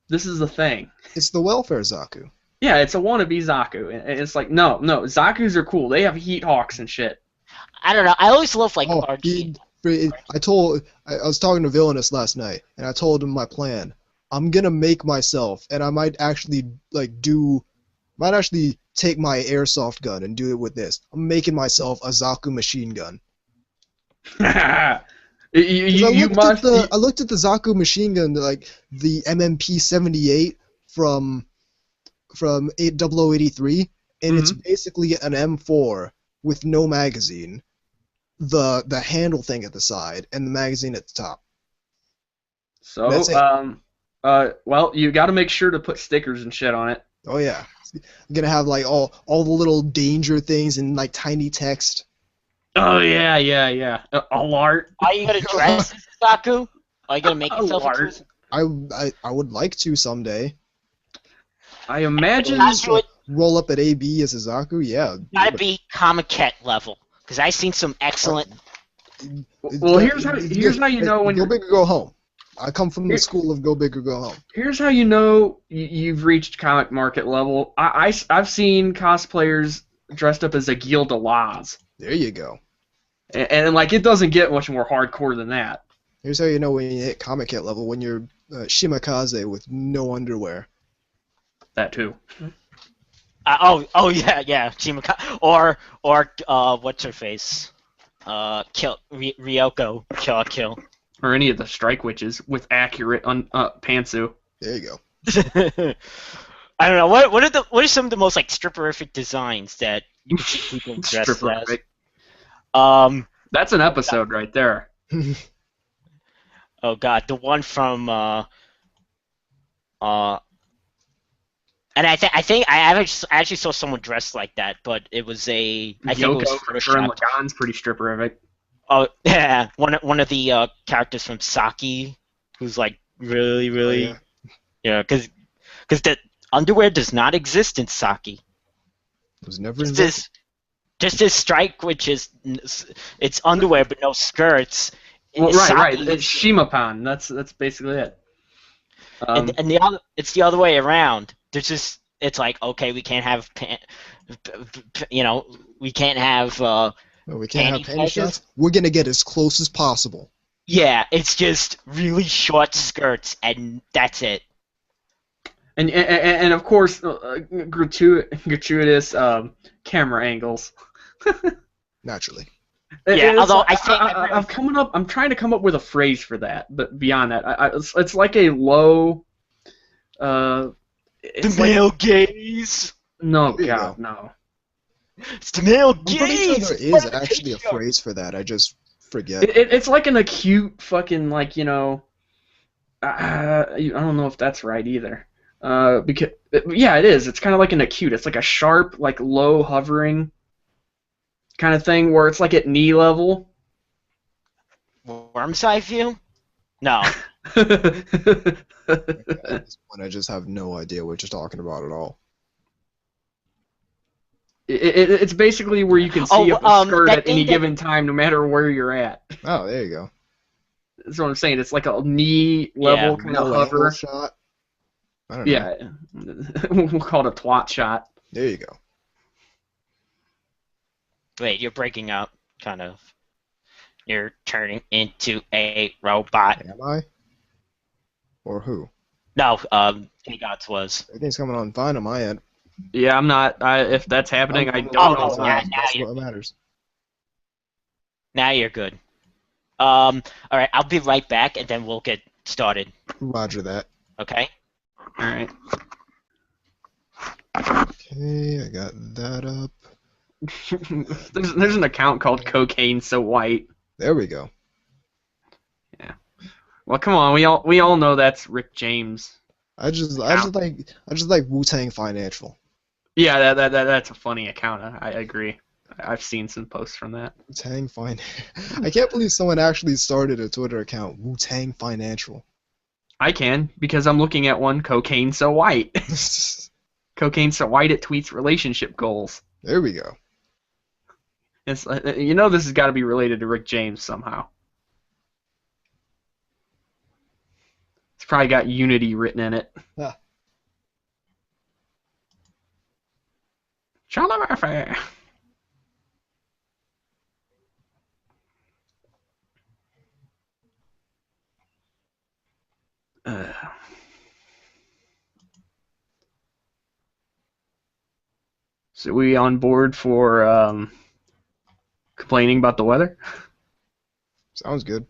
This is the thing. It's the welfare Zaku. Yeah, it's a wannabe Zaku, and it's like no, Zakus are cool. They have heat hawks and shit. I don't know. I always love like Oh, arcade. I was talking to Villainous last night, and I told him my plan. I'm gonna make myself, and I might actually take my airsoft gun and do it with this. I'm making myself a Zaku machine gun. I looked at the Zaku machine gun, like the MMP-78 from 0083, and it's basically an M4 with no magazine, the handle thing at the side, and the magazine at the top. So, well, you got to make sure to put stickers and shit on it. Oh yeah, I'm gonna have like all the little danger things in like tiny text. Oh yeah. Alert. Are you gonna dress as Zaku? Are you gonna make yourself a Alert. I would like to someday. I imagine roll up at AB as a Zaku, yeah. Gotta be Comiket level, because I've seen some excellent. Well, here's how you know when Go big or go home. I come from the school of go big or go home. Here's how you know you've reached comic market level. I've seen cosplayers dressed up as a Gilda Laz. There you go. And like it doesn't get much more hardcore than that. Here's how you know when you hit Comiket level, when you're Shimakaze with no underwear. That too. Yeah, Shimaka or what's her face? Ryoko Kill. Or any of the Strike Witches with accurate pantsu. There you go. I don't know what are some of the most like stripperific designs that you see people dress as? That's an episode right there. Oh god, the one from and I think I actually saw someone dressed like that, but it was I think it was Yoko Lagan's pretty stripperific. Oh yeah, one of the characters from Saki, who's like really because the underwear does not exist in Saki. It was never invented. Just this Strike, which is it's underwear but no skirts. Well, right. It's Shimapan. That's basically it. And it's the other way around. It's like okay, we can't have we can't have panty shots. We're gonna get as close as possible. Yeah, it's just really short skirts, and that's it. And of course, gratuitous camera angles. Naturally. Yeah, although I think I'm trying to come up with a phrase for that, but beyond that, it's like a low. The male gaze. No, God, no. It's the male gaze. I'm pretty sure there is actually a phrase for that. I just forget. It's like an acute fucking I don't know if that's right either. Because it is. It's kind of like an acute. It's like a sharp, like low hovering kind of thing where it's like at knee level. Worm's eye view? No. At this point, I just have no idea what you're talking about at all. It's basically where you can see up a skirt at any given time, no matter where you're at. Oh, there you go. That's what I'm saying. It's like a knee level kind of hover shot. I don't know. Yeah, we'll call it a twat shot. There you go. Wait, you're breaking up, kind of. You're turning into a robot. Am I? Or who? No, K-Gods was. Everything's coming on fine on my end. Yeah, I'm not. If that's happening, I don't know. That's what matters. Now you're good. All right, I'll be right back, and then we'll get started. Roger that. Okay. All right. Okay, I got that up. there's an account called Cocaine So White. There we go. Yeah. Well, come on, we all know that's Rick James. I just like Wu-Tang Financial. Yeah, that's a funny account. I agree. I've seen some posts from that. Wu-Tang Financial. I can't believe someone actually started a Twitter account, Wu-Tang Financial. I can, because I'm looking at one, Cocaine So White. Cocaine So White, it tweets relationship goals. There we go. It's, this has got to be related to Rick James somehow. It's probably got Unity written in it. Charlie Murphy. So we on board for complaining about the weather? Sounds good.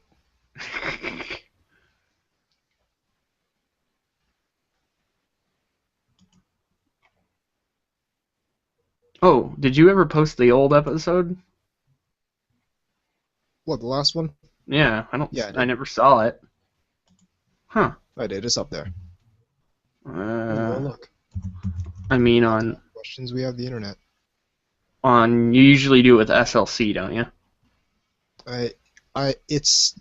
Oh, did you ever post the old episode? What, the last one? Yeah, I don't. Yeah, I did. I never saw it. Huh. I did. It's up there. Go look. I mean, on Questions. We have the internet. you usually do it with SLC, don't you? It's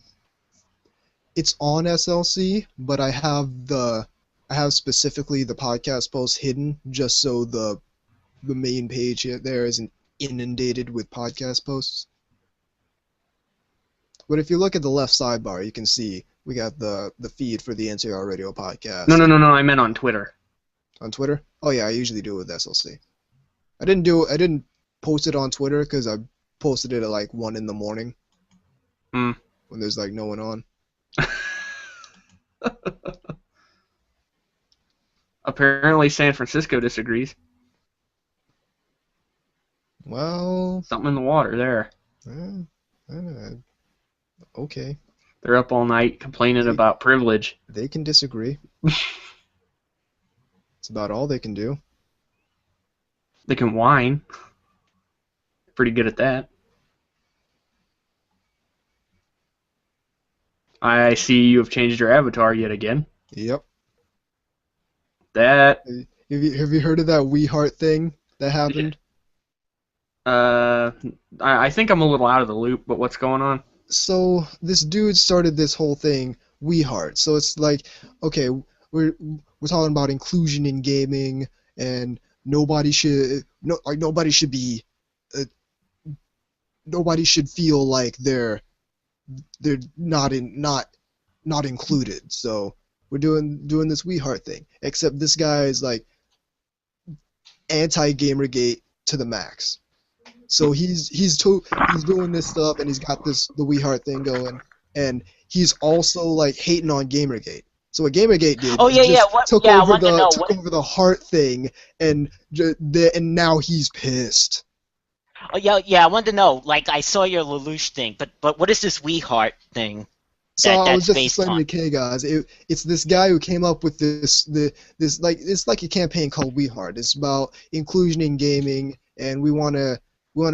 on SLC, but I have specifically the podcast post hidden just so the main page here there isn't inundated with podcast posts. But if you look at the left sidebar, you can see we got the feed for the NTR Radio podcast. No. I meant on Twitter. On Twitter? Oh yeah, I usually do it with SLC. I didn't post it on Twitter because I posted it at like 1 in the morning. Hmm. When there's like no one on. Apparently, San Francisco disagrees. Well, Something in the water there. Okay. They're up all night complaining about privilege. They can disagree. It's about all they can do. They can whine. Pretty good at that. I see you have changed your avatar yet again. Yep. That. Have you heard of that We Heart thing that happened? I think I'm a little out of the loop, but what's going on? So this dude started this whole thing, We Heart. So it's like, okay, we're talking about inclusion in gaming, and nobody should be, nobody should feel like they're not included. So we're doing this We Heart thing. Except this guy is like anti-Gamergate to the max. So he's doing this stuff, and he's got the We Heart thing going, and he's also like hating on Gamergate. So what Gamergate did, took over the heart thing, and now he's pissed. Oh yeah, I wanted to know. Like, I saw your Lelouch thing, but what is this We Heart thing? So I was that's just based explaining on? to K guys. It's this guy who came up with this like it's like a campaign called We Heart. It's about inclusion in gaming, and we want to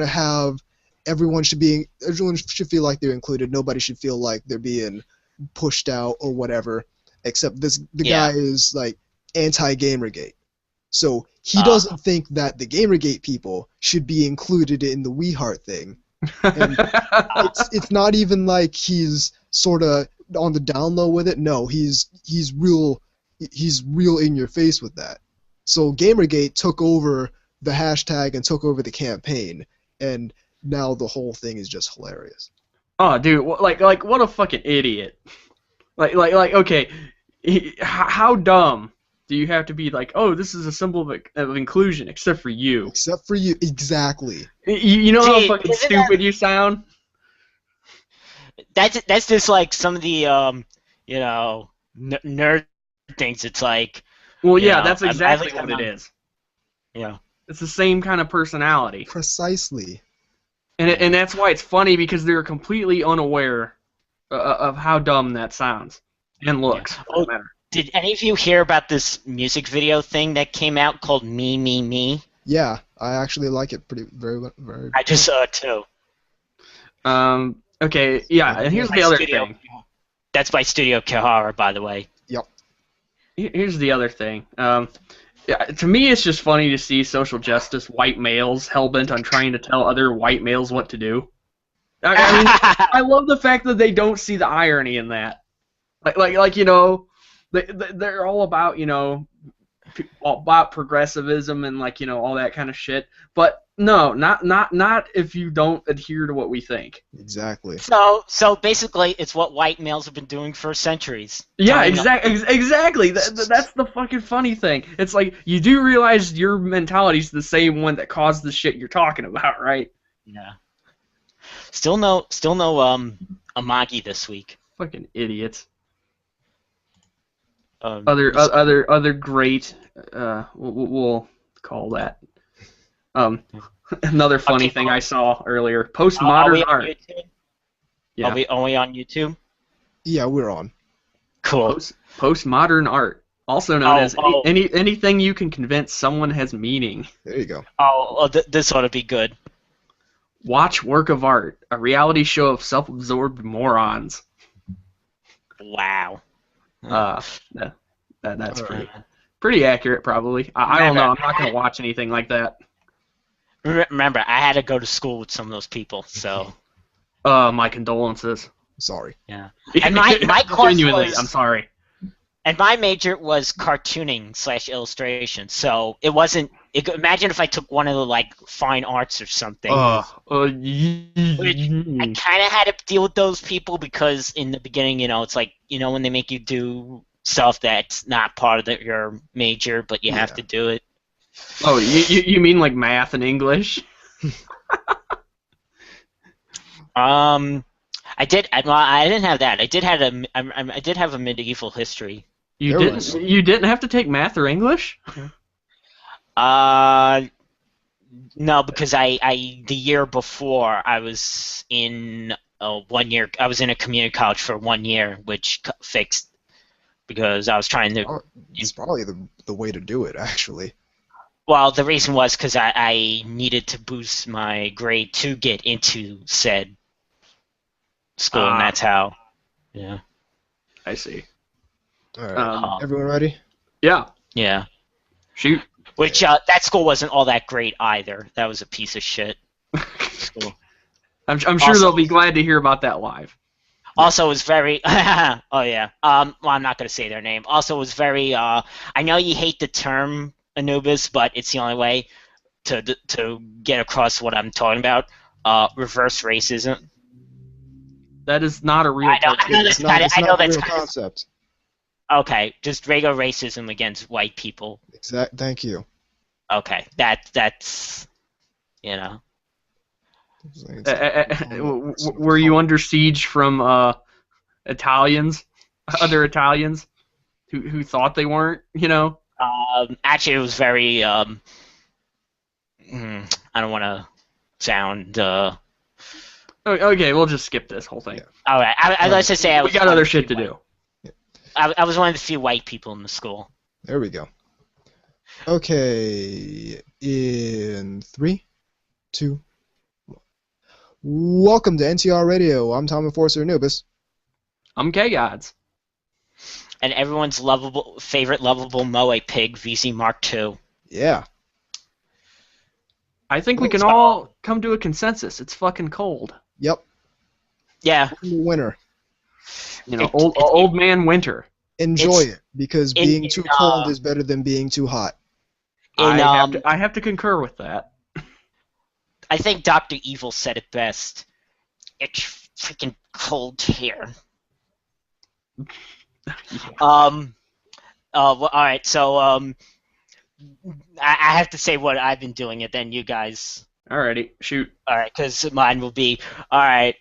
have everyone should feel like they're included. Nobody should feel like they're being pushed out or whatever. Except the guy is like anti-Gamergate. So he doesn't think that the Gamergate people should be included in the We Heart thing. And it's not even like he's sort of on the down low with it. No, he's real in your face with that. So Gamergate took over the hashtag and took over the campaign, and now the whole thing is just hilarious. Oh, dude, like what a fucking idiot. Like okay, how dumb do you have to be? Like, oh, this is a symbol of inclusion, except for you. Except for you, exactly. You know how fucking stupid you sound? That's just like some of the nerd things. It's like, well, yeah, that's exactly what it is. Yeah, it's the same kind of personality. Precisely. And that's why it's funny, because they're completely unaware of how dumb that sounds and looks. Yeah. Oh, did any of you hear about this music video thing that came out called Me, Me, Me? Yeah, I actually like it very. I just saw it too. Okay, yeah, and here's the other thing. That's by Studio Kihara, by the way. Yep. Here's the other thing. Yeah, to me, it's just funny to see social justice white males hell-bent on trying to tell other white males what to do. I mean, I love the fact that they don't see the irony in that. Like you know, they're all about, you know, about progressivism and like all that kind of shit. But no, not if you don't adhere to what we think. Exactly. So basically, it's what white males have been doing for centuries. Yeah, exactly. That's the fucking funny thing. It's like you do realize your mentality's the same one that caused the shit you're talking about, right? Yeah. Still no Amagi this week. Fucking idiots. Um, Other great. We'll call that. Another funny thing I saw earlier. Postmodern art. YouTube? Yeah. Are we on YouTube? Yeah, we're on. Cool. Postmodern art, also known as anything you can convince someone has meaning. There you go. This ought to be good. Watch Work of Art, a reality show of self-absorbed morons. Wow. That's pretty accurate, probably. I don't know. I'm not going to watch anything like that. Remember, I had to go to school with some of those people, so. My condolences. Sorry. Yeah. And my course Genuinely, was, I'm sorry. And my major was cartooning/illustration, so it wasn't. Imagine if I took one of the fine arts or something. I kind of had to deal with those people because in the beginning, it's like when they make you do stuff that's not part of your major, but you have to do it. Oh, you mean like math and English? I did. I didn't have that. I did have a medieval history. You didn't have to take math or English? No, because the year before I was in 1 year. I was in a community college for 1 year, which fixed because I was trying to. It's probably the way to do it, actually. Well, the reason was because I needed to boost my grade to get into said school, and that's how. Yeah. I see. All right. Everyone ready? Yeah. Yeah. Shoot. Which that school wasn't all that great either. That was a piece of shit school. I'm sure they'll be glad to hear about that live. Also, it was very. Oh yeah. Well, I'm not gonna say their name. Also, it was very. I know you hate the term Anubis, but it's the only way to get across what I'm talking about. Reverse racism. That is not a real. I know that's kind of. I know that's a real concept. Okay, just regular racism against white people. Thank you. Okay, that's. Were you under siege from Italians, other Italians, who thought they weren't? Actually, it was very. I don't want to sound. Okay, we'll just skip this whole thing. Yeah. All right, I let's just say we got other shit to do. I was one of the few white people in the school. There we go. Okay, in 3, 2, 1. Welcome to NTR Radio. I'm Tom Enforcer Anubis. I'm K-Gods. And everyone's favorite lovable Moe pig, VZ Mark II. Yeah. I think we can all come to a consensus. It's fucking cold. Yep. Yeah. Winter. Old man winter. Enjoy it, because being too cold is better than being too hot. I have to concur with that. I think Dr. Evil said it best. It's freaking cold here. Well, all right, so I have to say what I've been doing, and then you guys. Alrighty, shoot. All right, because mine will be all right.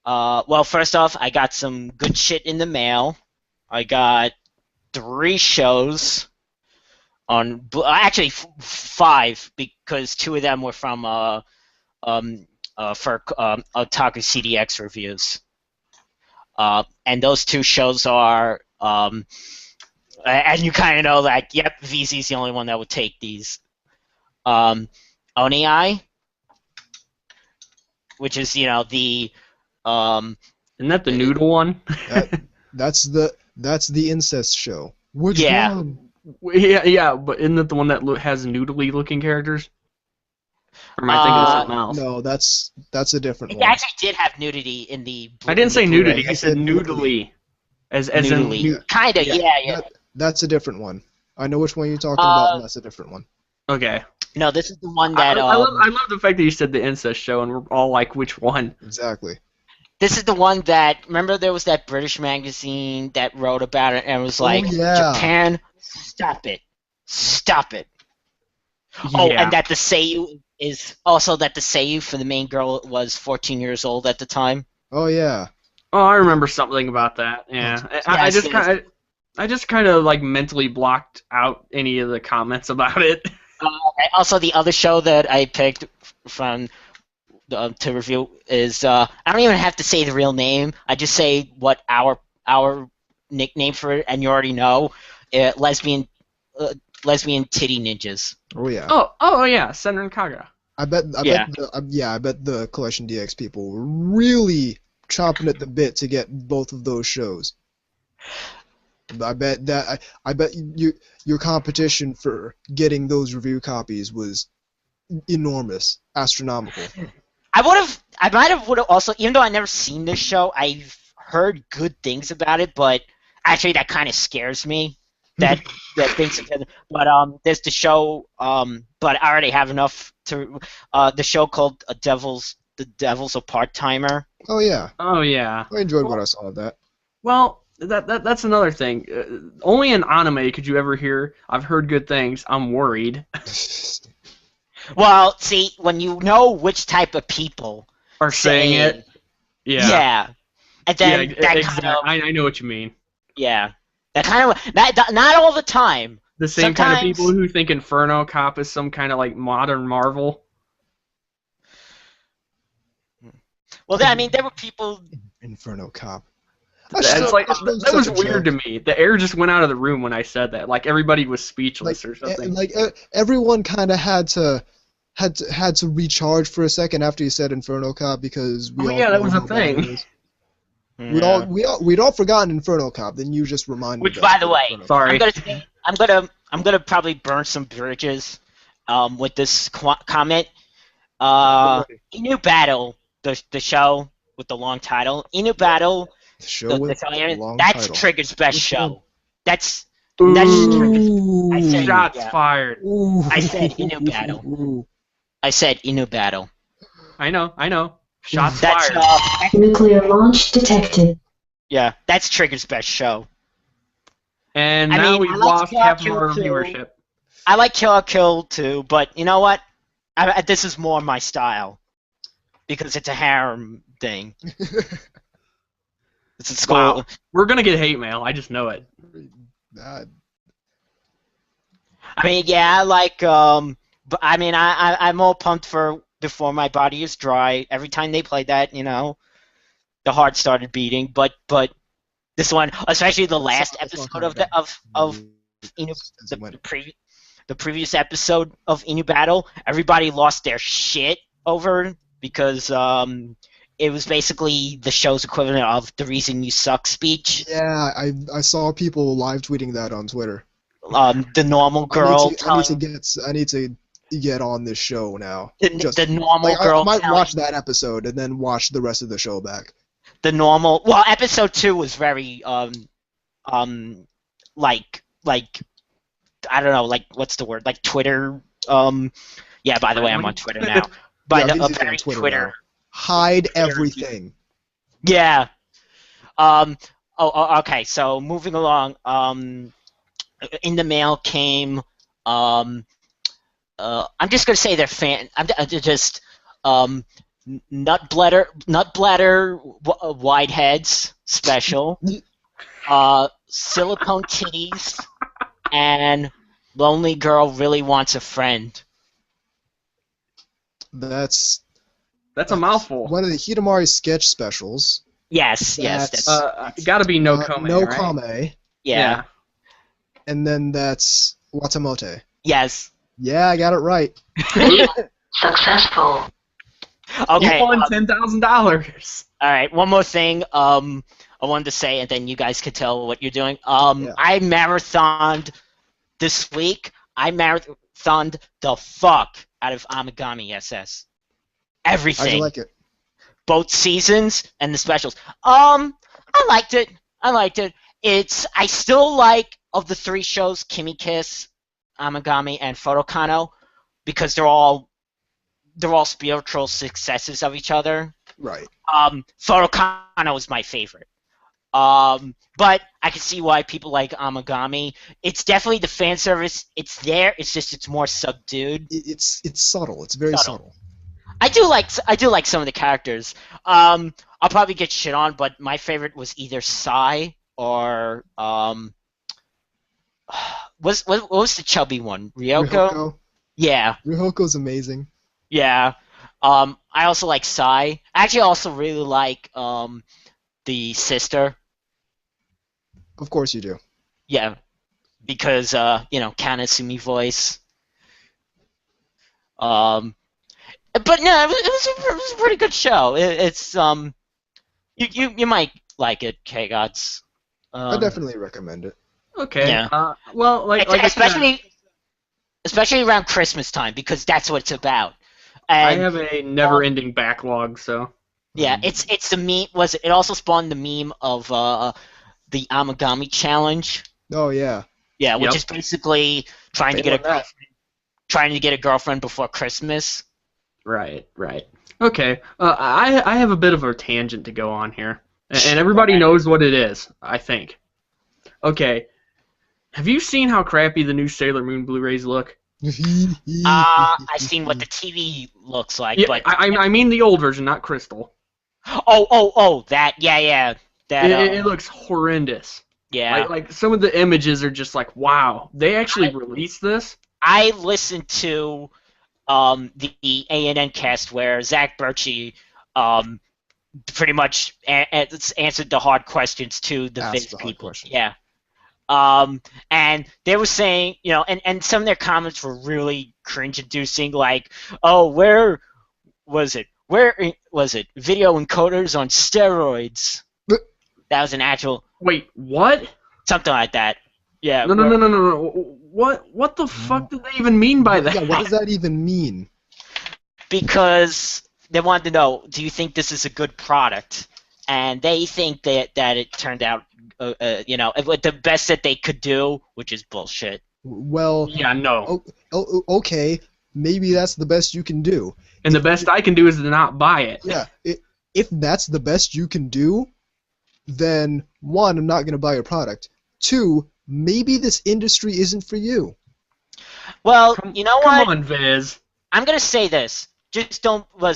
Well, first off, I got some good shit in the mail. I got 3 shows on, actually 5, because 2 of them were from for Otaku CDX reviews. And those 2 shows are, and you kind of know that, yep, VZ's the only one that would take these. Oni-Eye, which is, the... Isn't that the noodle one? That's the incest show. Which one? Yeah, but isn't it the one that has noodly looking characters? Or am I thinking of something else? No, that's a different one. It actually did have nudity in the. I didn't say nudity. I said noodly, as noodly. in Kinda, yeah. That's a different one. I know which one you're talking about, and that's a different one. Okay. No, this is the one that. I love the fact that you said the incest show, and we're all like, which one? Exactly. This is the one that. Remember, there was that British magazine that wrote about it, and it was like, Japan, stop it. Oh, and that the seiyuu is also that the seiyuu for the main girl was 14 years old at the time. Oh yeah. Oh, I remember something about that. Yeah, I just kind of like mentally blocked out any of the comments about it. Okay. Also, the other show that I picked from to review is I don't even have to say the real name. I just say what our nickname for it, and you already know, lesbian titty ninjas. Oh yeah. Oh yeah, Senran Kaga. I bet the Collection DX people were really chomping at the bit to get both of those shows. I bet your competition for getting those review copies was enormous, astronomical. I might have also, even though I never seen this show, I've heard good things about it, but actually that kind of scares me. That things, but there's the show, but I already have enough to the show called The Devil's a Part-Timer. Oh yeah. I enjoyed what I saw of that. Well, that's another thing. Only in anime could you ever hear, I've heard good things, I'm worried. Well, see, when you know which type of people are saying it. Yeah. And then exactly. I know what you mean. Yeah. That kind of not all the time. The same kind of people who think Inferno Cop is some kind of like modern Marvel. Well, I mean, there were people. Inferno Cop. That was weird to me. The air just went out of the room when I said that. Like everybody was speechless or something. Like everyone kind of had to recharge for a second after you said Inferno Cop because that was a thing. We'd all forgotten Inferno Cop. Then you just reminded me. Which, by the way, sorry, I'm gonna probably burn some bridges, with this comment. Inu Battle, the show with the long title. Inu Battle. The show with the long that's title. Trigger's best show. That's Trigger's. Shots fired. Ooh. I said Inu Battle. Ooh. I said Inu Battle. I know. Shots that's, fired. Nuclear launch detected. Yeah, that's Trigger's best show. And now we've lost half of our viewership. I like Kill la Kill too, but you know what? This is more my style. Because it's a harem thing. It's a school. Wow. We're gonna get hate mail. I just know it. I mean, yeah, like, but I mean, I'm all pumped for Before My Body Is Dry. Every time they played that, you know, the heart started beating. But this one, especially the last episode of Inu, the previous episode of Inu Battle, everybody lost their shit over because it was basically the show's equivalent of the reason you suck speech. Yeah, I saw people live tweeting that on Twitter. The normal girl. I need to get on this show now. The normal girl. I might watch that episode and then watch the rest of the show back. The normal. Well, episode 2 was very like I don't know, like what's the word? Like Twitter. Yeah. By the way, I'm on Twitter now. Very Twitter. Hide everything. Yeah. Okay. So moving along. In the mail came. I'm just gonna say they're fan. They're just nut bladder wide heads special. Silicone titties and lonely girl really wants a friend. That's a mouthful. One of the Hidamari sketch specials. Yes, that's gotta be no Kame. No right? Kame. Yeah. And then that's Watamote. Yes. Yeah, I got it right. Successful. Okay. You won $10,000. All right. One more thing. I wanted to say, and then you guys could tell what you're doing. I marathoned this week. I marathoned the fuck out of Amagami SS. Everything. I like it. Both seasons and the specials. I liked it. I still like of the three shows, Kimi Kiss, Amagami, and Photokano, because they're all spiritual successors of each other. Right. Photokano is my favorite. But I can see why people like Amagami. It's definitely the fan service. It's there. It's just it's more subdued. It's subtle. It's very subtle. I do like some of the characters. I'll probably get shit on, but my favorite was either Sai or what was the chubby one? Ryoko? Yeah. Ryoko's amazing. Yeah. I also like Sai. I actually also really like the sister. Of course you do. Yeah. Because Kanasumi voice. But no, it was a pretty good show. It's you might like it, K-Gods. I definitely recommend it. Okay. Yeah. Well, especially around Christmas time, because that's what it's about. I And have a never-ending backlog, so. yeah, it's the meme. It also spawned the meme of the Amagami challenge. Oh yeah. Yeah, which Yep. is basically trying to get a girlfriend before Christmas. Right. Okay. I have a bit of a tangent to go on here, and everybody knows what it is, I think. Okay. Have you seen how crappy the new Sailor Moon Blu-rays look? I've seen what the TV looks like, Yeah, but I mean the old version, not Crystal. that that It looks horrendous. yeah. Like some of the images are just like, wow, they actually released this? I listened to the A&N cast where Zach Birchie pretty much answered the hard questions to the Viz people. Yeah. And they were saying, and some of their comments were really cringe-inducing, like, oh, where was it? Video encoders on steroids. That was an actual... Wait, what? Something like that. Yeah. No. What the fuck did they even mean by that? Yeah, what does that even mean? Because they wanted to know, do you think this is a good product? And they think that it turned out, the best that they could do, which is bullshit. Well, Yeah, no. okay, maybe that's the best you can do. And the best I can do is to not buy it. Yeah, if that's the best you can do, then one, I'm not going to buy your product. Two, maybe this industry isn't for you. Well, you know what? Come on, Viz. I'm going to say this. Just don't, well,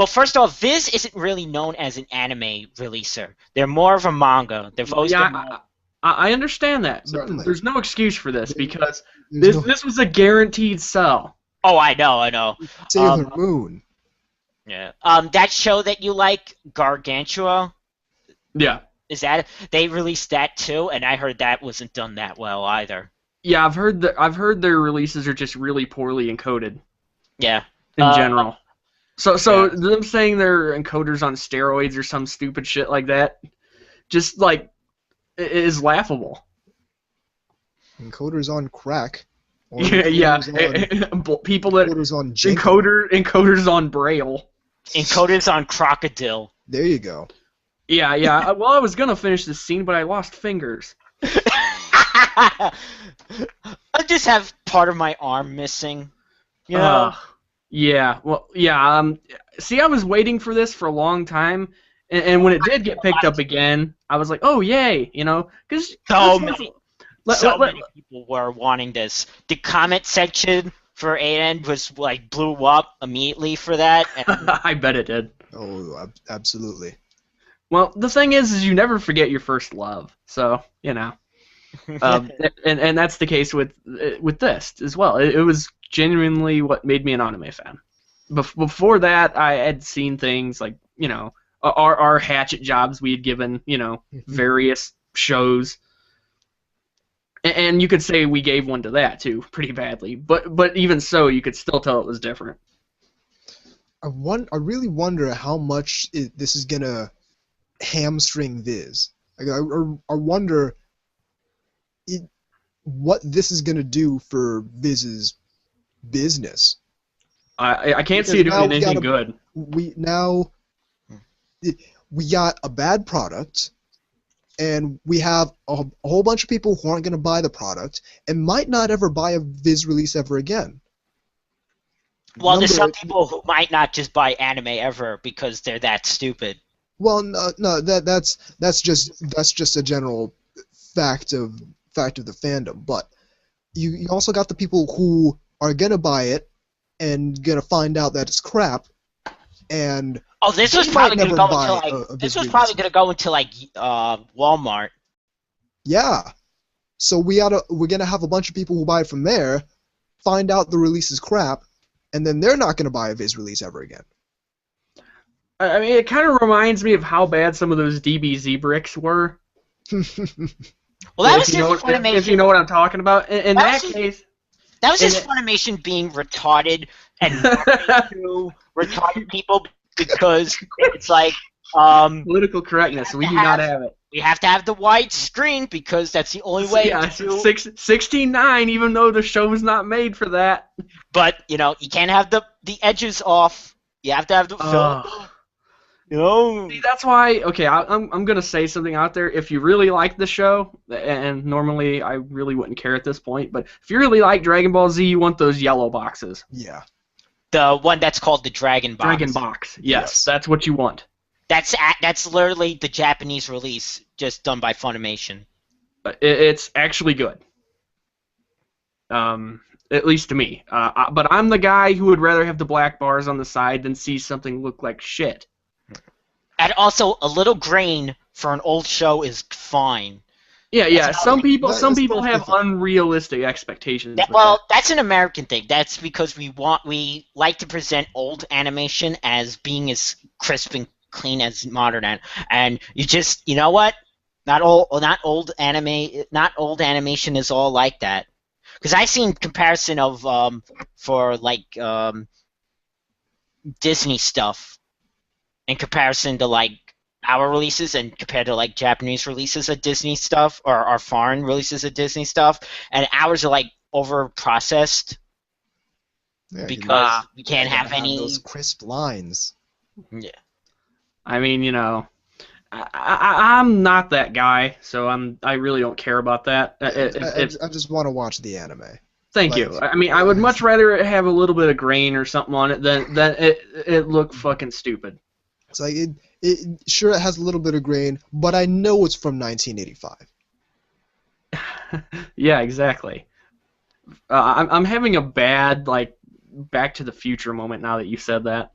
first off, Viz isn't really known as an anime releaser. They're more of a manga. They've always been more... I understand that. Certainly. But there's no excuse for this because There's this was a guaranteed sell. Oh, I know. Sailor Moon. Yeah. That show that you like, Gargantua, Yeah. is that... They released that too, and I heard that wasn't done that well either. Yeah, I've heard their releases are just really poorly encoded Yeah. in general. So yeah. them saying they're encoders on steroids or some stupid shit like that, just like is laughable. Encoders on crack. Or Yeah. People that encoders on Jenkin. encoders on Braille. Encoders on Crocodile. There you go. Yeah. Well, I was gonna finish this scene, but I lost fingers. I just have part of my arm missing. You know? Yeah. Well, yeah. See, I was waiting for this for a long time, and when it did get picked up again, I was like, oh yay, because So many people were wanting this. The comment section for AN was like blew up immediately for that. And I bet it did. Oh, absolutely. Well, the thing is you never forget your first love, so and that's the case with this as well. It was genuinely what made me an anime fan. Before that, I had seen things like our hatchet jobs we had given various shows, and you could say we gave one to that too pretty badly. But even so, you could still tell it was different. I really wonder how much this is gonna hamstring Viz. I wonder what this is gonna do for Viz's business. I can't see it doing anything good. We got a bad product, and we have a whole bunch of people who aren't going to buy the product and might not ever buy a Viz release ever again. Well, there's some people who might not just buy anime ever because they're that stupid. Well, no, that's just a general fact of the fandom. But you also got the people who are gonna buy it and gonna find out that it's crap, and this was probably gonna go into Walmart. Yeah, so we're gonna have a bunch of people who buy it from there, find out the release is crap, and then they're not gonna buy a Viz release ever again. I mean, it kind of reminds me of how bad some of those DBZ bricks were. Well, that was just Funimation. If you know what I'm talking about. In that case... That was just Funimation being retarded and to retarded people because it's like... political correctness. We do not have it. We have to have the wide screen because that's the only way to do... 16:9, even though the show was not made for that. But, you can't have the edges off. You have to have the film. See, that's why. Okay, I'm gonna say something out there. If you really like the show, and normally I really wouldn't care at this point, but if you really like Dragon Ball Z, you want those yellow boxes. Yeah. The one that's called the Dragon Box. Dragon Box. Yes, that's what you want. That's literally the Japanese release, just done by Funimation. It's actually good. At least to me. But I'm the guy who would rather have the black bars on the side than see something look like shit. And also, a little grain for an old show is fine. Yeah. Some people have unrealistic expectations. That's an American thing. That's because we like to present old animation as being as crisp and clean as modern and you know what? Not old animation is all like that. Because I've seen comparison of for like Disney stuff in comparison to like our releases and compared to like Japanese releases of Disney stuff or our foreign releases of Disney stuff, and ours are like over processed because we can't have any those crisp lines. Yeah. I mean, I'm not that guy, so I really don't care about that. I just want to watch the anime. Thank you. I mean, I would much rather have a little bit of grain or something on it than it look fucking stupid. It's like it sure, it has a little bit of grain, but I know it's from 1985. Yeah, exactly. I'm having a bad like Back to the Future moment now that you said that.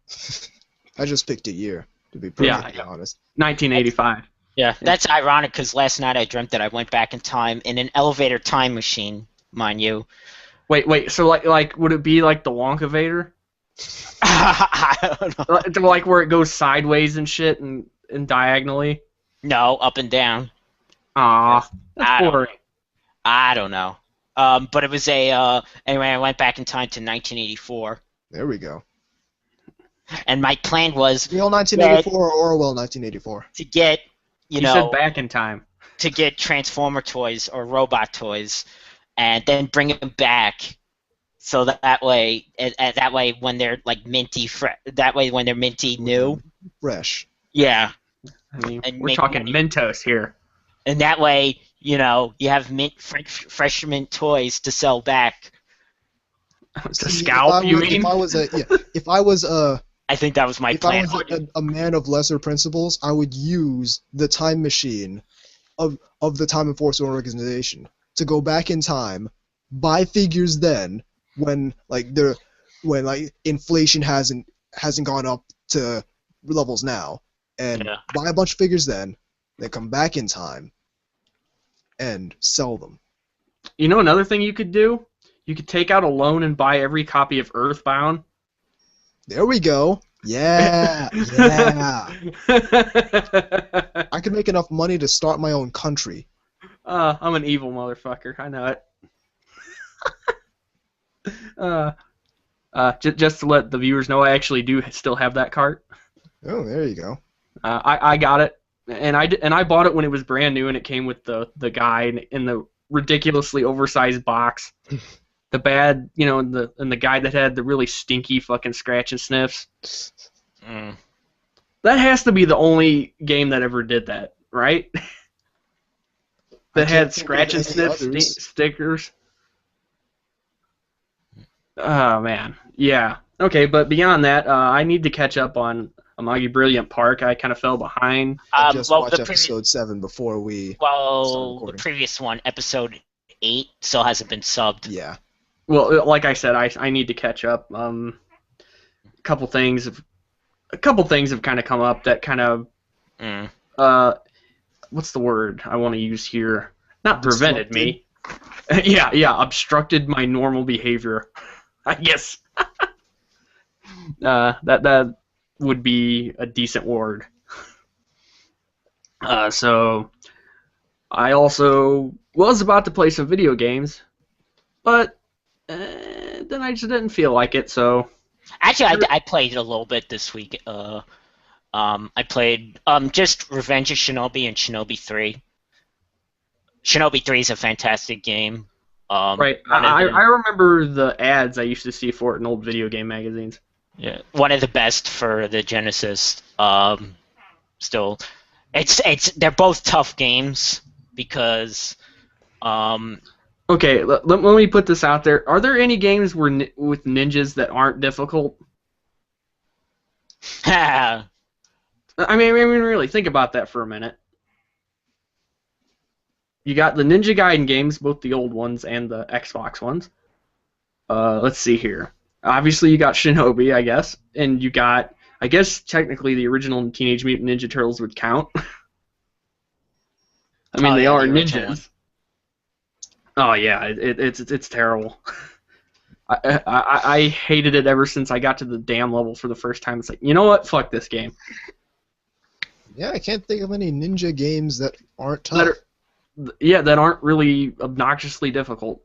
I just picked a year, to be perfectly honest. 1985. Yeah, that's ironic because last night I dreamt that I went back in time in an elevator time machine, mind you. Wait. So like, would it be like the Wonkavator? I don't know. Like where it goes sideways and shit and diagonally? No, up and down. Aw, that's boring. I don't know. But it was anyway, I went back in time to 1984. There we go. And my plan was... Real 1984 or Orwell 1984? To get, you know... You said back in time. To get Transformer toys or robot toys and then bring them back so that way when they're like minty when they're minty new. Fresh. Yeah. I mean, we're talking Mentos here. And that way, you have fresh mint toys to sell back. To scalp, you mean? If I was I think that was my plan. If I was a man of lesser principles, I would use the time machine of the Time Enforcement Organization to go back in time, buy figures then when inflation hasn't gone up to levels now, and buy a bunch of figures then come back in time and sell them. You know another thing you could do? You could take out a loan and buy every copy of Earthbound. There we go. Yeah. I could make enough money to start my own country. I'm an evil motherfucker. I know it. Just to let the viewers know, I actually do still have that cart. Oh, there you go. I got it, and I bought it when it was brand new, and it came with the guide in the ridiculously oversized box. The bad, and the guy that had the really stinky fucking scratch and sniffs. That has to be the only game that ever did that, right? that can't had think of scratch and any sniff others. stickers. Oh man, yeah. Okay, but beyond that, I need to catch up on Amagi Brilliant Park. I kind of fell behind. I just Well, watched episode 7 before we started the recording. previous one, episode 8, still hasn't been subbed. Yeah. Well, like I said, I need to catch up. A couple things have kind of come up that kind of what's the word I want to use here? Not prevented me. yeah, obstructed my normal behavior. I guess that would be a decent word. So I also was about to play some video games, but then I just didn't feel like it. So actually, I played a little bit this week. I played just Revenge of Shinobi and Shinobi 3. Shinobi 3 is a fantastic game. Right, I remember the ads I used to see for it in old video game magazines. Yeah, one of the best for the Genesis. Still, they're both tough games because. Okay, let me put this out there. Are there any games with ninjas that aren't difficult? I mean, really, think about that for a minute. You got the Ninja Gaiden games, both the old ones and the Xbox ones. Let's see here. Obviously, you got Shinobi, I guess, and you got, I guess, technically the original Teenage Mutant Ninja Turtles would count. I mean, they are ninjas. Oh yeah, it's terrible. I hated it ever since I got to the damn level for the first time. It's like, you know what? Fuck this game. Yeah, I can't think of any ninja games that aren't tough. That aren't really obnoxiously difficult.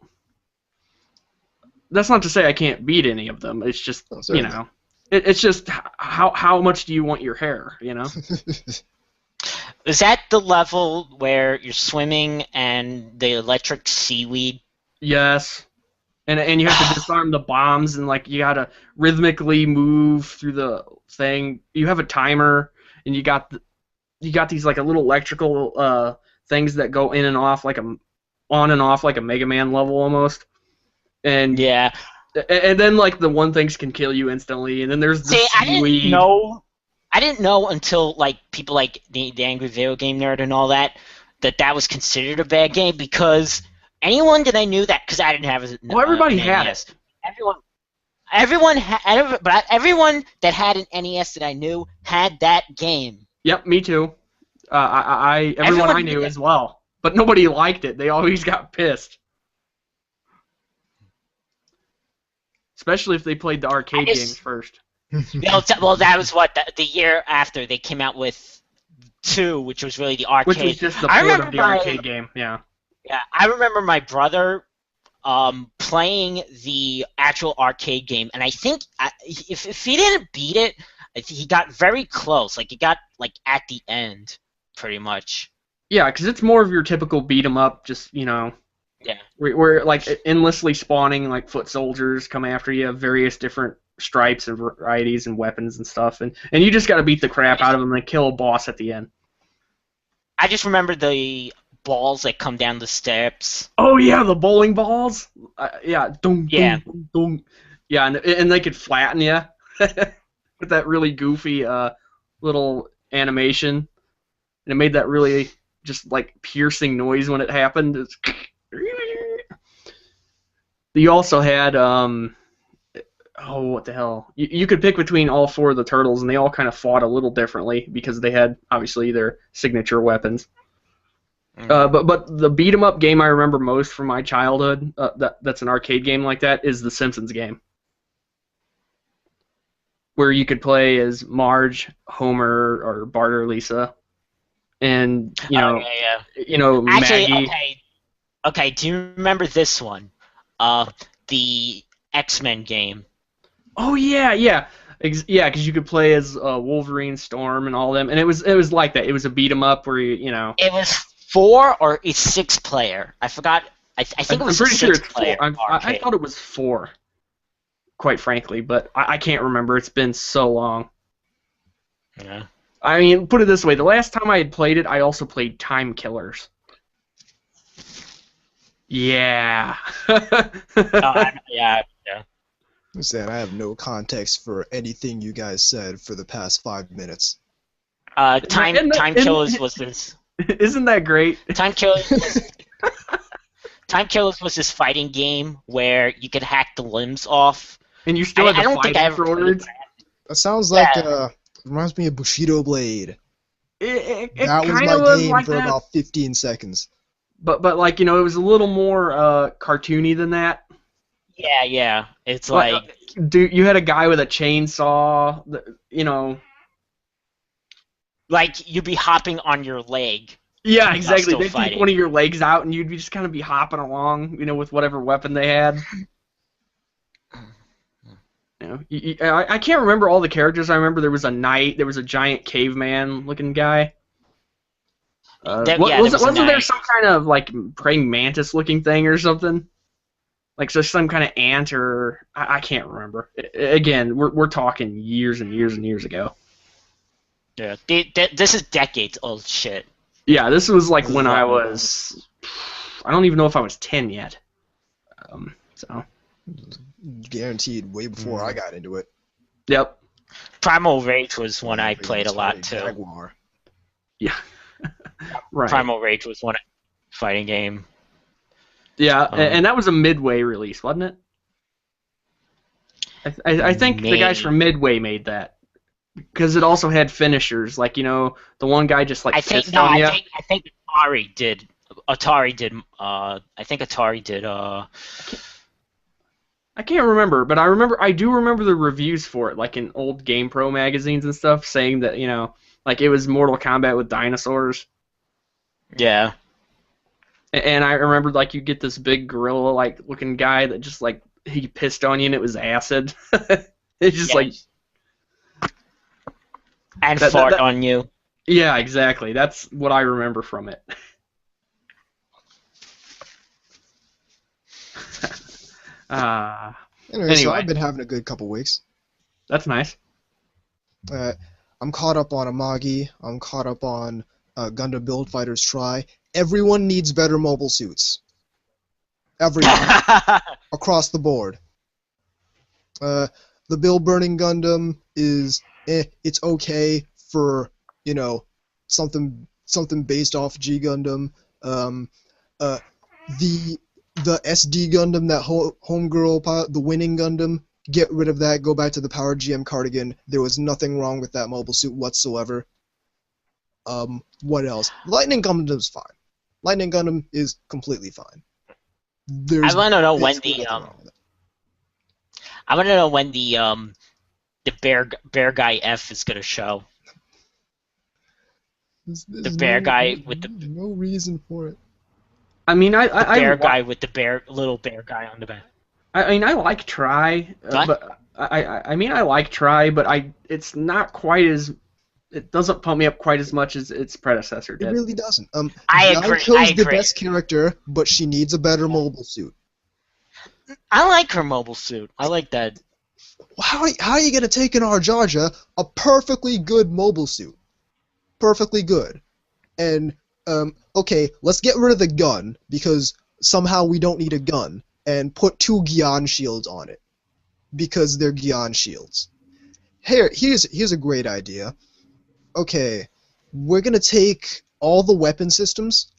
That's not to say I can't beat any of them. It's just, you know, it's just how much do you want your hair, you know? Is that the level where you're swimming and the electric seaweed? Yes. And you have to disarm the bombs, and like you gotta rhythmically move through the thing. You have a timer, and you got these like a little electrical things that go in and off like on and off like a Mega Man level almost. And yeah. And then like the one things can kill you instantly, and then there's the seaweed. I didn't know until like people like the Angry Video Game Nerd and all that was considered a bad game, because anyone that I knew that, because I didn't have everybody had NES. Everyone that had an NES that I knew had that game. Yep, me too. Everyone I knew as well, but nobody liked it. They always got pissed, especially if they played the arcade games first. Well, that was what the year after they came out with 2, which was really the arcade. Which was just the port of the arcade game, yeah. Yeah, I remember my brother playing the actual arcade game, and I think if he didn't beat it, he got very close. Like, he got like at the end, pretty much. Yeah, because it's more of your typical beat 'em up, just, you know. Yeah. Where like endlessly spawning like foot soldiers come after you, various different stripes and varieties and weapons and stuff, and you just got to beat the crap out of them and kill a boss at the end. I just remember the balls that come down the steps. Oh yeah, the bowling balls. Yeah, dum, yeah, dum, dum. Yeah, and they could flatten you with that really goofy little animation, and it made that really just like piercing noise when it happened. It's you also had what the hell? You could pick between all 4 of the turtles, and they all kind of fought a little differently because they had obviously their signature weapons. But the beat 'em up game I remember most from my childhood, that's an arcade game like that, is the Simpsons game, where you could play as Marge, Homer, or Bart or Lisa, and you know Actually, Maggie. Okay. Do you remember this one? The X-Men game. Oh yeah, because you could play as Wolverine, Storm, and all them, and it was like that. It was a beat 'em up where you know. It was 4 or 6 player. I forgot. I think it was. I'm pretty sure it's 4. I thought it was 4. Quite frankly, but I can't remember. It's been so long. Yeah. I mean, put it this way: the last time I had played it, I also played Time Killers. Yeah. Yeah. I'm saying I have no context for anything you guys said for the past 5 minutes. Time Killers was this. Isn't that great? Time Killers was this fighting game where you could hack the limbs off. And you still had I to don't fight think I ever played afterwards. That sounds like Yeah. reminds me of Bushido Blade. It That was kind my of was game like for that. about 15 seconds. But like, you know, it was a little more cartoony than that. Yeah. It's Like, like dude, you had a guy with a chainsaw. You know. you'd be hopping on your leg. Yeah, While exactly. still They'd take fighting. one of your legs out, and you'd just kind of be hopping along, you know, with whatever weapon they had. You know, I can't remember all the characters. I remember there was a knight, there was a giant caveman-looking guy. Wasn't there some kind of like praying mantis-looking thing or something? Like just some kind of ant, or I can't remember. Again, we're talking years and years and years ago. Yeah. This is decades old shit. Yeah, this was like when I was. I don't even know if I was 10 yet. So. Guaranteed way before I got into it. Yep. Primal Rage was one I played a lot too. Jaguar. Yeah. Right. Primal Rage was one fighting game. Yeah, and that was a Midway release, wasn't it? I think the guys from Midway made that because it also had finishers, like, you know, the one guy just like pissed on you. I think Atari did. I think Atari did. I can't remember, but I do remember the reviews for it, like in old GamePro magazines and stuff, saying that, you know, like it was Mortal Kombat with dinosaurs. Yeah. And I remember, like, you get this big gorilla like looking guy that just like he pissed on you and it was acid. It's just like. And fart on you. Yeah, exactly. That's what I remember from it. Anyway, so I've been having a good couple weeks. That's nice. I'm caught up on Amagi. I'm caught up on Gundam Build Fighters Try. Everyone needs better mobile suits. Everyone. Across the board. The Bill Burning Gundam is it's okay for, you know, something based off G Gundam. The SD Gundam, that homegirl pilot, the winning Gundam, get rid of that, go back to the Power GM Cardigan. There was nothing wrong with that mobile suit whatsoever. What else? Lightning Gundam is fine. Lightning Gundam is completely fine. I want to know when the bear guy F is gonna show. There's bear guy with the no reason for it. I mean, guy with the little bear guy on the back. I mean, I like Try, but I mean, I like Try, but it's not quite as. It doesn't pump me up quite as much as its predecessor did. It really doesn't. I agree. Yonko's the best character, but she needs a better mobile suit. I like her mobile suit. I like that. How are you gonna take in our Jaja a perfectly good mobile suit? Perfectly good. And okay, let's get rid of the gun because somehow we don't need a gun, and put 2 Gyan shields on it because they're Gyan shields. Here's a great idea. Okay, we're gonna take all the weapon systems,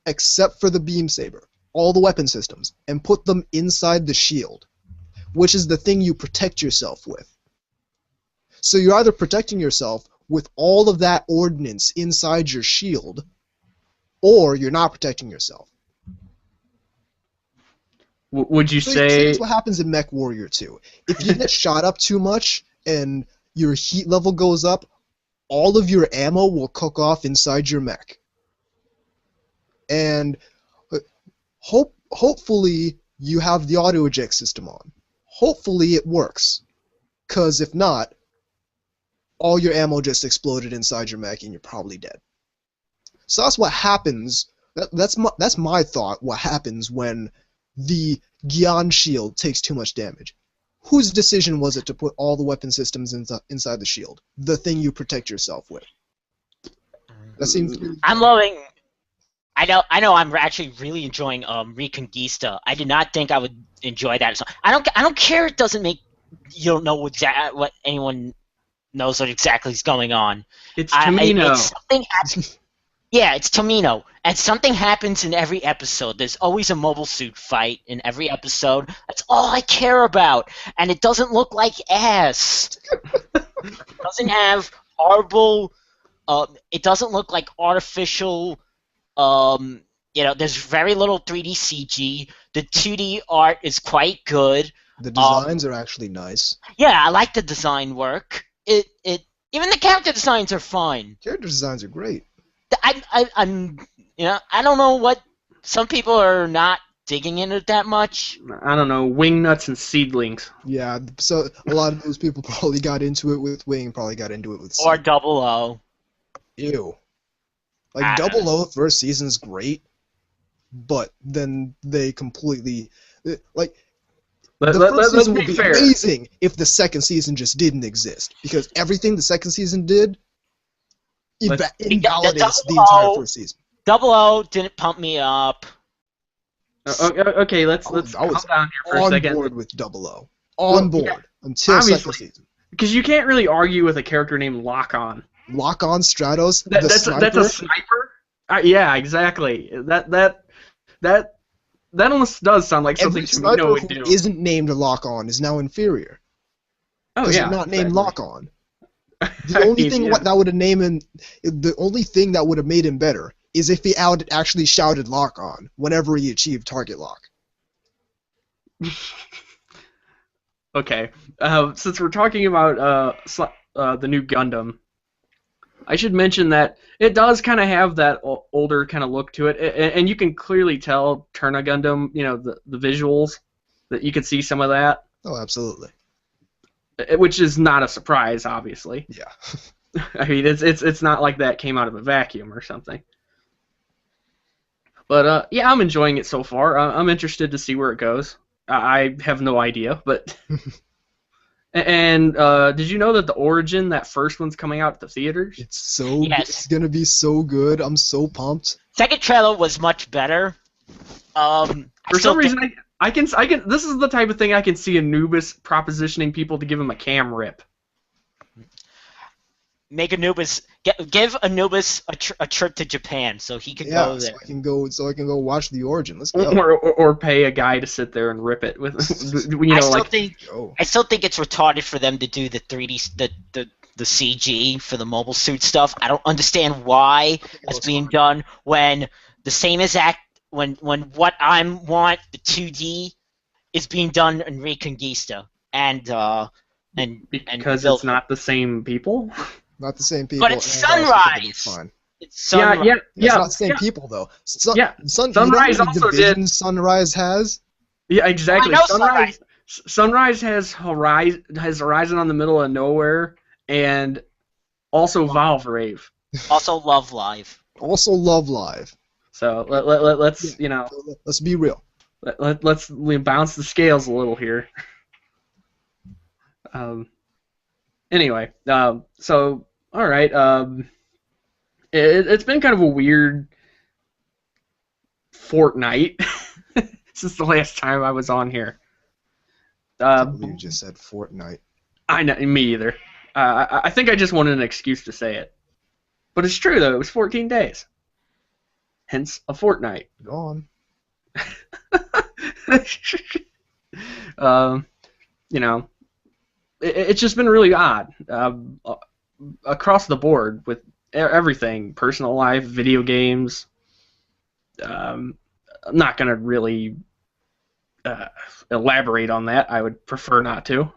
except for the beam saber, all the weapon systems, and put them inside the shield, which is the thing you protect yourself with. So you're either protecting yourself with all of that ordnance inside your shield, or you're not protecting yourself. Would you say... Here's what happens in Mech Warrior 2. If you get shot up too much and your heat level goes up, all of your ammo will cook off inside your mech. And hopefully you have the auto eject system on. Hopefully it works. Because if not, all your ammo just exploded inside your mech and you're probably dead. So that's what happens. That's my thought, what happens when the Gyan shield takes too much damage. Whose decision was it to put all the weapon systems inside the shield? The thing you protect yourself with. That seems. I'm loving I know. I'm actually really enjoying Reconquista. I did not think I would enjoy that. So I don't care. It doesn't make you don't know what anyone knows what exactly is going on. It's Tomino. It's something. Yeah, it's Tomino, and something happens in every episode. There's always a mobile suit fight in every episode. That's all I care about, and it doesn't look like ass. It doesn't have horrible. It doesn't look like artificial. There's very little 3D CG. The 2D art is quite good. The designs are actually nice. Yeah, I like the design work. Even the character designs are fine. Character designs are great. I don't know what some people are not digging in it that much. I don't know, wingnuts and seedlings. Yeah, so a lot of those people probably got into it with Wing, probably got into it with Or Seed. Double O. Ew. Like, Double O first season's great, but then they completely... Like, the first season would be amazing if the second season just didn't exist. Because everything the second season did invalidates the entire first season. Double O didn't pump me up. Okay, let's calm down here for a second. On board with Double O. On board until second season. Because you can't really argue with a character named Lock-On. Lock-On Stratos? That's a sniper? Yeah, exactly. That almost does sound like something Tomino would do. Every sniper who isn't named Lock-On is now inferior. Oh, yeah. They're not named Lock-On. The only thing that would have named him, the only thing that would have made him better is if he actually shouted Lock-On whenever he achieved target lock. Okay, since we're talking about the new Gundam, I should mention that it does kind of have that older kind of look to it, and you can clearly tell Turna Gundam, the visuals, that you could see some of that. Oh, absolutely. Which is not a surprise, obviously. Yeah. I mean, it's not like that came out of a vacuum or something. But yeah, I'm enjoying it so far. I'm interested to see where it goes. I have no idea, but. And did you know that the Origin, that first one's coming out at the theaters? It's gonna be so good. I'm so pumped. Second trailer was much better. For some reason, I can. This is the type of thing I can see Anubis propositioning people to give him a cam rip. Make Anubis give Anubis a trip to Japan so he can go there. So I can go watch the Origin. Let's go. Or pay a guy to sit there and rip it with. I still think it's retarded for them to do the 3D the CG for the mobile suit stuff. I don't understand why that's being done when the same exact when what I want the 2D is being done in Reconquista and because it's not the same people. Not the same people. But it's Sunrise. It's Sunrise. Yeah. It's not the same people though. Sunrise also did. Sunrise has. Yeah, exactly. Sunrise has Horizon on the middle of nowhere, and also Valve Rave. Also Love Live. So let's let's be real. Let's bounce the scales a little here. Anyway, so all right. It's been kind of a weird fortnight since the last time I was on here. You just said Fortnite. I know, me either. I think I just wanted an excuse to say it. But it's true, though. It was 14 days. Hence, a fortnight. Go on. It's just been really odd. Across the board with everything. Personal life, video games. I'm not going to really elaborate on that. I would prefer not to.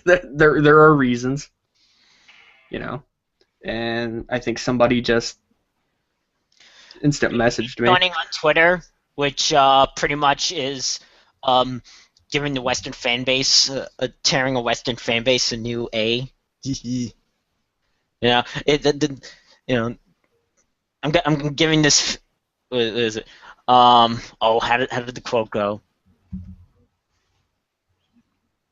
There are reasons. And I think somebody just instant messaged me. Joining on Twitter, which pretty much is giving the Western fan base, tearing a Western fan base a new A. I'm giving this. What is it? How did the quote go?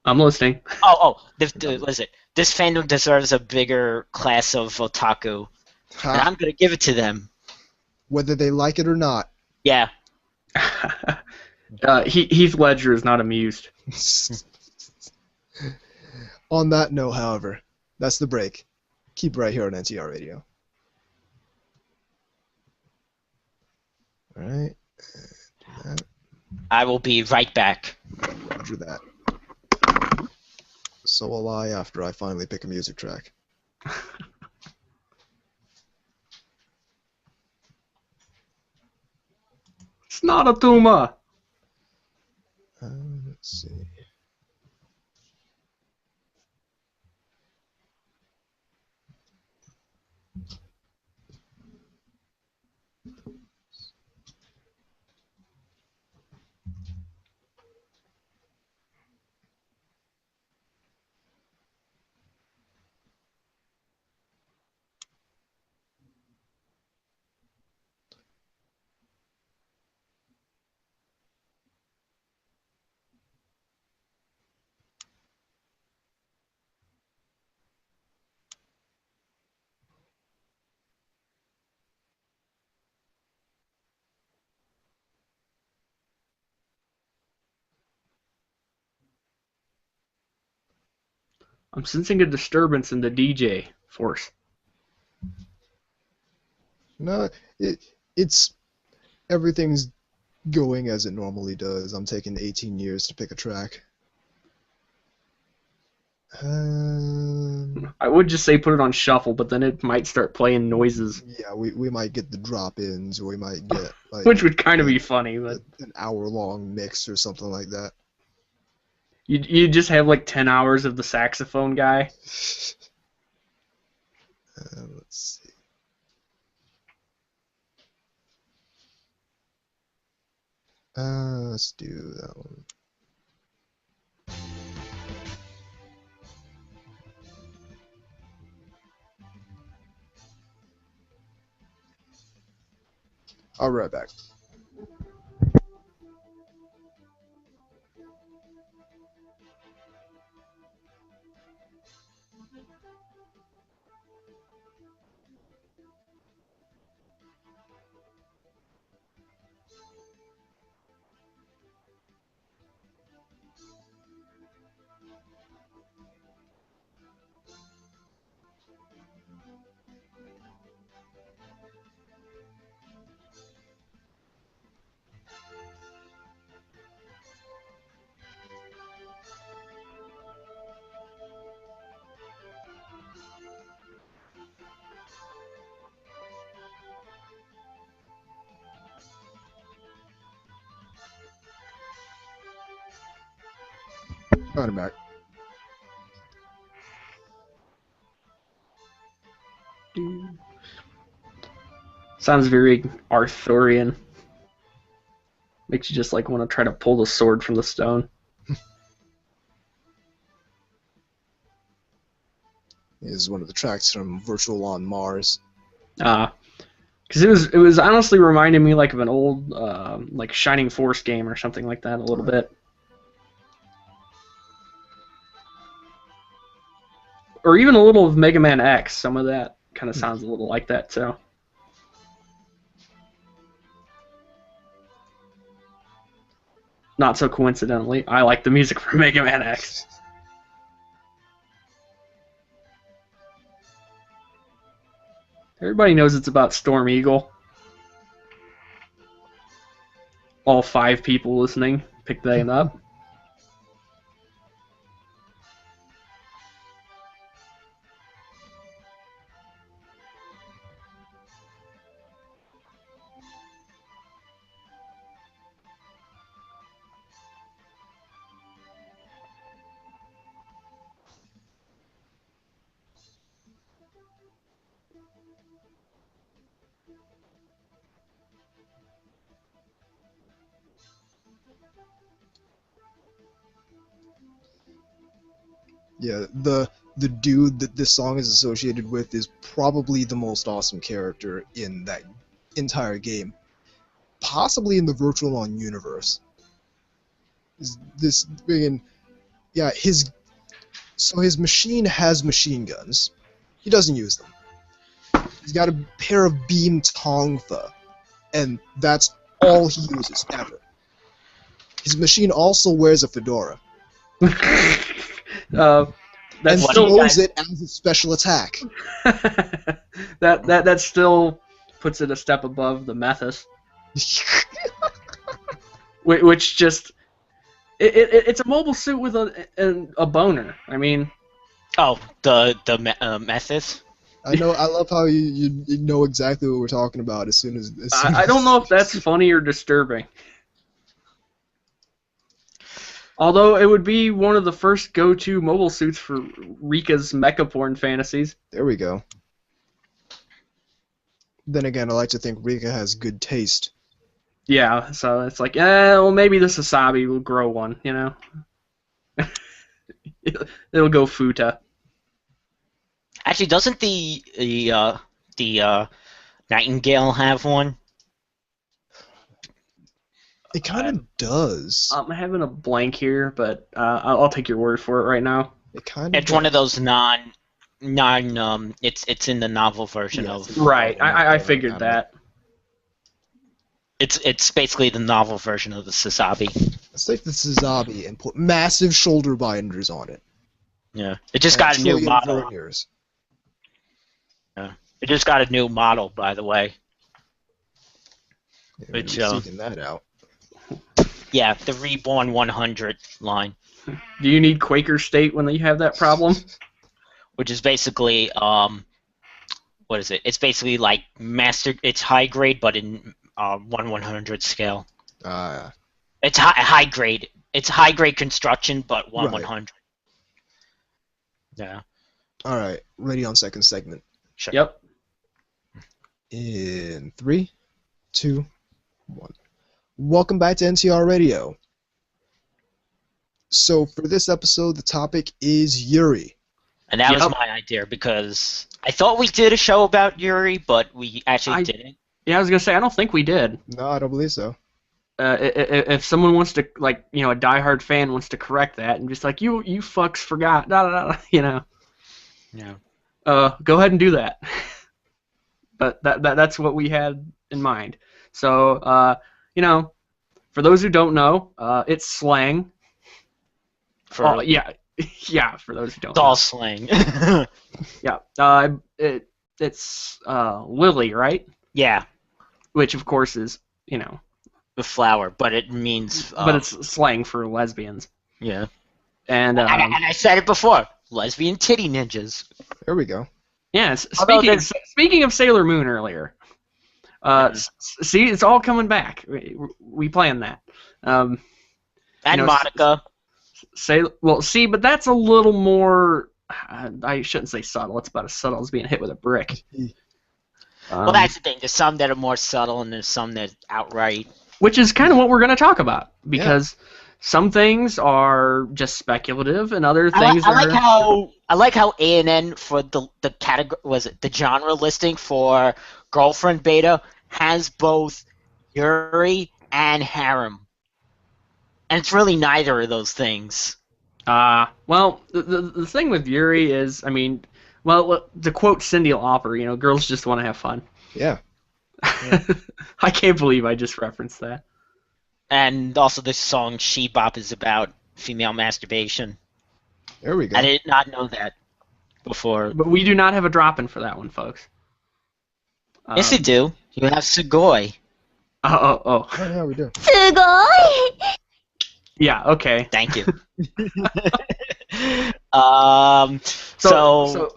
I'm listening. What is it? This fandom deserves a bigger class of otaku, and I'm gonna give it to them. whether they like it or not. Yeah. Heath Ledger is not amused. On that note, however, that's the break. Keep right here on NTR Radio. All right. I will be right back. Roger that. So will I after I finally pick a music track. It's not a tumor. Let's see. I'm sensing a disturbance in the DJ force. No, it's everything's going as it normally does. I'm taking 18 years to pick a track. I would just say put it on shuffle, but then it might start playing noises. Yeah, we might get the drop-ins, or we might get like Which would kind of be funny, but an hour-long mix or something like that. you just have like 10 hours of the saxophone guy. Let's see. Let's do that one. I'll be right back. I'm back. Sounds very Arthurian. Makes you just like want to try to pull the sword from the stone. This is one of the tracks from Virtual on Mars. Because it was honestly reminding me like of an old like Shining Force game or something like that a little bit. Or even a little of Mega Man X. Some of that kind of sounds a little like that too. Not so coincidentally, I like the music from Mega Man X. Everybody knows it's about Storm Eagle. All 5 people listening picked that up. Yeah, the dude that this song is associated with is probably the most awesome character in that entire game. Possibly in the Virtual On universe. This friggin', yeah, his machine has machine guns. He doesn't use them. He's got a pair of beam tongfa. and that's all he uses ever. His machine also wears a fedora. That's And still throws it as a special attack. that still puts it a step above the Methus, which just it's a mobile suit with a boner. I mean, Oh, the Methus. I know. I love how you know exactly what we're talking about as soon as. I don't know if that's funny or disturbing. Although it would be one of the first go-to mobile suits for Rika's mecha porn fantasies. There we go. Then again, I like to think Rika has good taste. Yeah, so it's like, well, maybe the Sasabi will grow one, you know? It'll go Futa. Actually, doesn't the Nightingale have one? It kind of does. I'm having a blank here, but I'll take your word for it right now. It kind of. It's one of those it's in the novel version of. Right, I figured that. It's basically the novel version of the Sasabi. Let's take the Sazabi and put massive shoulder binders on it. Yeah, it just got a new model. Verniers. Yeah, it just got a new model, by the way. Yeah, Which we're seeking that out. Yeah, the Reborn 100 line. Do you need Quaker State when you have that problem? Which is basically what is it? It's basically like it's high grade, but in 1/100 scale. It's high grade. It's high grade construction, but 1/100. Yeah. All right, ready on second segment. Sure. Yep. In 3, 2, 1. Welcome back to NTR Radio. So for this episode, the topic is Yuri. And that was my idea because I thought we did a show about Yuri, but we actually didn't. Yeah, I was gonna say I don't think we did. No, I don't believe so. If someone wants to, like, you know, a diehard fan wants to correct that and just like you fucks forgot, you know. Yeah. Go ahead and do that. But that's what we had in mind. So, you know, for those who don't know, it's slang. Yeah, for those who don't know. It's all slang. Yeah. It's lily, right? Yeah. Which, of course, is, you know... The flower, but it means... but it's slang for lesbians. Yeah. And I said it before. Lesbian titty ninjas. There we go. Yeah, speaking of Sailor Moon earlier, see, it's all coming back. We planned that. And Monica. But that's a little more. I shouldn't say subtle. It's about as subtle as being hit with a brick. Well, that's the thing. There's some that are more subtle, and there's some that outright. Which is kind of what we're going to talk about, because some things are just speculative, and other things I like how A&N for the category the genre listing for Girlfriend Beta has both Yuri and harem, and it's really neither of those things. Well, the thing with Yuri is, I mean, well, to quote Cyndi Lauper, you know, girls just want to have fun. Yeah. I can't believe I just referenced that. And also the song She Bop is about female masturbation. There we go. I did not know that before. But we do not have a drop-in for that one, folks. Yes, you do. You have Sugoi. Oh, yeah, we do. Sugoi! Yeah, okay. Thank you. So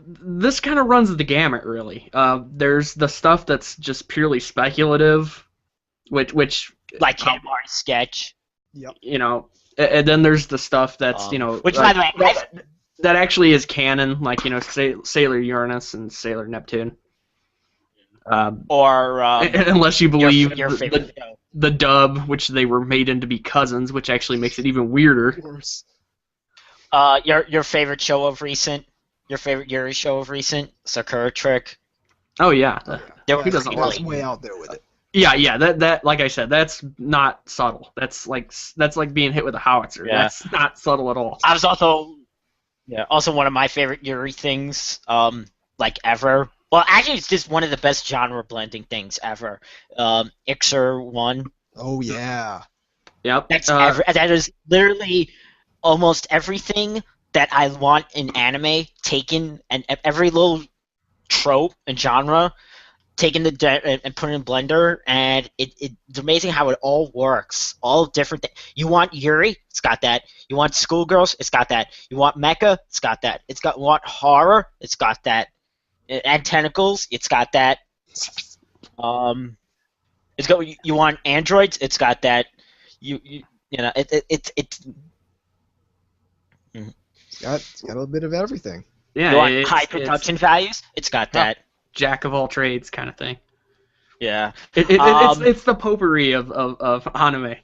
this kind of runs the gamut, really. There's the stuff that's just purely speculative, which like Katamari Sketch. Yep. You know, and then there's the stuff that's you know, which by the way, that actually is canon, like, you know, Sailor Uranus and Sailor Neptune. Unless you believe your favorite show. The dub, which they were made into be cousins, which actually makes it even weirder. Your favorite show of recent, your favorite Yuri show of recent, Sakura Trick. Oh yeah, He doesn't that's way out there with it. Yeah, that like I said, that's not subtle. That's like being hit with a howitzer. Yeah. That's not subtle at all. I was also one of my favorite Yuri things, like ever, Well, actually, it's just one of the best genre blending things ever. Ixer 1. Oh yeah. Yep. That is literally almost everything that I want in anime taken, and every little trope and genre taken and put in Blender, and it's amazing how it all works. All different things. You want Yuri? It's got that. You want schoolgirls? It's got that. You want mecha? It's got that. Want horror? It's got that. And tentacles? It's got that. It's got. You want androids? It's got that. You know it's got a bit of everything. Yeah. You want high production values? It's got that. Jack of all trades kind of thing. Yeah. It's the potpourri of anime.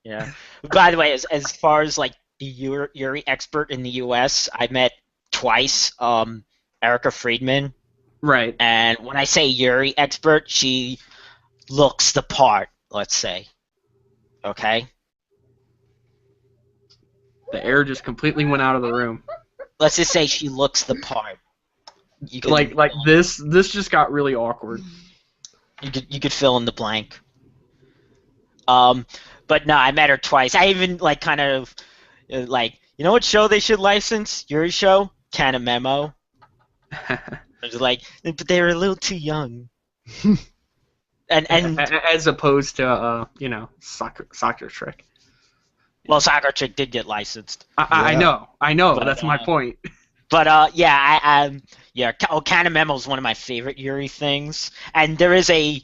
Yeah. By the way, as far as like the Yuri expert in the U.S., I met twice. Erica Friedman. Right. And when I say Yuri expert, she looks the part. Let's say. Okay. The air just completely went out of the room. Let's just say she looks the part. This just got really awkward. You could fill in the blank. But no, I met her twice. I even kind of you know what show they should license? Yuri's show, Can of Memo. I was like, but they were a little too young. and as opposed to Soccer Trick. Well, Soccer Trick did get licensed. I know. But that's my point. But Can of Memo is one of my favorite Yuri things, and there is a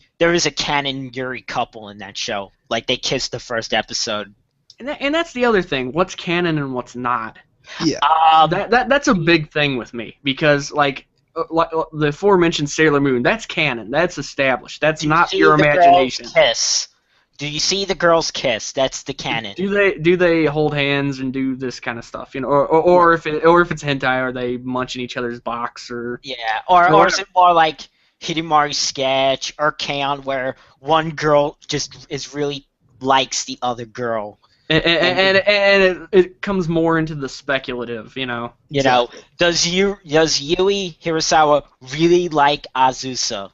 canon Yuri couple in that show. Like they kissed the first episode. And that's the other thing. What's canon and what's not? Yeah. That's a big thing with me because like the aforementioned Sailor Moon, that's canon. That's established. That's not your imagination. Kiss. Do you see the girls kiss? That's the canon. Do they hold hands and do this kind of stuff? Or if it's hentai, are they munching each other's box or? Yeah, or is it more like Hidemari's Sketch or K-On! Where one girl just really likes the other girl? And it comes more into the speculative, Does Yui Hirasawa really like Azusa?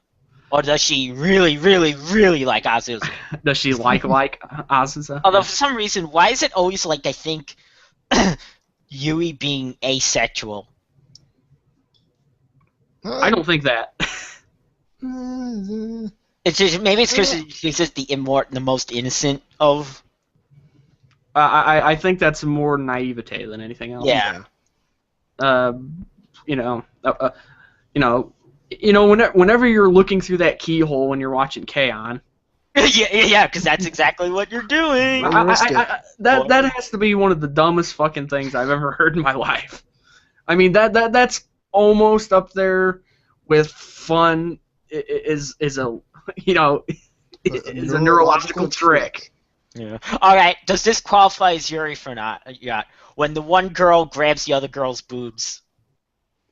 Or does she really, really, really like Azusa? Does she like Azusa? Although for some reason, why is it always I think Yui being asexual? I don't think that. It's just maybe it's because she's just the most innocent of. I think that's more naivete than anything else. Yeah. Whenever you're looking through that keyhole when you're watching K-On! yeah, because that's exactly what you're doing. That has to be one of the dumbest fucking things I've ever heard in my life. I mean, that's almost up there with fun. Is a neurological trick. Yeah. All right. Does this qualify as Yuri for not? Yeah. When the one girl grabs the other girl's boobs.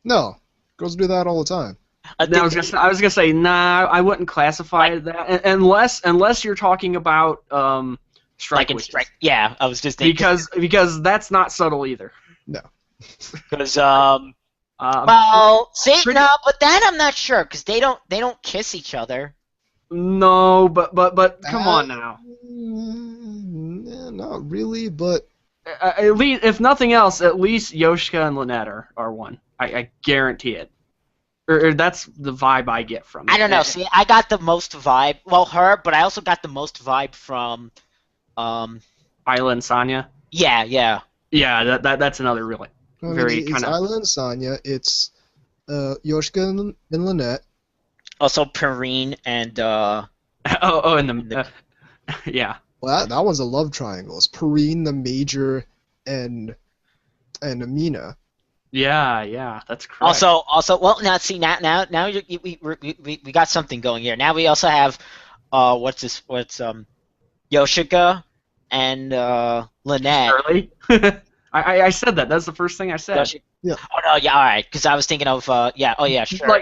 No, girls do that all the time. I was gonna say nah. I wouldn't classify that unless you're talking about strike witches. Yeah, I was just thinking because that's not subtle either. No. Because no, but that I'm not sure because they don't kiss each other. No, but come on now. Not really, but at least if nothing else, at least Yoshika and Lynette are one. I guarantee it. Or that's the vibe I get from it. I don't know. See, I got the most vibe. Well, her, but I also got the most vibe from, Ayla and Sanya. Yeah. Yeah, that's another really very kind of. It's Ayla and Sanya. It's Yoshika and Lynette. Also, Perrine and. Yeah. Well, that one's a love triangle. It's Perrine, the Major, and Amina. Yeah, that's correct. Also, well, now see we got something going here. Now we also have Yoshika and Lynette. Shirley? I said that. That's the first thing I said. Yeah. Oh no, yeah, all right. Because I was thinking of sure.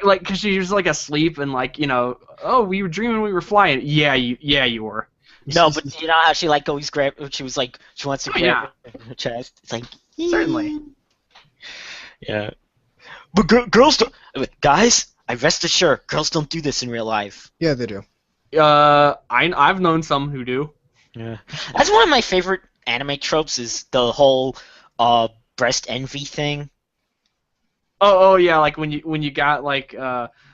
Like because she was asleep and we were dreaming we were flying. Yeah, you were. No, but you know how she always grab. She was she wants to grab her chest. It's certainly. Yeah. But girls don't. Guys, I rest assured, girls don't do this in real life. Yeah, they do. I've known some who do. Yeah. That's one of my favorite anime tropes is the whole breast envy thing. Oh yeah, like when you got like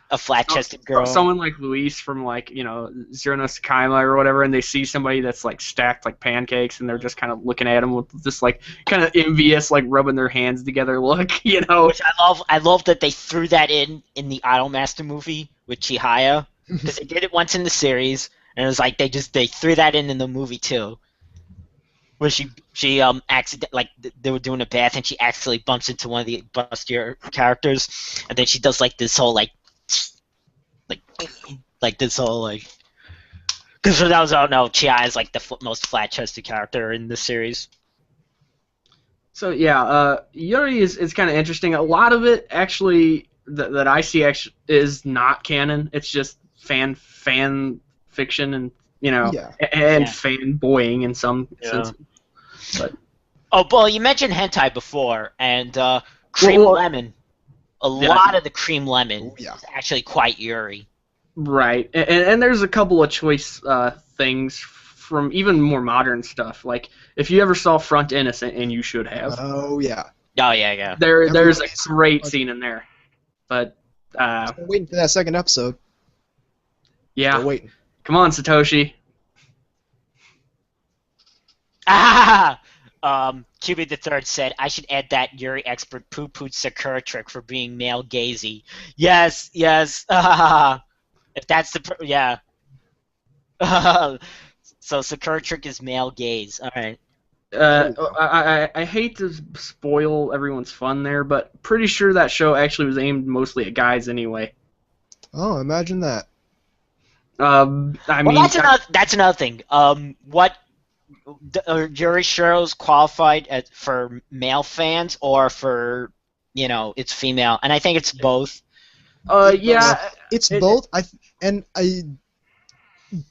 A flat-chested girl. someone like Luis from like Zero no Tsukaima or whatever, and they see somebody that's like stacked like pancakes, and they're just kind of looking at them with this like kind of envious, like rubbing their hands together look, Which I love. I love that they threw that in the Idolmaster movie with Chihaya, because they did it once in the series, and it was like they threw that in the movie too. Where she like they were doing a bath and she accidentally bumps into one of the bustier characters, and then she does like this whole like this whole like, because for those who don't know, Chihaya is like the most flat-chested character in the series. So yeah, Yuri is kind of interesting. A lot of it actually that I see actually is not canon. It's just fan fiction and fanboying in some sense. But well, you mentioned hentai before, and cream lemon. A lot of the cream lemon is actually quite Yuri. Right, and there's a couple of choice things from even more modern stuff. Like if you ever saw Front Innocent, and you should have. Oh yeah. Oh yeah. There's a great scene in there, but still waiting for that second episode. Yeah. Still waiting. Come on, Satoshi. Cubie the Third said, I should add that Yuri expert poo-pooed Sakura trick for being male gazy. Yes. If that's the so Sakura trick is male gaze. All right. I hate to spoil everyone's fun there, but pretty sure that show actually was aimed mostly at guys anyway. Oh, imagine that. That's another thing. What Yuri shows qualified for male fans or for it's female, and I think it's both. It's both.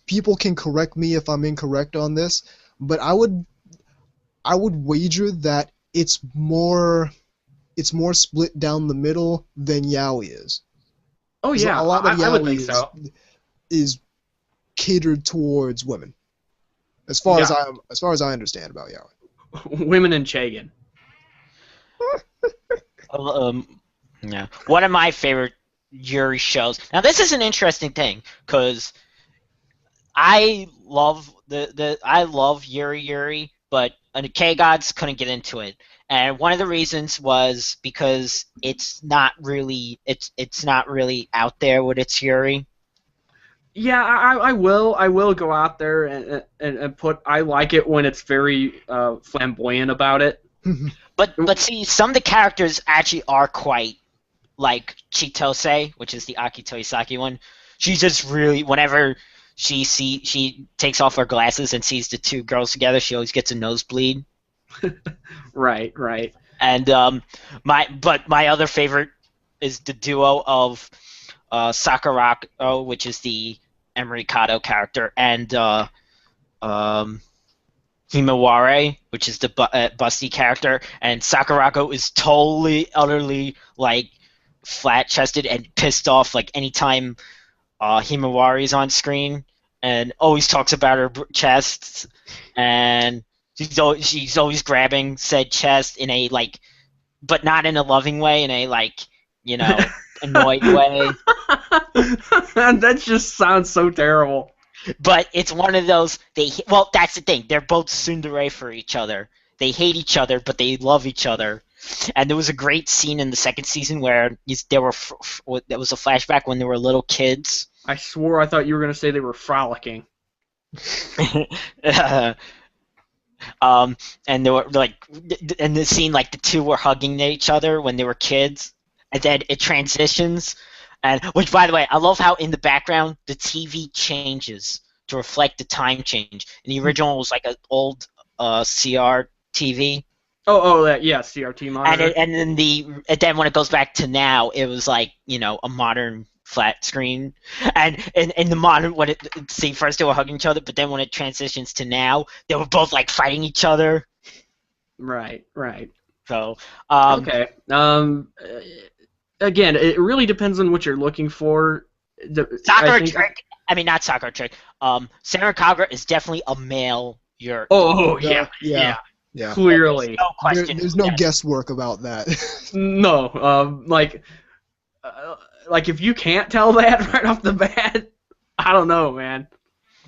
People can correct me if I'm incorrect on this, but I would wager that it's more split down the middle than yaoi is. Oh yeah, a lot of yaoi I would think so. Is catered towards women, as far as I understand about yaoi. Women in Chagan. Yeah. One of my favorite Yuri shows. Now this is an interesting thing because I love I love Yuri, but the K-Gods couldn't get into it, and one of the reasons was because it's not really out there with its Yuri. Yeah, I will go out there and put I like it when it's very flamboyant about it. But see, some of the characters actually are quite like Chitose, which is the Aki Toisaki one. She's just really, whenever she takes off her glasses and sees the two girls together, she always gets a nosebleed. Right. And my other favorite is the duo of Sakurako, which is the Emery Kato character, and Himawari, which is the busty character, and Sakurako is totally, utterly, like, flat-chested and pissed off, like, anytime Himawari's on screen, and always talks about her chest, and she's always grabbing said chest in a, like, but not in a loving way, in a, like, annoyed way. That just sounds so terrible. But it's one of those, that's the thing, they're both tsundere for each other. They hate each other, but they love each other. And there was a great scene in the second season where there was a flashback when they were little kids. I swore I thought you were going to say they were frolicking. And they were like, in the scene, like the two were hugging each other when they were kids, and then it transitions. And which, by the way, I love how in the background the TV changes to reflect the time change. And the original was like an old CR TV. Yeah, CRT monitor. And then when it goes back to now, it was like a modern flat screen. And in the modern, first they were hugging each other, but then when it transitions to now, they were both like fighting each other. Right. So okay. again, it really depends on what you're looking for. Not Sakura Trick. Senran Kagura is definitely a male Yuri. Oh, Yeah. yeah. Clearly. No question. There's no guesswork about that. No, like if you can't tell that right off the bat, I don't know, man.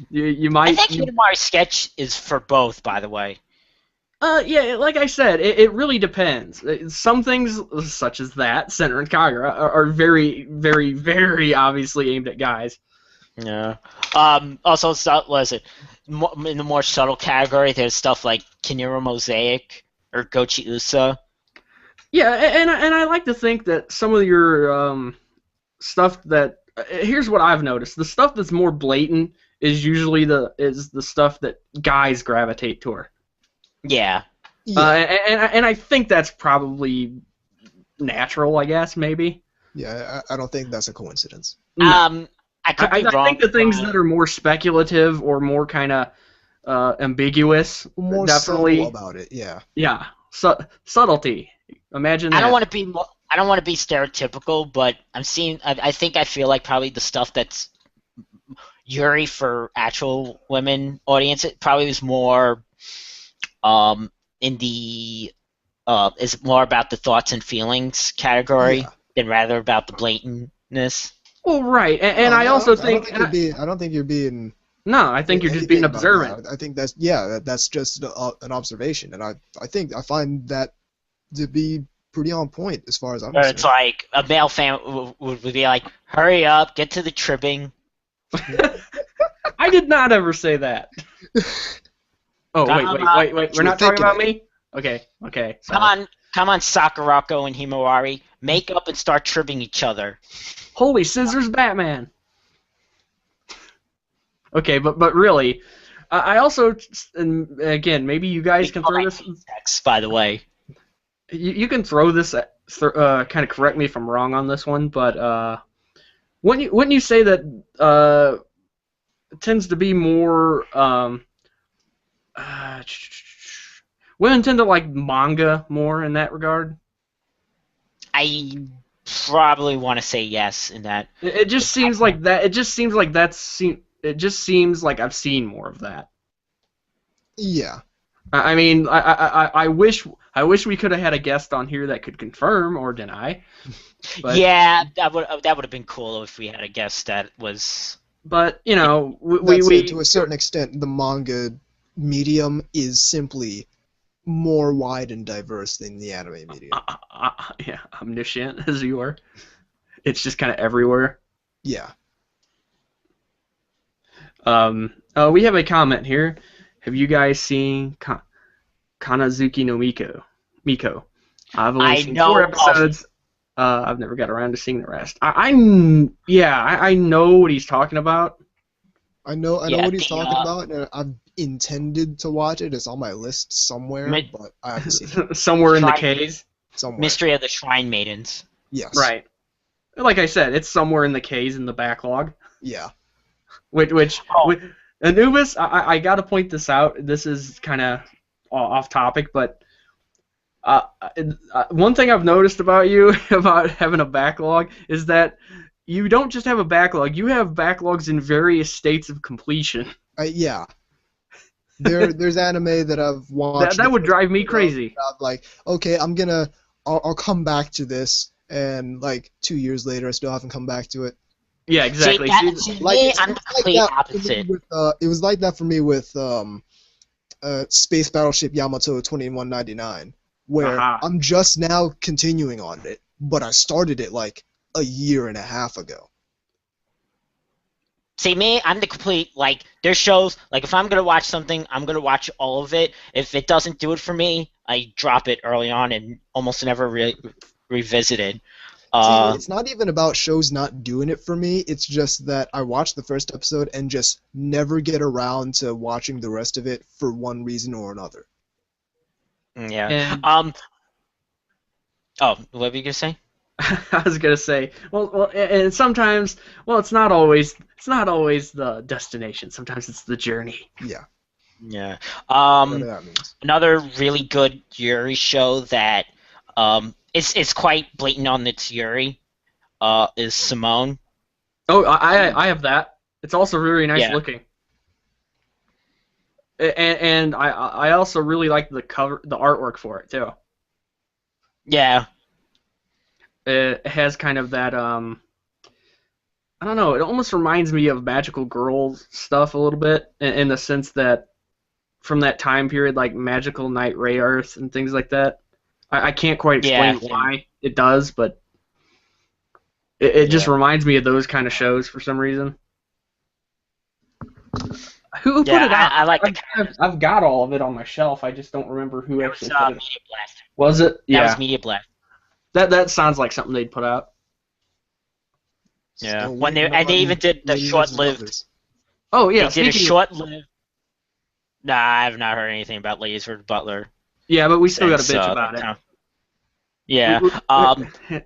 You might. I think Himawari's sketch is for both, by the way. Yeah, like I said, it really depends. Some things, such as that, Senran and Kagura, are very, very, very obviously aimed at guys. Yeah. Also, in the more subtle category, there's stuff like Kinira Mosaic or Gochi Usa. Yeah, and I like to think that some of your stuff that here's what I've noticed: the stuff that's more blatant is usually the stuff that guys gravitate toward. Yeah. And I think that's probably natural, I guess, maybe. Yeah, I don't think that's a coincidence. I could be wrong. I think the things that are more speculative or more kind of ambiguous, More definitely subtle about it. Yeah. Yeah, subtlety. Imagine that. I don't want to be stereotypical, but I feel like probably the stuff that's Yuri for actual women audience, it probably is more is more about the thoughts and feelings category than rather about the blatantness. Well, right, and I also think I don't think you're being. No, I think you're just being observant. I think that's just an observation, and I find that to be pretty on point as far as I'm concerned. It's like a male fan would be like, "Hurry up, get to the tribbing." I did not ever say that. Oh, wait. We're not talking about me? Okay. Sorry. Come on, Sakurako and Himawari. Make up and start tribbing each other. Holy scissors, Batman. Okay, but really, I also, and again, maybe you guys can throw this. Text, by the way. You can throw this, kind of correct me if I'm wrong on this one, but wouldn't you say that it tends to be more women tend to like manga more in that regard? I probably want to say yes in that. It just seems like that. It just seems like I've seen more of that. Yeah. I mean, I wish we could have had a guest on here that could confirm or deny. But, yeah, that would have been cool if we had a guest that was. But we to a certain extent, the manga medium is simply more wide and diverse than the anime medium. Yeah, omniscient as you are. It's just kind of everywhere. Yeah. We have a comment here. Have you guys seen Kanazuki no Miko? I've only seen 4 episodes. I've never got around to seeing the rest. I know what he's talking about. I know what he's talking about, and I've intended to watch it. It's on my list somewhere, but I haven't seen it. Somewhere in the K's? Somewhere. Mystery of the Shrine Maidens. Yes. Right. Like I said, it's somewhere in the K's in the backlog. Yeah. Anubis, I got to point this out. This is kind of off topic, but one thing I've noticed about you, about having a backlog, is that you don't just have a backlog. You have backlogs in various states of completion. Yeah. There's anime that I've watched. That would drive me crazy. I'm like, okay, I'll come back to this, and like 2 years later, I still haven't come back to it. Yeah, exactly. I'm the complete opposite. It was like that for me with Space Battleship Yamato 2199, where I'm just now continuing on it, but I started it like a year and a half ago. See, me, I'm the complete, like, there's shows, like, if I'm going to watch something, I'm going to watch all of it. If it doesn't do it for me, I drop it early on and almost never revisit it. See, it's not even about shows not doing it for me. It's just that I watched the first episode and just never get around to watching the rest of it for one reason or another. Yeah. And what were you gonna say? I was gonna say, well, and sometimes, it's not always the destination. Sometimes it's the journey. Yeah. Yeah. Whatever that means. Another really good Yuri show that it's quite blatant on its Yuri. Is Simone. Oh, I have that. It's also really nice Yeah. looking. And I also really like the artwork for it too. Yeah. It has kind of that I don't know. It almost reminds me of Magical Girls stuff a little bit, in the sense that from that time period, like Magical Knight Ray Earth and things like that. I can't quite explain why it does, but it just reminds me of those kind of shows for some reason. Who put it out? I like I've got all of it on my shelf. I just don't remember who actually put it. Media Blast. Was it? Yeah. That was Media Blast. That sounds like something they'd put out. Yeah. They even did the short-lived. Oh yeah. They did a short-lived. Nah, I've not heard anything about Ladies vs. Butler. Yeah, but we still got to bitch about it. Yeah.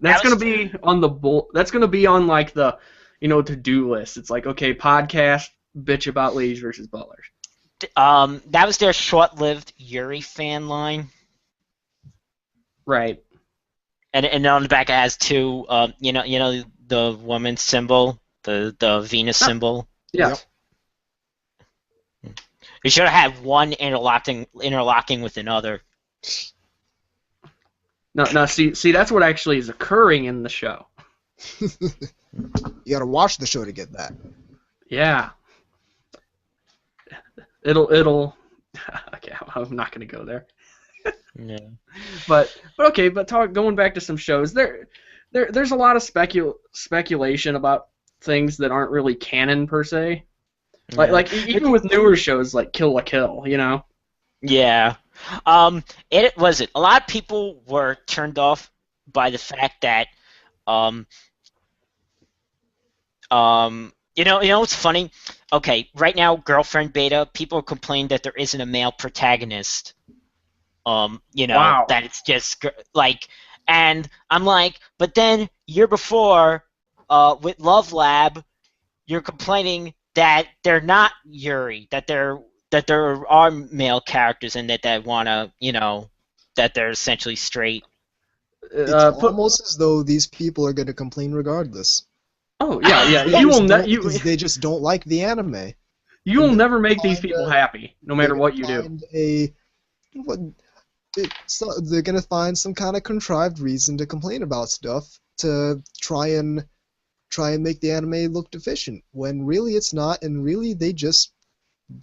That's gonna be on the That's gonna be on like the, to-do list. It's like, okay, podcast, bitch about Ladies vs. Butler. That was their short-lived Yuri fan line. Right. And on the back it has two, the woman's symbol, the Venus symbol. Yeah. Yep. You should have had one interlocking with another. No. See, that's what actually is occurring in the show. You gotta watch the show to get that. Yeah. It'll. Okay, I'm not gonna go there. Yeah. But going back to some shows, there's a lot of speculation about things that aren't really canon per se. Like even with newer shows like Kill la Kill, Yeah. A lot of people were turned off by the fact that what's funny? Okay, right now Girlfriend Beta, people complain that there isn't a male protagonist. Wow. That it's just and I'm like, but then year before with Love Lab, you're complaining that they're not Yuri, that there are male characters and that they wanna, that they're essentially straight. It's almost as though these people are going to complain regardless. Oh yeah. Because they just don't like the anime. You will never make these people happy, no matter what you do. They're going to find some kind of contrived reason to complain about stuff to try and make the anime look deficient, when really it's not, and really they just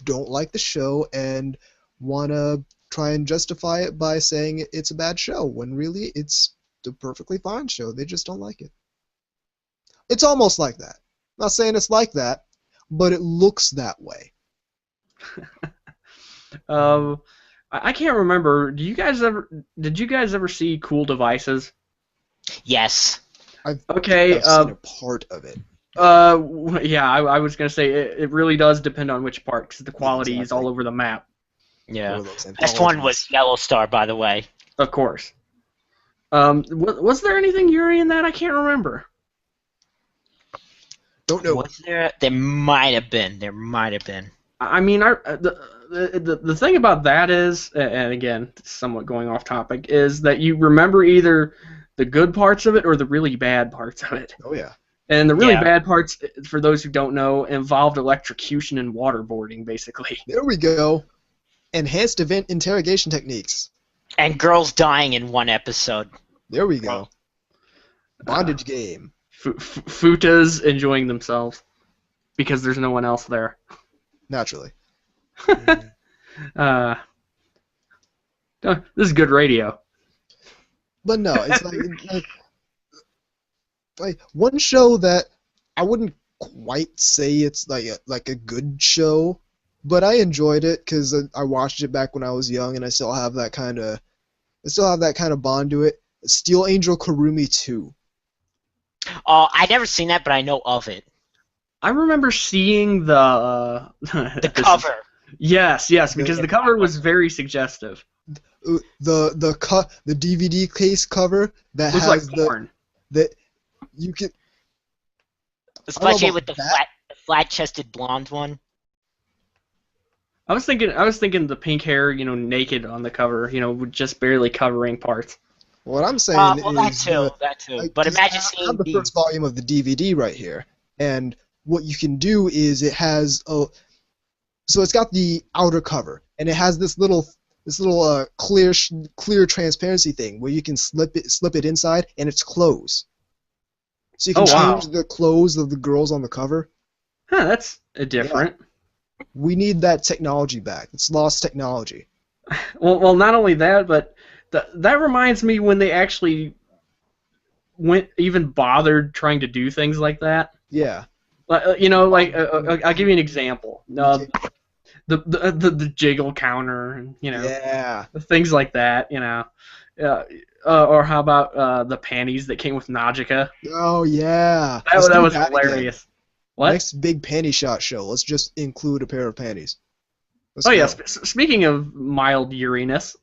don't like the show and want to try and justify it by saying it's a bad show, when really it's a perfectly fine show. They just don't like it. It's almost like that. I'm not saying it's like that, but it looks that way. I can't remember. Did you guys ever see Cool Devices? Yes. I've seen a part of it. Yeah, I was gonna say it really does depend on which part, because the quality is all over the map. Yeah. Best one was Yellow Star, by the way. Of course. Was there anything Yuri in that? I can't remember. Don't know. Was there? There might have been. I mean, the thing about that is, and again, somewhat going off topic, is that you remember either the good parts of it or the really bad parts of it. Oh yeah. And the really bad parts, for those who don't know, involved electrocution and waterboarding, basically. There we go. Enhanced event interrogation techniques. And girls dying in one episode. There we go. Bondage game. Futas enjoying themselves because there's no one else there. Naturally. This is good radio. But no, it's like one show that I wouldn't quite say it's like a good show, but I enjoyed it because I watched it back when I was young, and I still have that kind of bond to it. Steel Angel Kurumi 2. I never seen that, but I know of it. I remember seeing the cover. Yes, because the cover was very suggestive. The DVD case cover that looks has like porn. That you can. Especially with the flat-chested blonde one. I was thinking the pink hair, naked on the cover, with just barely covering parts. What I'm saying well, is that too. But 'cause imagine I seeing have the first volume of the DVD right here, and what you can do is it has so it's got the outer cover, and it has this little clear transparency thing where you can slip it inside, and it's clothes. So you can change the clothes of the girls on the cover. Huh, that's different. Yeah. We need that technology back. It's lost technology. Well, not only that, but that reminds me when they actually even bothered trying to do things like that. Yeah. I'll give you an example. The jiggle counter, and Yeah. things like that. Or how about the panties that came with Najika? Oh yeah. That was hilarious. Again. What? Next big panty shot show. Let's just include a pair of panties. Yeah. Speaking of mild Uriness.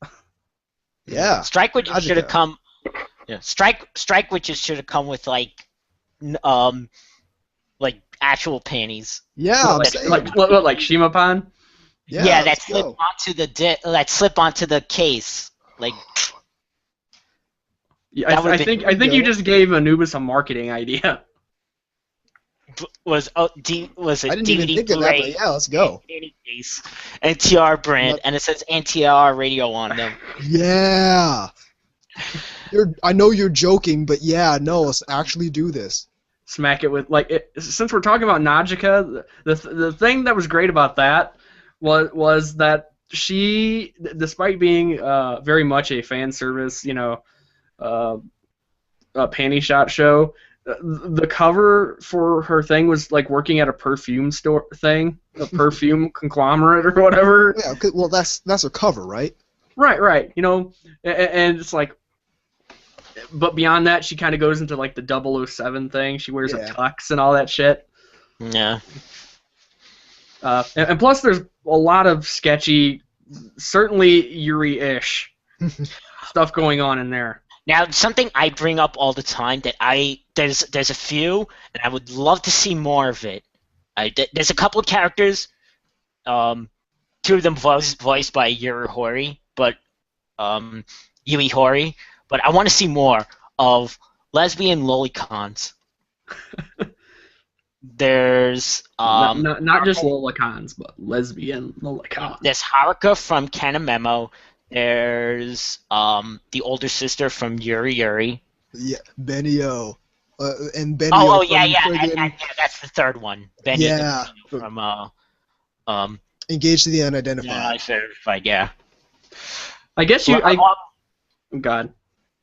Yeah. Strike Witches should have come. Yeah. Strike Witches should have come with like actual panties. Yeah. Like Shimapan? Yeah, that slip onto the case. Like. Yeah, I think you just gave Anubis a marketing idea. Was it I didn't even think of that, but yeah, let's go. Case, NTR brand, and it says NTR Radio on them. Yeah. I know you're joking, but yeah, no, let's actually do this. Smack it with since we're talking about Najika, the thing that was great about that was that she, despite being very much a fan service, a panty shot show, the cover for her thing was like working at a perfume store thing, a perfume conglomerate or whatever. Yeah, well, that's her cover, right? Right. And it's like, but beyond that, she kind of goes into like the 007 thing. She wears a tux and all that shit. Yeah. And plus, there's a lot of sketchy, certainly Yuri-ish stuff going on in there. Now, something I bring up all the time that there's a few, and I would love to see more of it. There's a couple of characters, two of them voiced by Yuri Hori, but but I want to see more of lesbian lolicons. There's not just lolicons, but lesbian lolicons. There's Haruka from Kanamemo. There's the older sister from Yuri. Yeah, Benio. And Benio. Oh yeah, and that's the third one. Benio. Yeah. From Engaged to the Unidentified. Yeah, I verified. Yeah. I guess God.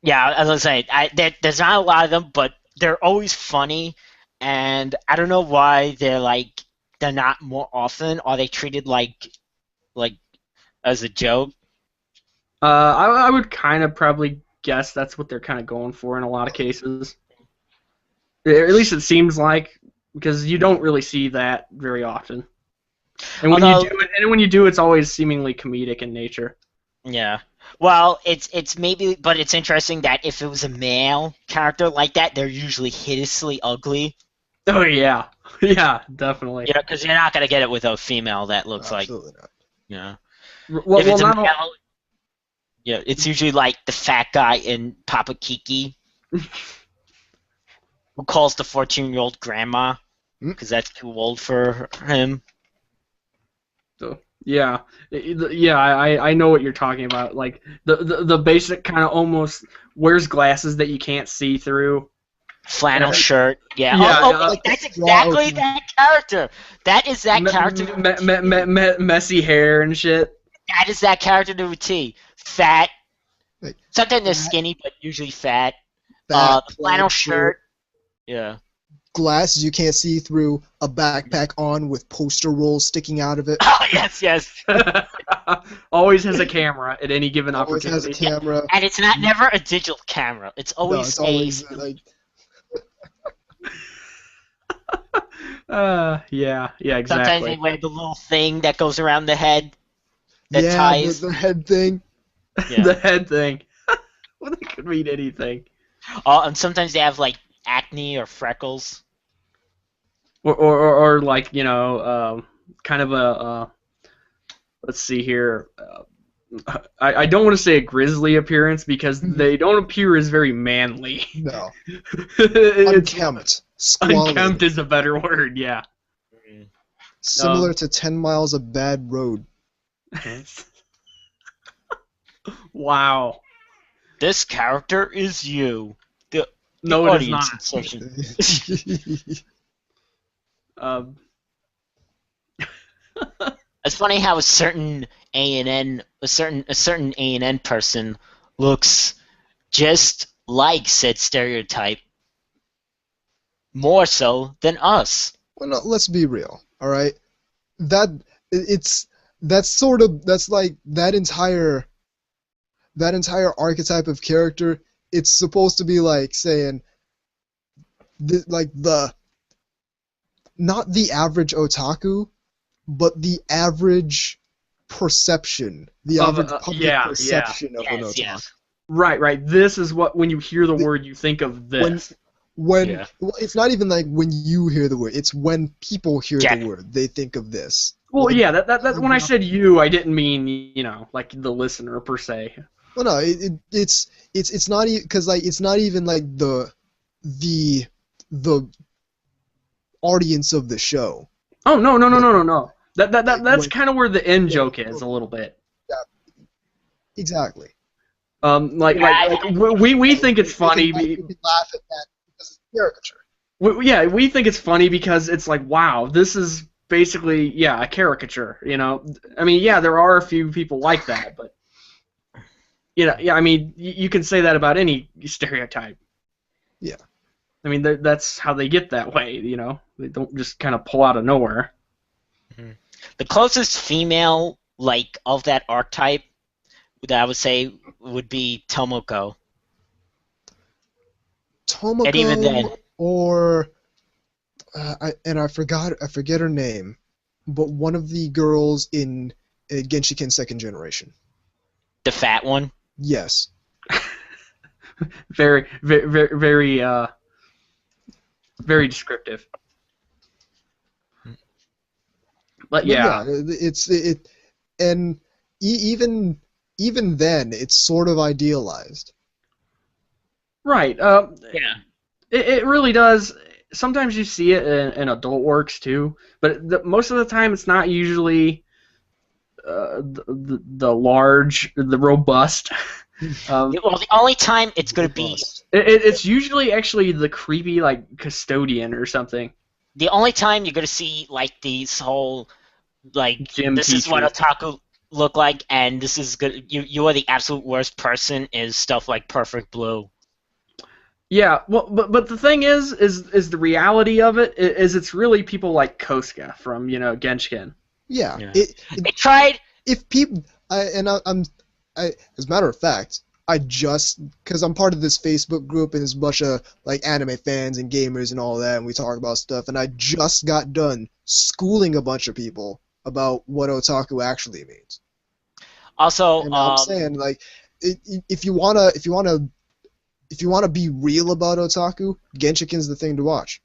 Yeah, as I say, there's not a lot of them, but they're always funny, and I don't know why they're not more often. Are they treated like as a joke? I would kind of probably guess that's what they're kind of going for in a lot of cases. At least it seems like, because you don't really see that very often. And when you do, it's always seemingly comedic in nature. Yeah. Well, it's maybe, but it's interesting that if it was a male character like that, they're usually hideously ugly. Oh yeah, yeah, definitely. Yeah, because you're not gonna get it with a female that looks Absolutely like. Not. Yeah. Well, if it's a male, yeah, it's usually like the fat guy in Papa Kiki, who calls the 14-year-old grandma, because that's too old for him. So. Yeah, I know what you're talking about. Like the basic kind of almost wears glasses that you can't see through. Flannel shirt. Yeah. That's exactly that character. That is that character. Messy hair and shit. That is that character to a T. Fat. Sometimes they're skinny, but usually fat. The flannel shirt. Yeah. Glasses you can't see through, a backpack on with poster rolls sticking out of it. Oh, yes. Always has a camera at any given opportunity. Always has a camera. And it's never a digital camera. It's always yeah, exactly. Sometimes they wear the little thing that goes around the head that ties. The head thing. Yeah. The head thing. Well, that could mean anything. And sometimes they have, like, acne or freckles. Or like, kind of a, let's see here, I don't want to say a grisly appearance because they don't appear as very manly. No. It's- Unkempt. Squalid. Unkempt is a better word, yeah. Similar to 10 miles of bad road. Wow. This character is you. The No, it is audience not. insertion. Um, It's funny how a certain A&N person looks just like said stereotype, more so than us. Well, no, let's be real, all right? That archetype of character. It's supposed to be like saying, not the average otaku, but the average perception, the average public perception of an otaku. Yes. right. This is what, when you hear the word, you think of this. Yeah. Well, it's not even like when you hear the word. It's when people hear Yeah. the word, they think of this. Well, Like, yeah, that when I said you, I didn't mean, like the listener per se. Well, no, it's not even because like it's not even like the audience of the show. Oh, no. That's When- kind of where the end joke is a little bit. Exactly. We think it's funny. We can laugh at that because it's caricature. We think it's funny because it's like, wow, this is basically, a caricature, I mean, there are a few people like that, but, I mean, you can say that about any stereotype. Yeah. I mean, that's how they get that way, They don't just kind of pull out of nowhere. The closest female of that archetype that I would say would be Tomoko. Tomoko, And even then- or I forget her name, but one of the girls in Genshiken Second Generation. The fat one. Yes. Very, very descriptive. But yeah. And even then, it's sort of idealized. Right. Yeah. It really does. Sometimes you see it in adult works too, but most of the time it's not usually the large, the robust. Well, the only time it's going to be... It's usually actually the creepy, custodian or something. The only time you're going to see, these whole, Gym this is what teachers. otaku look like, and this is good. You are the absolute worst person, is stuff like Perfect Blue. Yeah, well, but the thing is the reality of it is it's really people like Kosuke from Genshin. Yeah. Yeah. They tried... If people, as a matter of fact, because I'm part of this Facebook group and there's a bunch of anime fans and gamers and all that, and we talk about stuff, and I just got done schooling a bunch of people about what otaku actually means. Also, And I'm saying if you wanna be real about otaku, Genshiken's the thing to watch.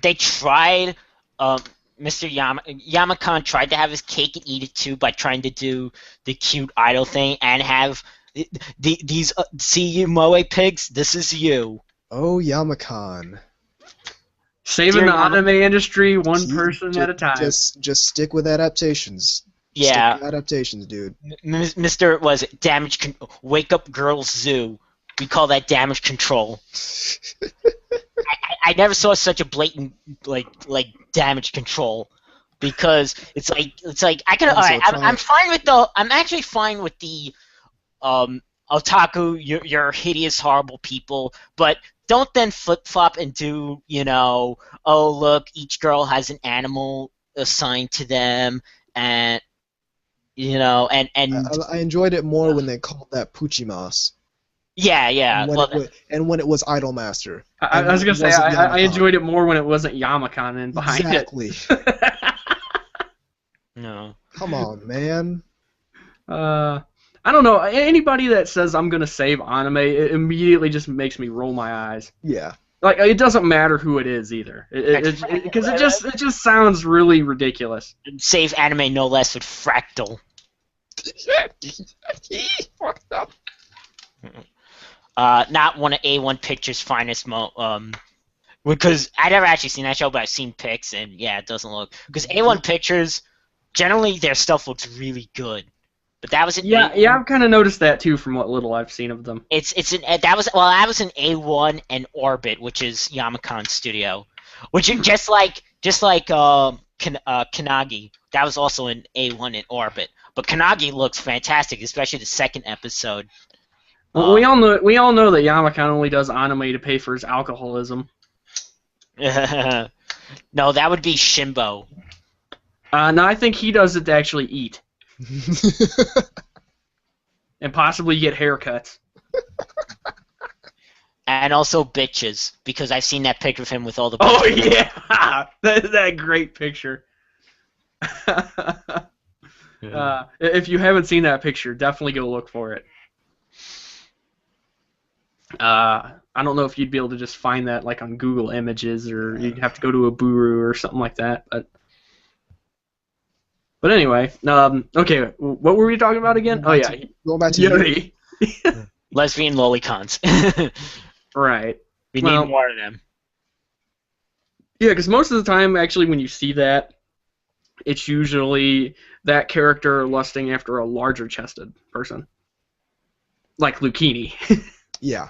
they tried... Mr. Yamakan tried to have his cake and eat it too by trying to do the cute idol thing and have these see you moe pigs. This is you. Oh, Yamakan. Saving Dear the Yama- anime industry one person at a time. Just stick with adaptations. Yeah, Stick with adaptations, dude. Mr. Was it Wake Up Girls Zoo? We call that damage control. I never saw such a blatant damage control, because it's like I can. I'm All so right, trying. I'm actually fine with the otaku. You're hideous, horrible people, but don't then flip flop and do oh look, each girl has an animal assigned to them, and and I enjoyed it more when they called that Puchimas. yeah. When it was Idolmaster. I was gonna say I enjoyed it more when it wasn't Yamakan in behind exactly. it. no. Come on, man. I don't know. Anybody that says I'm gonna save anime, it immediately just makes me roll my eyes. Yeah. It doesn't matter who it is either, because it just sounds really ridiculous. Save anime no less with Fractal. Fucked up. Not one of A1 Pictures' finest because I never actually seen that show, but I've seen pics, and yeah, it doesn't look. Because A1 Pictures, generally their stuff looks really good, but that was an A1. Yeah, I've kind of noticed that too from what little I've seen of them. That was an A1 and Orbit, which is Yamakon's studio, which is just like Kanagi. That was also an A1 and Orbit, but Kanagi looks fantastic, especially the second episode. Well, we all know that Yamakon only does anime to pay for his alcoholism. No, that would be Shimbo. No, I think he does it to actually eat. And possibly get haircuts. And also bitches, because I've seen that picture of him with all the Oh, bitches. yeah! that great picture. If you haven't seen that picture, definitely go look for it. I don't know if you'd be able to just find that like on Google Images, or you'd have to go to a Buru or something like that. But anyway, okay, what were we talking about again? Oh yeah, Going back to Yuri. Lesbian lolicons. Right. We need more of them. Yeah, because most of the time, actually, when you see that, it's usually that character lusting after a larger-chested person, like Lucchini. Yeah.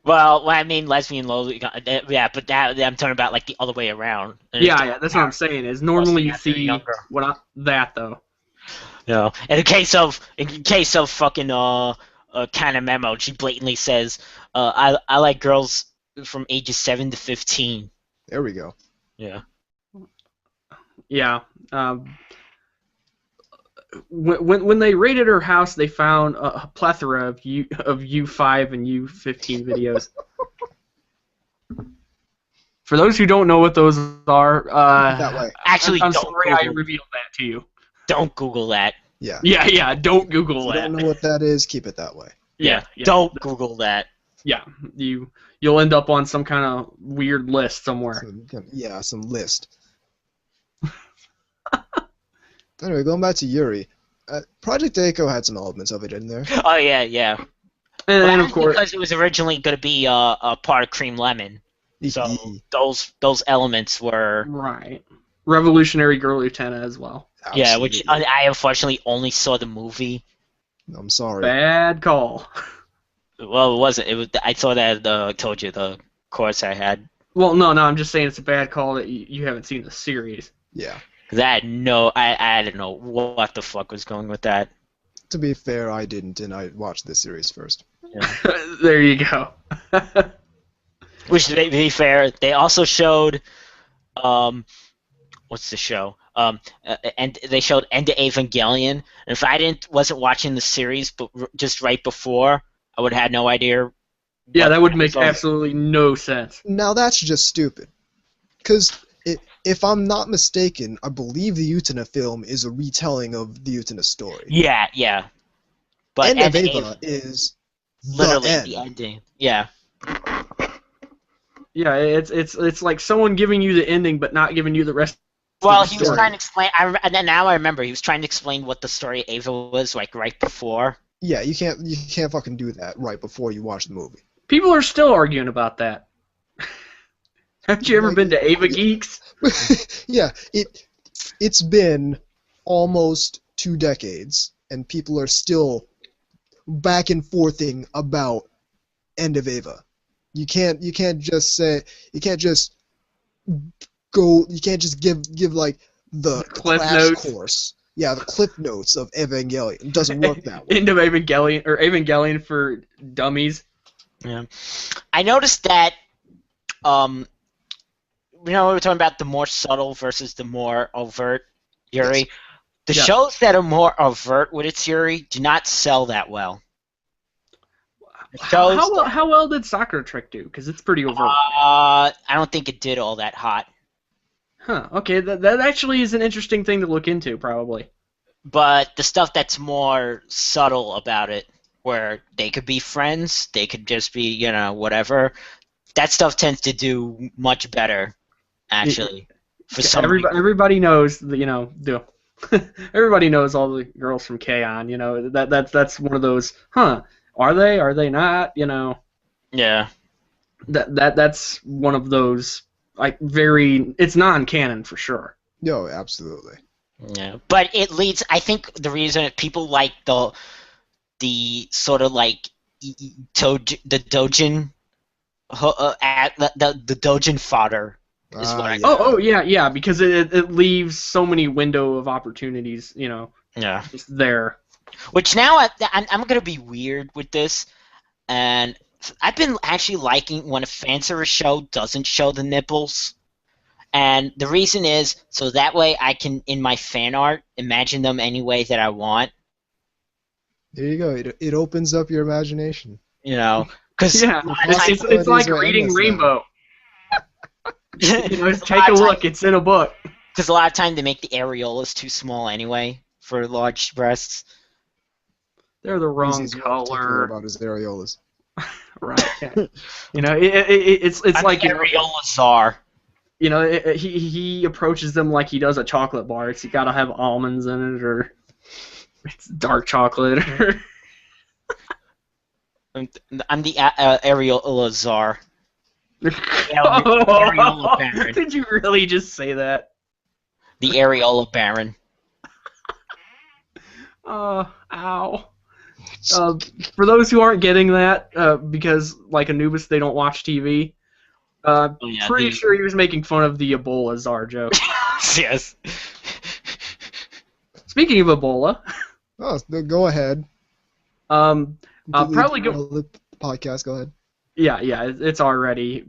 Well, I mean, lesbian lolicon. Yeah, but I'm talking about like the other way around. Yeah, that's what I'm saying. Is normally you see younger. that though. No. In case of fucking Kana Memo, she blatantly says, I like girls from ages 7 to 15. There we go. Yeah. Yeah. When they raided her house, they found a plethora of U5 and U15 videos. For those who don't know what those are, That way. Actually, I'm don't sorry Google. I revealed that to you. Don't Google that. Yeah. Yeah, don't Google If you that. don't know what that is, keep it that way. Yeah, Don't Google that. Yeah, you'll end up on some kind of weird list somewhere. Some list. Anyway, going back to Yuri, Project Echo had some elements of it in there. Oh yeah. And of course, because it was originally going to be a part of Cream Lemon, so those elements were right. Revolutionary Girl Lieutenant as well. Yeah, which I unfortunately only saw the movie. I'm sorry. Bad call. Well, it wasn't. It was. I saw that. I told you the course I had. Well, no, I'm just saying it's a bad call that you haven't seen the series. Yeah. I didn't know what the fuck was going with that. To be fair, I didn't, and I watched this series first. Yeah. There you go. Which, to be fair, they also showed, what's the show? And they showed End of Evangelion. And if I wasn't watching the series, but just right before, I would have had no idea. Yeah, that would make absolutely no sense. Now that's just stupid. Because if I'm not mistaken, I believe the Utena film is a retelling of the Utena story. Yeah. But End of Eva is literally the the ending. Yeah. Yeah, it's like someone giving you the ending but not giving you the rest. Well, of the he was story. trying to explain. And then now I remember he was trying to explain what the story of Eva was like right before. Yeah, you can't fucking do that right before you watch the movie. People are still arguing about that. Haven't you ever been to Ava Geeks? Yeah, it's been almost 2 decades, and people are still back and forthing about End of Eva. You can't just give like the Cliff crash notes. course. Yeah, the cliff notes of Evangelion. It doesn't work that way. End of Evangelion, or Evangelion for dummies. Yeah. I noticed that, we were talking about the more subtle versus the more overt Yuri. Yes. The Yeah. shows that are more overt with its Yuri do not sell that well. The shows, How well did Sakura Trick do? Because it's pretty overt. I don't think it did all that hot. Huh, okay, that actually is an interesting thing to look into, probably. But the stuff that's more subtle about it, where they could be friends, they could just be, whatever, that stuff tends to do much better, actually. For some reason. Everybody knows, Everybody knows all the girls from K-On! That's one of those. Huh? Are they? Are they not? Yeah. That's one of those it's non-canon for sure. No, absolutely. Yeah, but it leads. I think the reason people like the sort of like the Dojin, the Dojin fodder is what I. Yeah. Oh yeah, because it leaves so many window of opportunities, Yeah. just there. Which now I'm gonna be weird with this, and I've been actually liking when a fan service show doesn't show the nipples. And the reason is so that way I can, in my fan art, imagine them any way that I want. There you go. It opens up your imagination. Because Yeah, it's like reading Rainbow. Take a look. It's in a book. Because a lot of time they make the areolas too small anyway for large breasts. They're the wrong color. About his areolas. Right. Yeah. It's like areola czar. He approaches them like he does a chocolate bar. It's got to have almonds in it, or it's dark chocolate. I'm the areola czar. Areola Baron. Did you really just say that? The areola baron. Ow. For those who aren't getting that, because like Anubis, they don't watch TV. Pretty sure he was making fun of the Ebola czar joke. Yes. Speaking of Ebola. Oh, go ahead. Probably go. The podcast. Go ahead. Yeah, it's already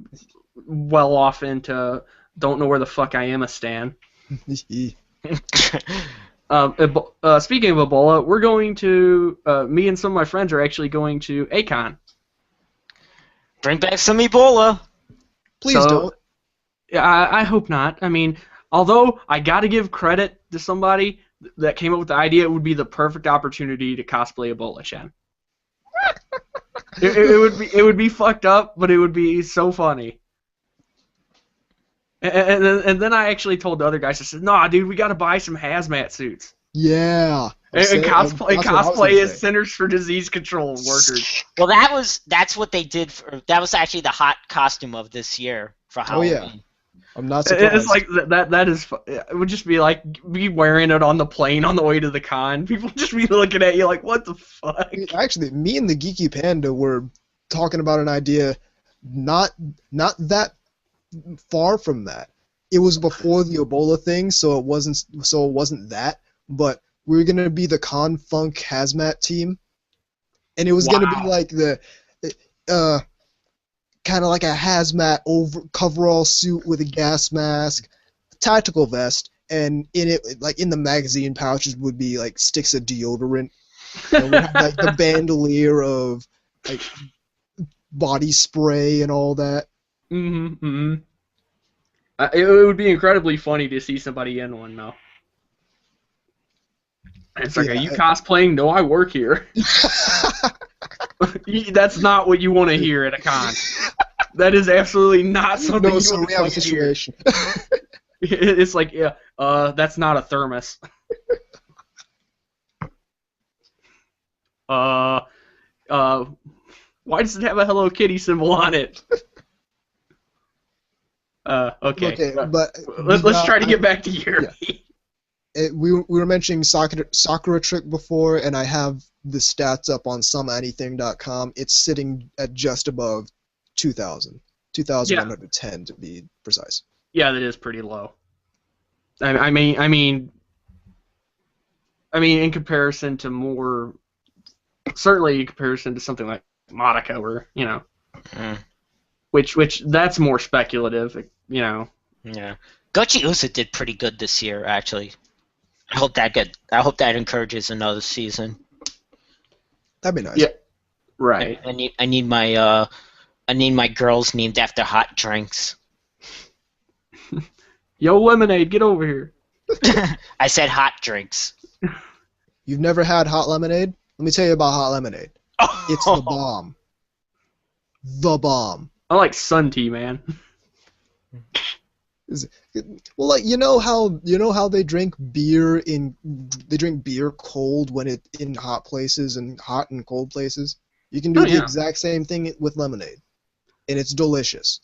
well off into don't know where the fuck I am a stan. Speaking of Ebola, we're going to me and some of my friends are actually going to Akon. Bring back some Ebola. Please don't. Yeah, I hope not. I mean, although I got to give credit to somebody that came up with the idea, it would be the perfect opportunity to cosplay Ebola, Shen. it would be fucked up, but it would be so funny. And then I actually told the other guys, I said, "Nah, dude, we got to buy some hazmat suits." Yeah. And cosplay as Centers for Disease Control workers. Well, that's what they did. That was actually the hot costume of this year for Halloween. Oh yeah. I'm not surprised. It's like that is. It would just be like be wearing it on the plane on the way to the con. People just be looking at you like, what the fuck? Actually, me and the Geeky Panda were talking about an idea, not that far from that. It was before the Ebola thing, so it wasn't that. But we were gonna be the Con Funk hazmat team, and it was gonna be like the kind of like a hazmat coverall suit with a gas mask, tactical vest, and in it, like in the magazine pouches, would be like sticks of deodorant. And we'd have like the bandolier of like body spray and all that. Mm-hmm. It would be incredibly funny to see somebody in one, though. It's like, are you cosplaying? No, I work here. That's not what you want to hear at a con. That is absolutely not something you want to hear. Situation. It's like, that's not a thermos. Why does it have a Hello Kitty symbol on it? Okay, but let's try to get back to Yuri. Yeah. We were mentioning Sakura Trick before, and I have the stats up on someanything.com. It's sitting at just above 2,000. 2,110 to be precise. Yeah, that is pretty low. I mean, in comparison to more, certainly in comparison to something like Monica, or which that's more speculative, Yeah, Gochi Usa did pretty good this year, actually. I hope that encourages another season. That'd be nice. Yeah, right. I need my girls named after hot drinks. Yo, Lemonade, get over here. I said hot drinks. You've never had hot lemonade? Let me tell you about hot lemonade. It's the bomb. The bomb. I like sun tea, man. Well, like how they drink beer cold when it in hot places and hot and cold places. You can do the exact same thing with lemonade, and it's delicious.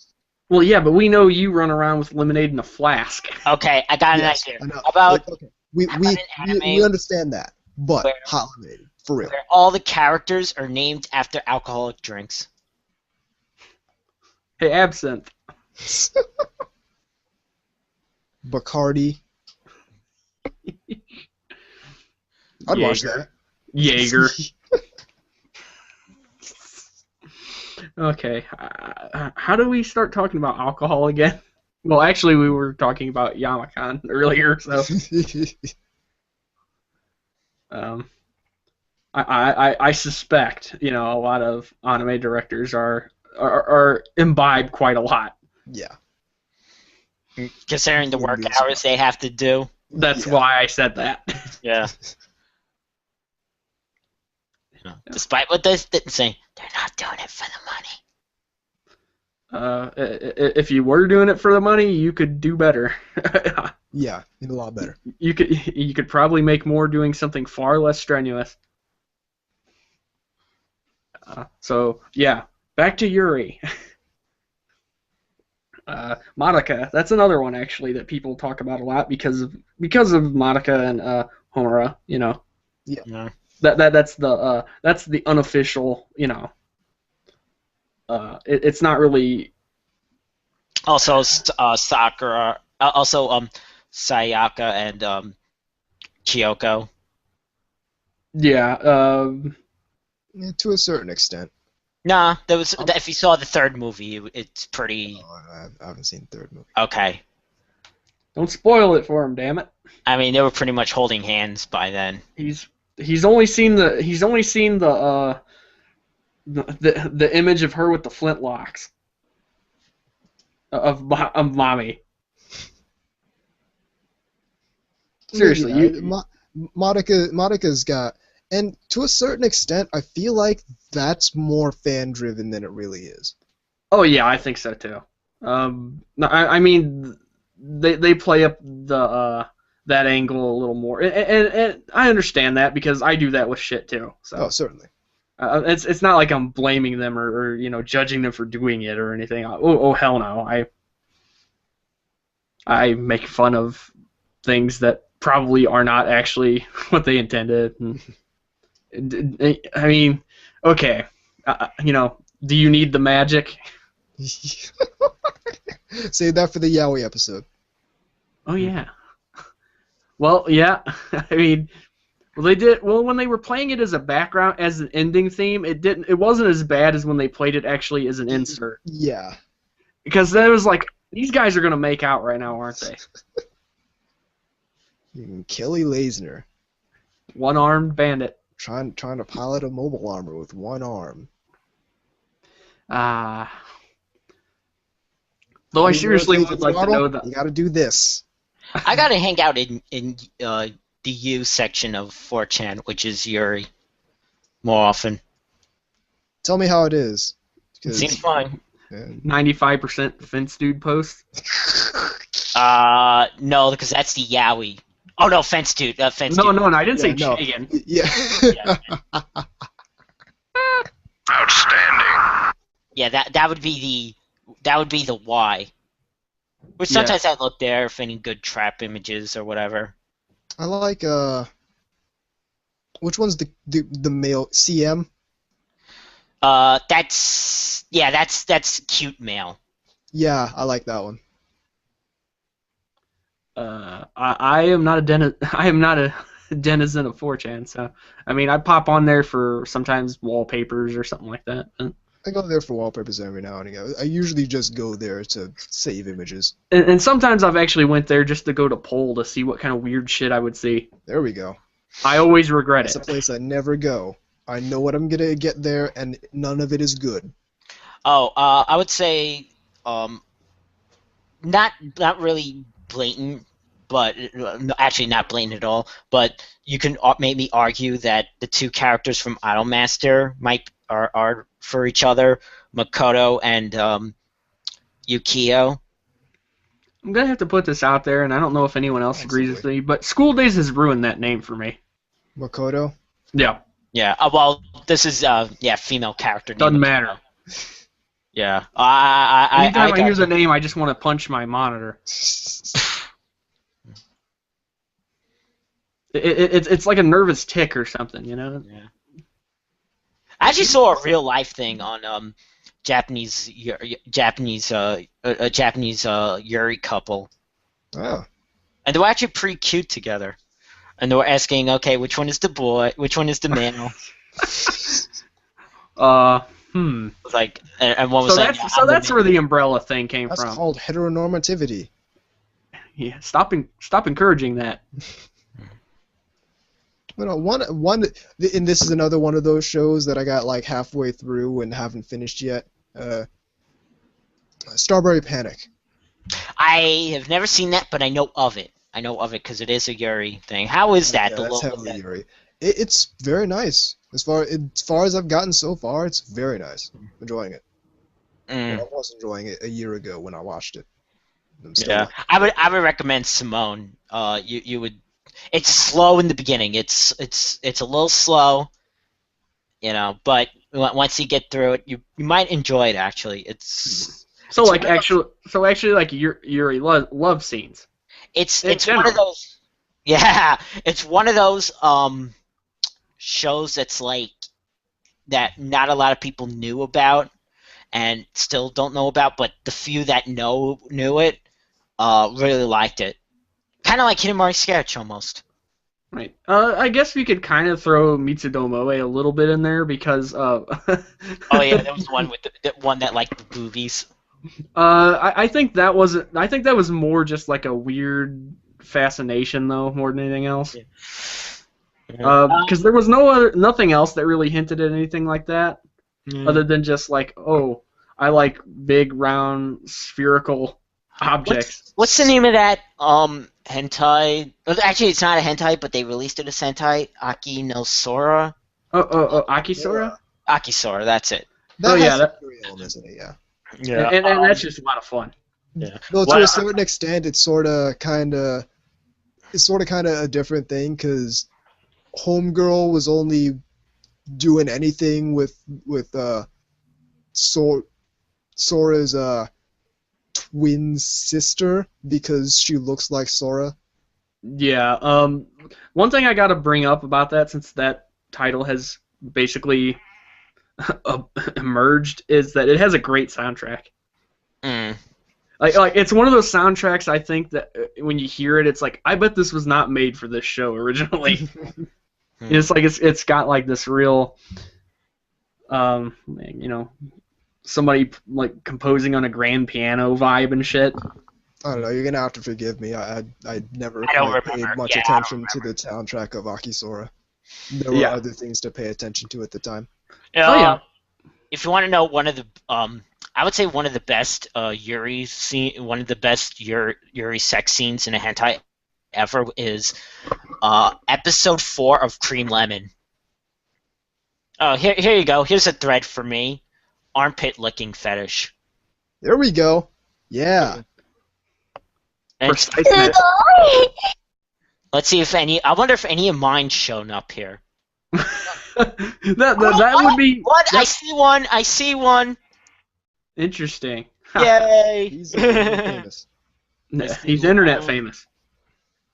Well, yeah, but we know you run around with lemonade in a flask. Okay, I got an idea. I know. About okay. We understand that, but hot lemonade for real. Where all the characters are named after alcoholic drinks. Hey, absinthe. Bacardi. I'd watch that. Jaeger. Okay. How do we start talking about alcohol again? Well, actually, we were talking about Yamakan earlier, so. I suspect, a lot of anime directors are imbibe quite a lot. Yeah. Considering the work hours they have to do. That's why I said that. Yeah. Despite what they're saying, they're not doing it for the money. If you were doing it for the money, you could do better. Yeah, a lot better. You could probably make more doing something far less strenuous. So yeah, back to Yuri. Madoka, that's another one actually that people talk about a lot because of Madoka and Homura, Yeah. That's the unofficial, it's not really. Also, Sakura, Sayaka and Kyoko. Yeah, to a certain extent. Nah, there was. If you saw the third movie, it's pretty. Oh, I haven't seen the third movie. Okay. Don't spoil it for him, damn it. I mean, they were pretty much holding hands by then. He's only seen the image of her with the flintlocks of mommy. Seriously, Madoka's got. And to a certain extent, I feel like that's more fan-driven than it really is. Oh yeah, I think so too. I mean, they play up the that angle a little more, and I understand that because I do that with shit too. So. Oh, certainly. It's not like I'm blaming them or judging them for doing it or anything. Oh hell no, I make fun of things that probably are not actually what they intended. I mean, okay, do you need the magic? Save that for the yaoi episode. Oh yeah. Well, yeah. I mean, they did well when they were playing it as a background, as an ending theme. It wasn't as bad as when they played it actually as an insert. Yeah. Because then it was like, these guys are gonna make out right now, aren't they? Kelly Lasner. One-armed bandit. Trying to pilot a mobile armor with one arm. Though I seriously would like to know that. You gotta do this. I gotta hang out in the U section of 4chan, which is Yuri, more often. Tell me how it is. Seems fine. 95% Fence Dude post? No, because that's the yaoi. Oh no, Fence Dude. No, I didn't say Chagan. Yeah. Outstanding. Yeah, that would be the Y. Which sometimes I look there for any good trap images or whatever. I like which one's the male CM? That's cute male. Yeah, I like that one. I am not a denizen of 4chan, so I mean I pop on there for sometimes wallpapers or something like that. I go there for wallpapers every now and again. I usually just go there to save images. And sometimes I've actually went there just to go to poll to see what kind of weird shit I would see. There we go. I always regret it. It's a place I never go. I know what I'm gonna get there, and none of it is good. Oh, I would say, not really blatant, but actually not blatant at all. But you can maybe argue that the two characters from Idolmaster are for each other, Makoto and Yukio. I'm gonna have to put this out there, and I don't know if anyone else agrees with me, but School Days has ruined that name for me. Makoto? Yeah. Yeah. Well, this is female character name. Doesn't matter. Yeah. Anytime I hear the name, I just want to punch my monitor. It's like a nervous tick or something, you know? Yeah. I actually saw a real life thing on Japanese Yuri couple. Oh. And they were actually pretty cute together. And they were asking, okay, which one is the boy? Which one is the male? Like, and one was so that's where the umbrella thing came from. That's from. called heteronormativity. Yeah, stop encouraging that. And this is another one of those shows that I got like halfway through and haven't finished yet. Strawberry Panic. I have never seen that, but I know of it. I know of it because it is a Yuri thing. How is that? Yeah, that's heavily Yuri. It's very nice. As far as I've gotten so far, it's very nice. I'm enjoying it. Well, I was enjoying it a year ago when I watched it. Yeah, I would recommend Simone. You would. It's slow in the beginning. It's a little slow, you know. But once you get through it, you might enjoy it. Actually, actually like Yuri love scenes. It's one of those. Yeah, it's one of those shows that's like that not a lot of people knew about and still don't know about, but the few that knew it really liked it. Kind of like Hidamari Sketch almost. Right. I guess we could kind of throw Mitsudomoe a little bit in there because. Oh yeah, that was the one with the one that liked the boobies. I think that was more just like a weird fascination though, more than anything else. Yeah. Because there was nothing else that really hinted at anything like that, other than just like, oh, I like big round spherical objects. What's the name of that hentai? Actually, it's not a hentai, but they released it as hentai. Aki no Sora. Oh, Akisora? Akisora, that's it. That's real, isn't it? Yeah. Yeah. And that's just a lot of fun. Yeah. Well, to a certain extent, it's sort of kind of a different thing because Homegirl was only doing anything with Sora's twin sister because she looks like Sora. Yeah. One thing I got to bring up about that, since that title has basically emerged, is that it has a great soundtrack. Like it's one of those soundtracks I think that when you hear it, it's like, I bet this was not made for this show originally. It's like it's got like this real, somebody like composing on a grand piano vibe and shit. I don't know. You're gonna have to forgive me. I never paid much Yeah, attention to the soundtrack of Akisora. There were other things to pay attention to at the time. Yeah. If you want to know one of the, I would say one of the best Yuri sex scenes in a hentai ever is episode 4 of Cream Lemon. Oh, here you go. Here's a thread for me. Armpit licking fetish. There we go. Yeah. Let's see if any. I wonder if any of mine's shown up here. that would be. What? I see one. Interesting. Yay! He's famous. He's internet famous.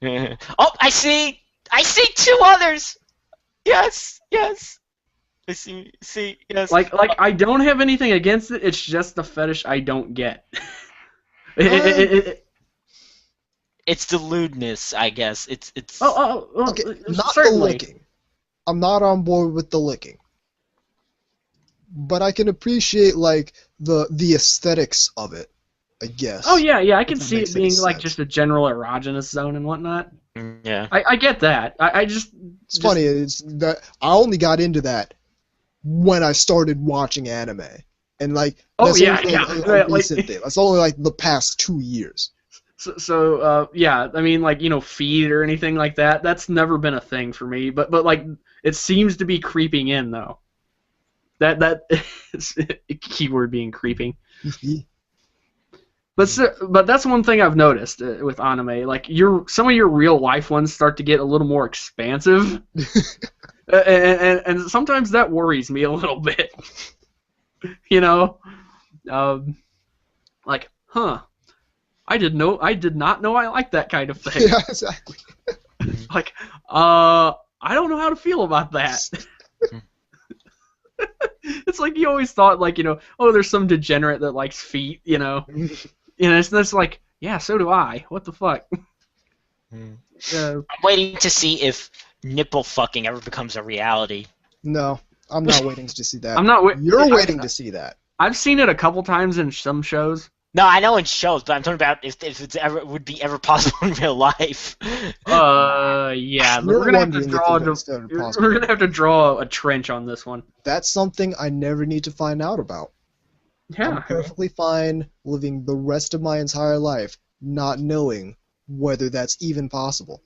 Oh, I see 2 others. Yes. I see. Yes. Like I don't have anything against it. It's just the fetish I don't get. It's the lewdness, I guess. It's. Okay, not certainly. the licking. I'm not on board with the licking. But I can appreciate like the aesthetics of it, I guess. Oh yeah, I can see makes it being any like sense. just a general erogenous zone and whatnot. Yeah. I get that. It's funny. It's that I only got into that when I started watching anime, and like that's a recent thing. That's only like the past 2 years. So yeah, I mean, like, feed or anything like that. That's never been a thing for me. But like, it seems to be creeping in though. That is keyword being creeping. But that's one thing I've noticed with anime. Like some of your real life ones start to get a little more expansive, and sometimes that worries me a little bit. You know, like, I did not know I liked that kind of thing. Yeah, exactly. Like, I don't know how to feel about that. It's like you always thought, like, oh, there's some degenerate that likes feet, it's like, yeah, so do I. What the fuck? I'm waiting to see if nipple fucking ever becomes a reality. No, I'm not waiting to see that. You're waiting to see that. I've seen it a couple times in some shows. No, I know in shows, but I'm talking about if it's would be ever possible in real life. Yeah, but we're gonna have to draw a trench on this one. That's something I never need to find out about. Yeah. I'm perfectly fine living the rest of my entire life not knowing whether that's even possible.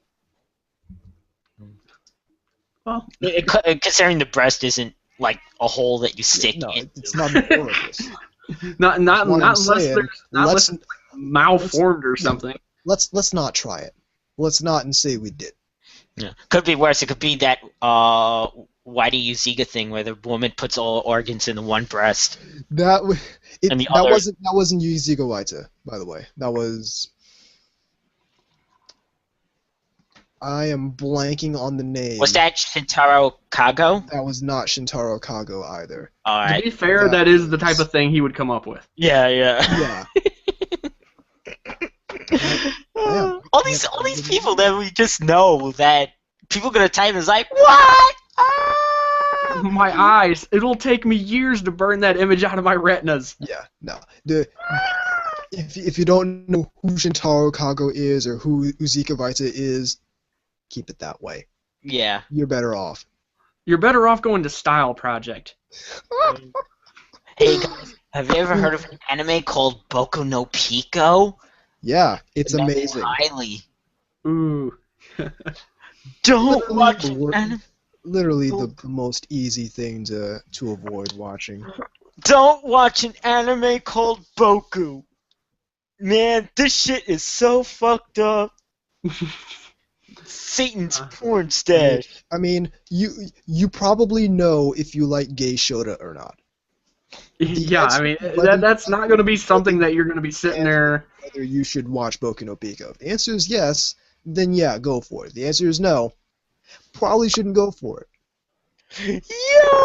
Well, considering the breast isn't like a hole that you stick into. It's not orifice. not unless it's malformed or something. Let's not try it. Let's not and say we did. Yeah. Could be worse. It could be that why do you Ziga thing where the woman puts all organs in the one breast. That wasn't Yuziga Waita, by the way. That was. I am blanking on the name. Was that Shintaro Kago? That was not Shintaro Kago either. All right. To be fair, that is the type of thing he would come up with. Yeah. Yeah. All these people that we just know that people gonna type is like, what? My eyes. It'll take me years to burn that image out of my retinas. Yeah, no. If you don't know who Shintaro Kago is or who Uzika Vaita is, keep it that way. Yeah. You're better off. You're better off going to Style Project. Hey guys, have you ever heard of an anime called Boku no Pico? Yeah, it's amazing. Highly. Ooh. Don't watch anime. Literally the most easy thing to avoid watching. Don't watch an anime called Boku. Man, this shit is so fucked up. Satan's porn stash. I mean, you probably know if you like gay shota or not. Yeah, I mean, that's not going to be something that you're going to be sitting there. Whether you should watch Boku no Pico. If the answer is yes, then yeah, go for it. If the answer is no, probably shouldn't go for it. Yo!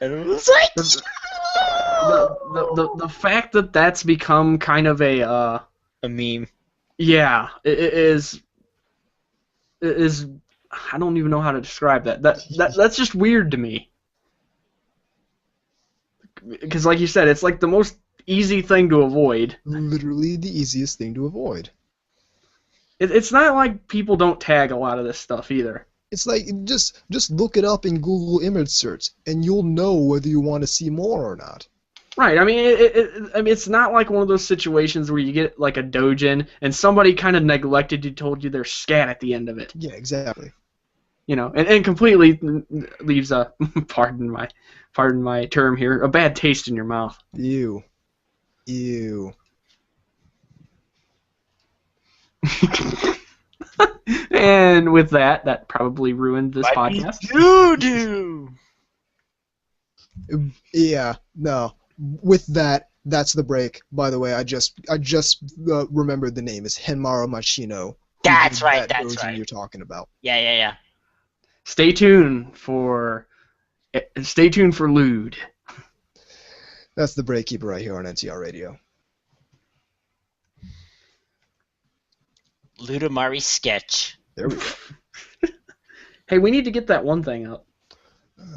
And it was like, the fact that that's become kind of a meme. Yeah, it is. I don't even know how to describe that. That's just weird to me. Because, like you said, it's like the most easy thing to avoid. Literally the easiest thing to avoid. It's not like people don't tag a lot of this stuff either. It's like just look it up in Google image search, and you'll know whether you want to see more or not. Right. I mean, it's not like one of those situations where you get like a doujin and somebody kind of neglected you, told you there's scat at the end of it. Yeah, exactly. And completely leaves a pardon my term here, a bad taste in your mouth. Ew. And with that probably ruined this podcast. Doo-doo! Yeah, no. With that, that's the break. By the way, I just remembered the name. It's Henmaro Machino. That's right. You're talking about. Yeah. Stay tuned for Lewd. That's the break keeper right here on NTR Radio. Ludamari sketch. There we go. Hey, we need to get that one thing up.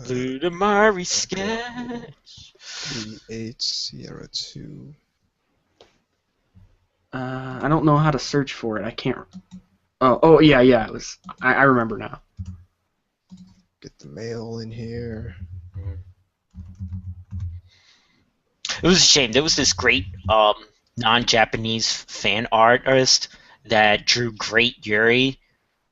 Ludamari sketch. 38 Sierra 2. I don't know how to search for it. I can't. Oh yeah. It was. I remember now. Get the mail in here. It was a shame. There was this great non-Japanese fan artist that drew great Yuri,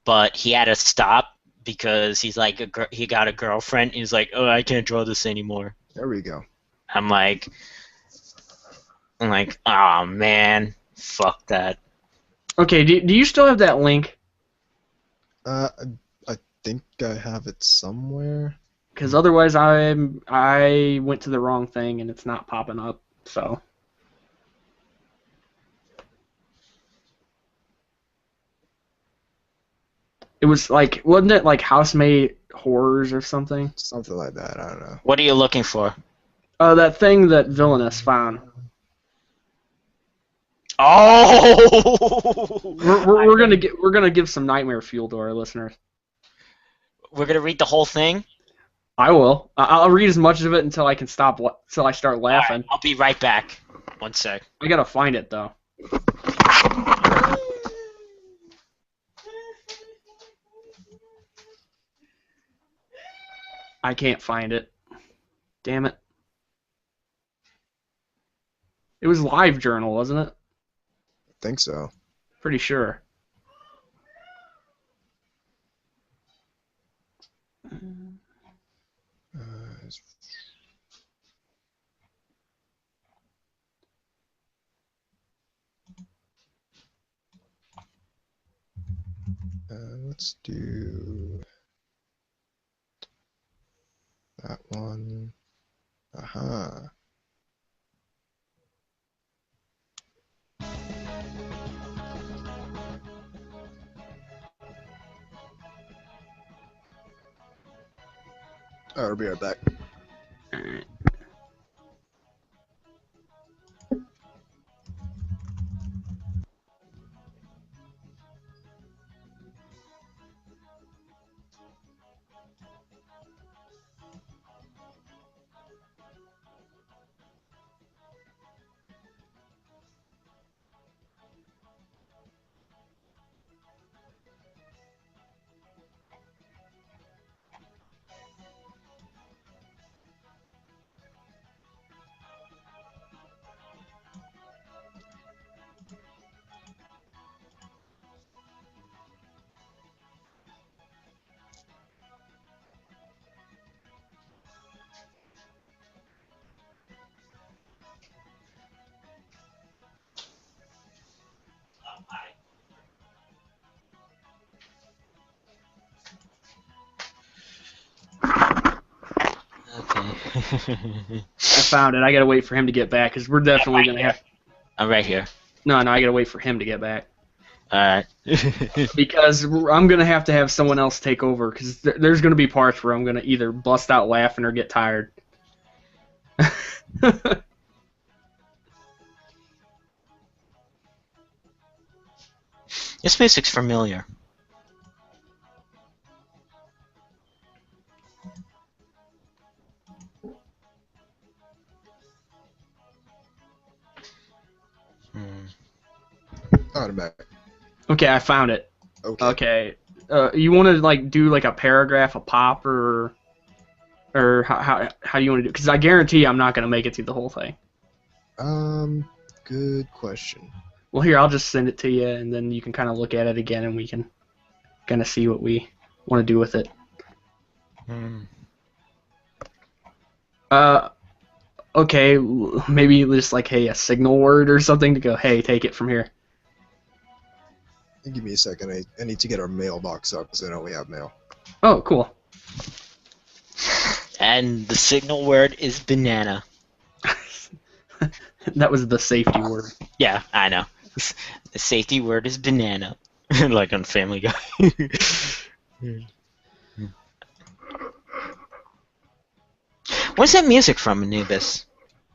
but he had to stop because he's like he got a girlfriend. He's like, oh, I can't draw this anymore. There we go. I'm like, I'm like, oh man, fuck that. Okay, do you still have that link? I think I have it somewhere. Because otherwise I went to the wrong thing and it's not popping up, so... It was like, wasn't it like Housemate Horrors or something? Something like that. I don't know. What are you looking for? That thing that Villainous found. Oh! We're gonna give some nightmare fuel to our listeners. We're gonna read the whole thing? I will. I'll read as much of it until I can stop. Until I start laughing. Right, I'll be right back. One sec. I gotta find it though. I can't find it. Damn it. It was LiveJournal, wasn't it? I think so. Pretty sure. Let's do that one. Aha. I'll be right back. Alright. I found it. I gotta wait for him to get back because we're definitely gonna have. I'm right here. No, I gotta wait for him to get back. Alright. Because I'm gonna have to have someone else take over because there's gonna be parts where I'm gonna either bust out laughing or get tired. This music's familiar. Automatic. Okay, I found it. Okay. You want to like do like a paragraph a pop or how do you want to do? Because I guarantee I'm not gonna make it through the whole thing. Good question. Well, here I'll just send it to you, and then you can kind of look at it again, and we can kind of see what we want to do with it. Okay, maybe just like, hey, a signal word or something to go, hey, take it from here. Give me a second. I need to get our mailbox up because I know we have mail. Oh, cool. And the signal word is banana. That was the safety word. Yeah, I know. The safety word is banana. Like on Family Guy. What's that music from, Anubis?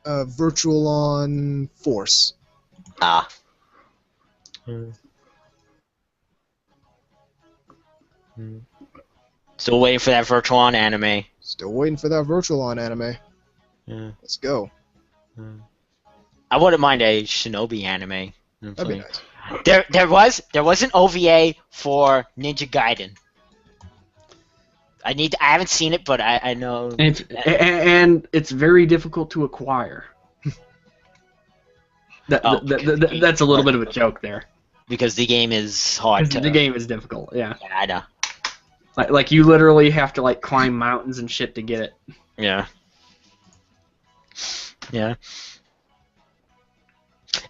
Virtual on Force. Ah. Still waiting for that Virtual On anime. Still waiting for that Virtual On anime. Yeah. Let's go. I wouldn't mind a Shinobi anime. That'd be nice. There was an OVA for Ninja Gaiden. I haven't seen it, but I know. And it's very difficult to acquire. That's a little bit of a joke there. Because the game is hard to. The game is difficult, yeah. Yeah, I know. Like you literally have to like climb mountains and shit to get it. Yeah. Yeah.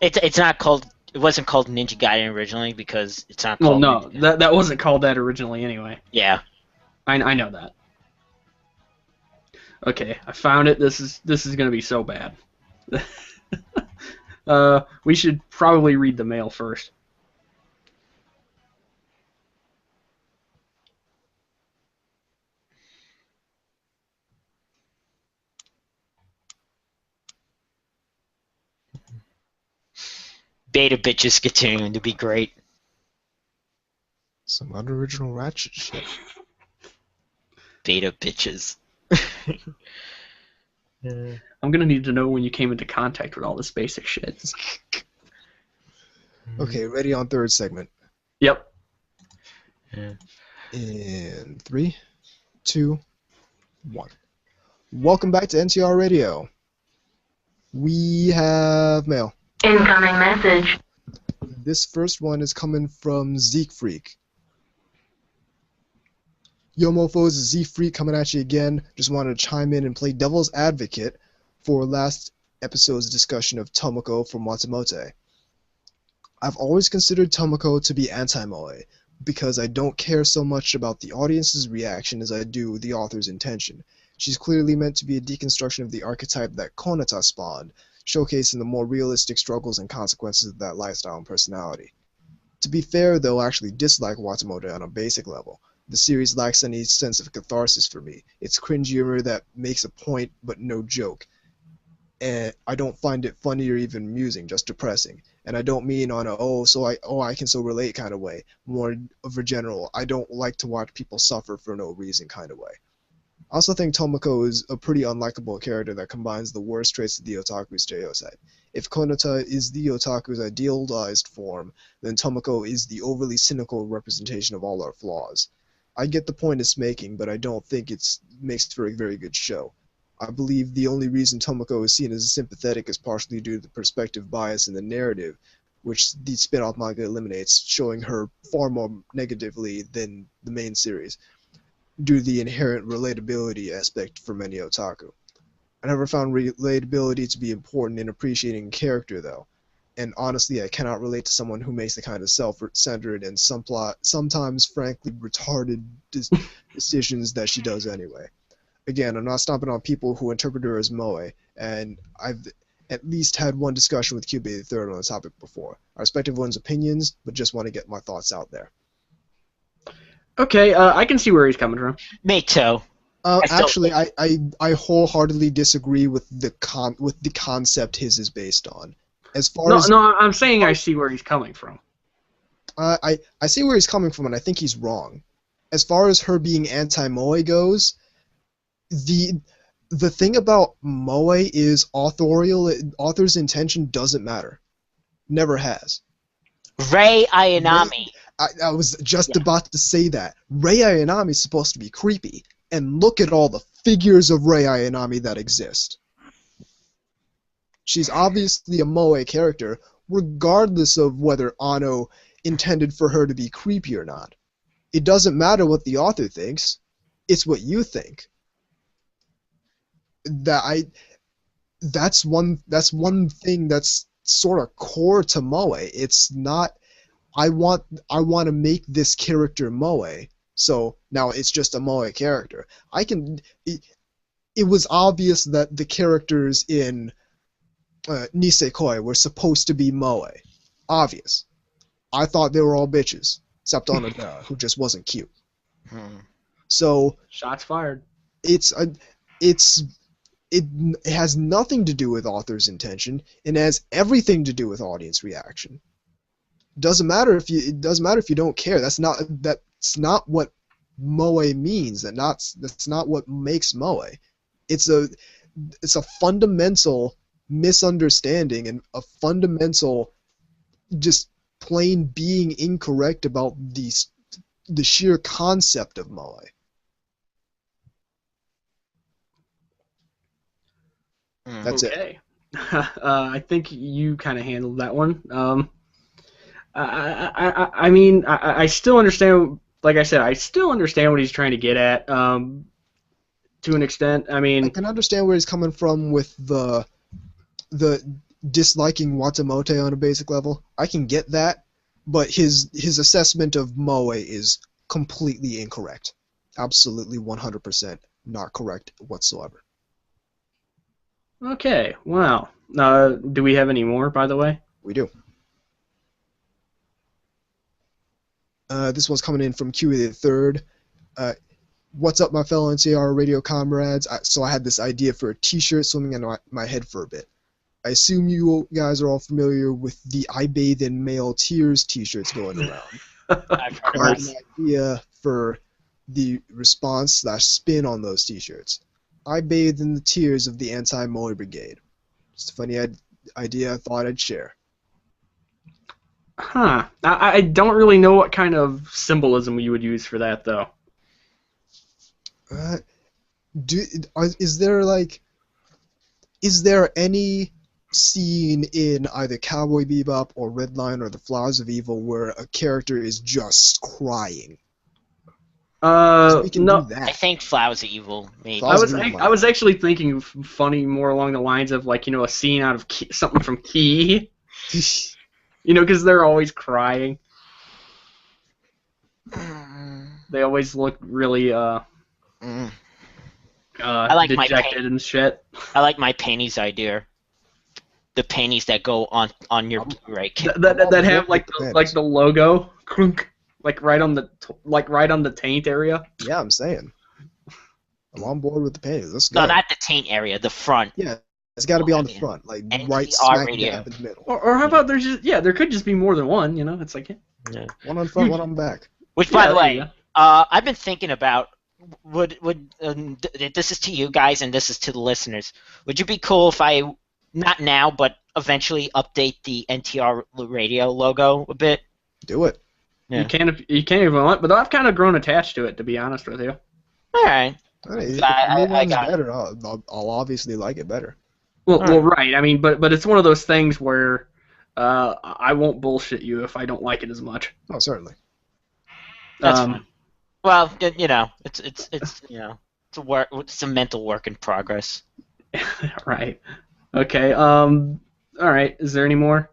It's not called. It wasn't called Ninja Gaiden originally because it's not Well, called. no, Ninja. that wasn't called that originally anyway. Yeah. I know that. Okay, I found it. This is gonna be so bad. We should probably read the mail first. Beta bitches continuing to be great. Some unoriginal Ratchet shit. Beta bitches. I'm gonna need to know when you came into contact with all this basic shit. Okay, ready on third segment. Yep. In 3, 2, 1. Welcome back to NTR Radio. We have mail. Incoming message. This first one is coming from Zeke Freak. Yo mofos, Zeke Freak coming at you again. Just wanted to chime in and play devil's advocate for last episode's discussion of Tomoko from Matsumote. I've always considered Tomoko to be anti-moe, because I don't care so much about the audience's reaction as I do the author's intention. She's clearly meant to be a deconstruction of the archetype that Konata spawned, showcasing the more realistic struggles and consequences of that lifestyle and personality. To be fair, though, I actually dislike Matsumoto on a basic level. The series lacks any sense of catharsis for me. It's cringe humor that makes a point but no joke. And I don't find it funny or even amusing, just depressing. And I don't mean on a I can so relate kind of way. More of a general, I don't like to watch people suffer for no reason kind of way. I also think Tomoko is a pretty unlikable character that combines the worst traits of the otaku stereotype. If Konata is the otaku's idealized form, then Tomoko is the overly cynical representation of all our flaws. I get the point it's making, but I don't think it makes for a very good show. I believe the only reason Tomoko is seen as sympathetic is partially due to the perspective bias in the narrative, which the spin-off manga eliminates, showing her far more negatively than the main series, due to the inherent relatability aspect for many otaku. I never found relatability to be important in appreciating a character, though, and honestly I cannot relate to someone who makes the kind of self-centered and sometimes frankly retarded decisions that she does anyway. Again, I'm not stomping on people who interpret her as moe, and I've at least had one discussion with Cube the Third on the topic before. I respect everyone's opinions, but just want to get my thoughts out there. Okay, I can see where he's coming from. Me too. Actually, I wholeheartedly disagree with the concept his is based on. As far as I'm saying I see where he's coming from. I see where he's coming from, and I think he's wrong. As far as her being anti-moe goes, the thing about moe is author's intention doesn't matter. Never has. Rei Ayanami. I was just about to say that. Rei Ayanami is supposed to be creepy, and look at all the figures of Rei Ayanami that exist. She's obviously a moe character, regardless of whether Anno intended for her to be creepy or not. It doesn't matter what the author thinks, it's what you think. That's one thing that's sort of core to moe. It's not I want to make this character moe, so now it's just a moe character. It was obvious that the characters in Nisekoi were supposed to be moe. Obvious. I thought they were all bitches, except Onodera, who just wasn't cute. So Shots fired. It has nothing to do with author's intention, and has everything to do with audience reaction. It doesn't matter if you don't care. That's not what moe means. That's not what makes moe. It's a fundamental misunderstanding and a fundamental just plain being incorrect about the sheer concept of moe. That's okay. I think you kind of handled that one. I mean, I still understand. Like I said, I still understand what he's trying to get at. To an extent, I mean, I can understand where he's coming from with the disliking Watamote on a basic level. I can get that, but his assessment of Moe is completely incorrect. Absolutely 100% not correct whatsoever. Okay, wow. Do we have any more, by the way? We do. This one's coming in from Yuri the Third. What's up, my fellow NTR Radio comrades? So I had this idea for a T-shirt swimming in my head for a bit. I assume you guys are all familiar with the I Bathe in Male Tears T-shirts going around. I've heard I of have an idea for the response/spin on those T-shirts. I bathe in the tears of the anti-Moe brigade. Just a funny idea I thought I'd share. Huh. I don't really know what kind of symbolism you would use for that, though. Is there any scene in either Cowboy Bebop or Redline or The Flowers of Evil where a character is just crying? We can No. do that. I think Flowers of Evil, maybe. I was actually thinking funny more along the lines of, like, a scene out of something from Key. Because they're always crying. They always look really I like dejected and shit. I like my panties idea. The panties that go on your Blu-ray kit. That have like the logo, crunk, like right on the taint area. Yeah, I'm saying. I'm on board with the panties. Let's go. No, not the taint area, the front. Yeah, it's got to be on the front, like NTR right smack Radio. dab in the middle. Or how about there could just be more than one. It's like One on front, one on back. Which, by the there way, you go. I've been thinking about this is to you guys and this is to the listeners. Would you be cool if I, not now, but eventually update the NTR Radio logo a bit? Do it. Yeah. You can if you want, but I've kind of grown attached to it, to be honest with you. All right. If I the new one's got it. better, I'll obviously like it better. Well, right. I mean, but it's one of those things where I won't bullshit you if I don't like it as much. Oh, certainly. That's fine. Well, it's a mental work in progress. Right. Okay. All right. Is there any more?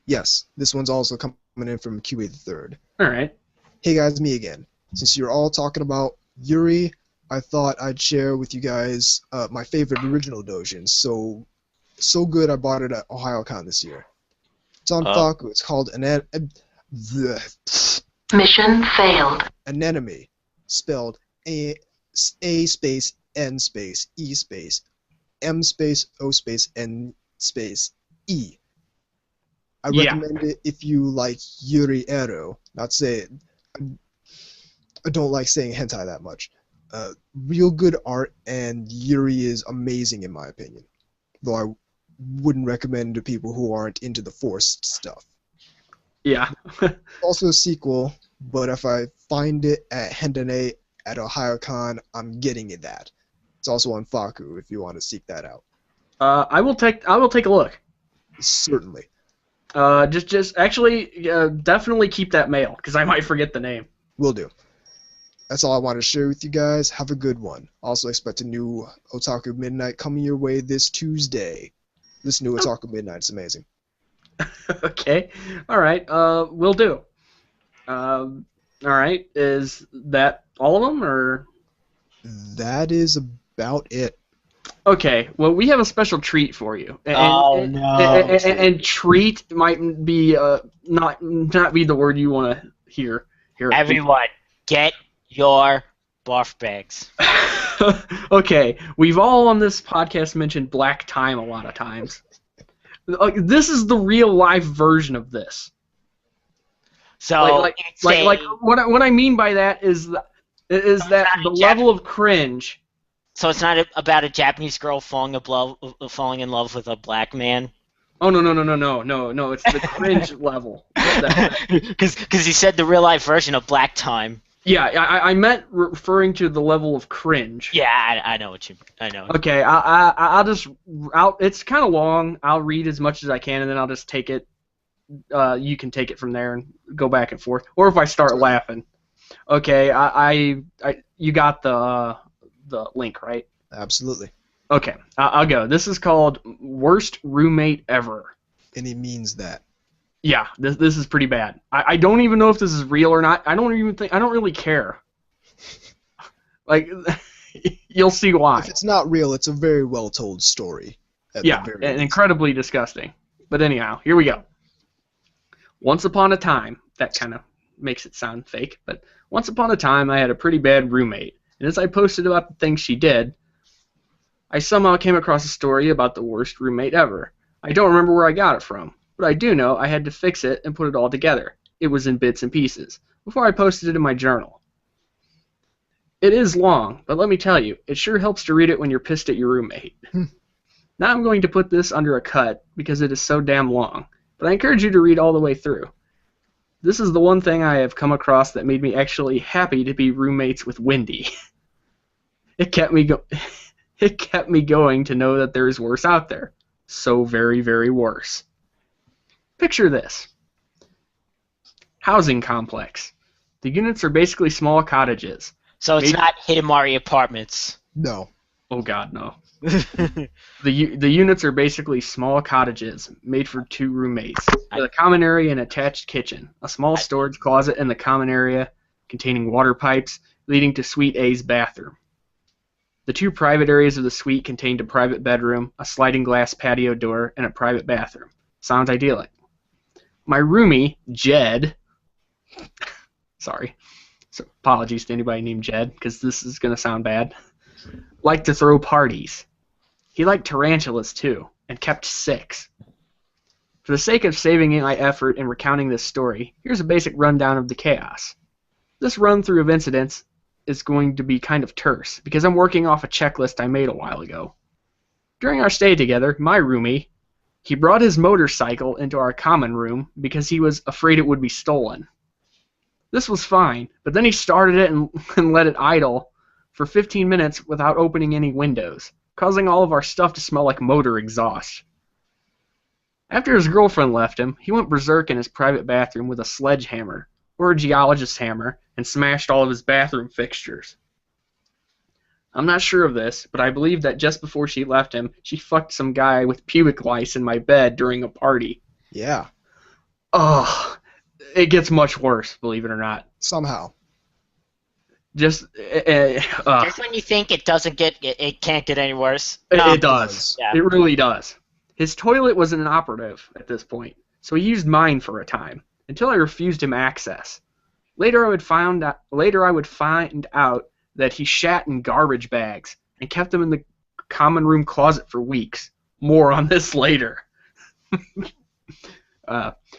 Yes, this one's also coming in from QA the Third. All right. Hey guys, me again. Since you're all talking about Yuri, I thought I'd share with you guys my favorite original doujin. So good I bought it at OhioCon this year. It's on Faku. It's called Mission failed. Anemone, spelled A space N space E space M space O space N space E. I recommend it if you like Yuri Ero. I don't like saying hentai that much. Real good art, and Yuri is amazing in my opinion. Though I wouldn't recommend to people who aren't into the forced stuff. Yeah. Also a sequel, but if I find it at Hendane at OhioCon, I'm getting it that. It's also on Faku if you want to seek that out. I will take a look. Certainly. Just actually, definitely keep that mail because I might forget the name. Will do. That's all I wanted to share with you guys. Have a good one. Also expect a new Otaku Midnight coming your way this Tuesday. This new Otaku Midnight is amazing. Okay. All right. Will do. All right. Is that all of them, or? That is about it. Okay. Well, we have a special treat for you. And treat might be not be the word you want to hear. Everyone, get your barf bags. Okay. We've all on this podcast mentioned black time a lot of times. This is the real life version of this. So what I mean by that is that the level of cringe. So it's not about a Japanese girl falling in love with a black man. Oh no! It's the cringe level. Because you said the real life version of Black Time. Yeah, I meant referring to the level of cringe. Yeah, I know what you. I know. Okay, it's kind of long. I'll read as much as I can, and then I'll just take it. You can take it from there and go back and forth. Or if I start laughing. Okay, you got the link, right? Absolutely. Okay, I'll go. This is called Worst Roommate Ever. And he means that. Yeah, this is pretty bad. I don't even know if this is real or not. I don't really care. Like, you'll see why. If it's not real, it's a very well told story. Yeah, and incredibly disgusting. But anyhow, here we go. Once upon a time, that kind of makes it sound fake, but once upon a time I had a pretty bad roommate, and as I posted about the things she did, I somehow came across a story about the worst roommate ever. I don't remember where I got it from, but I do know I had to fix it and put it all together. It was in bits and pieces, before I posted it in my journal. It is long, but let me tell you, it sure helps to read it when you're pissed at your roommate. Now I'm going to put this under a cut because it is so damn long, but I encourage you to read all the way through. This is the one thing I have come across that made me actually happy to be roommates with Wendy. It kept me going to know that there is worse out there. So very, very worse. Picture this. Housing complex. The units are basically small cottages. So it's not Hidamari Apartments. No. Oh God, no. The units are basically small cottages made for 2 roommates, with a common area and attached kitchen, a small storage closet in the common area containing water pipes leading to Suite A's bathroom. The 2 private areas of the suite contained a private bedroom, a sliding glass patio door, and a private bathroom. Sounds idyllic. My roomie, Jed, sorry, so apologies to anybody named Jed, because this is going to sound bad, liked to throw parties. He liked tarantulas too, and kept 6. For the sake of saving my effort in recounting this story, here's a basic rundown of the chaos. This run-through of incidents is going to be kind of terse, because I'm working off a checklist I made a while ago. During our stay together, my roomie, he brought his motorcycle into our common room because he was afraid it would be stolen. This was fine, but then he started it and let it idle for 15 minutes without opening any windows, causing all of our stuff to smell like motor exhaust. After his girlfriend left him, he went berserk in his private bathroom with a sledgehammer, or a geologist's hammer, and smashed all of his bathroom fixtures. I'm not sure of this, but I believe that just before she left him, she fucked some guy with pubic lice in my bed during a party. Yeah. Ugh. It gets much worse, believe it or not. Somehow. Just when you think it can't get any worse. It does. Yeah. It really does. His toilet was inoperative at this point, so he used mine for a time, until I refused him access. Later I would find out that he shat in garbage bags and kept them in the common room closet for weeks. More on this later.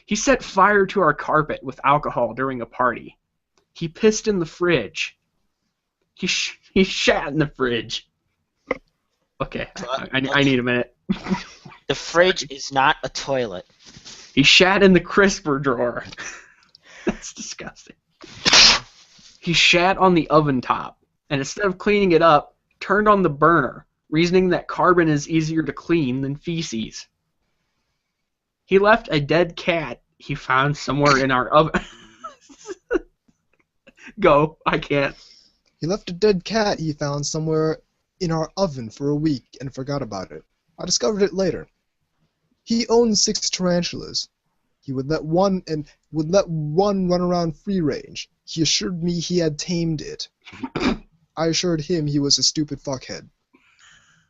He set fire to our carpet with alcohol during a party. He pissed in the fridge. He shat in the fridge. Okay, I need a minute. The fridge is not a toilet. He shat in the crisper drawer. That's disgusting. He shat on the oven top, and instead of cleaning it up, turned on the burner, reasoning that carbon is easier to clean than feces. He left a dead cat he found somewhere in our oven. Go, I can't. He left a dead cat he found somewhere in our oven for a week and forgot about it. I discovered it later. He owned 6 tarantulas. He would let one run around free range. He assured me he had tamed it. I assured him he was a stupid fuckhead.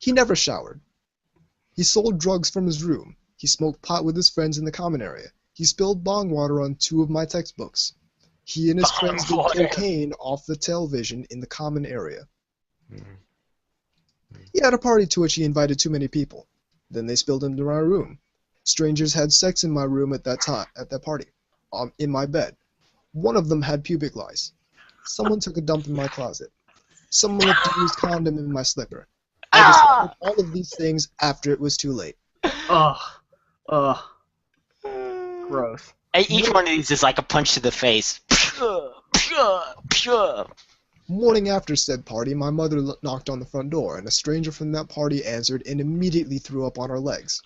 He never showered. He sold drugs from his room. He smoked pot with his friends in the common area. He spilled bong water on 2 of my textbooks. He and his friends did cocaine off the television in the common area. He had a party to which he invited too many people. Then they spilled into my room. Strangers had sex in my room at that party, in my bed. One of them had pubic lice. Someone took a dump in my closet. Someone left a used condom in my slipper. I discovered all of these things after it was too late. Gross. Each one of these is like a punch to the face. Morning after said party, my mother knocked on the front door, and a stranger from that party answered and immediately threw up on our legs.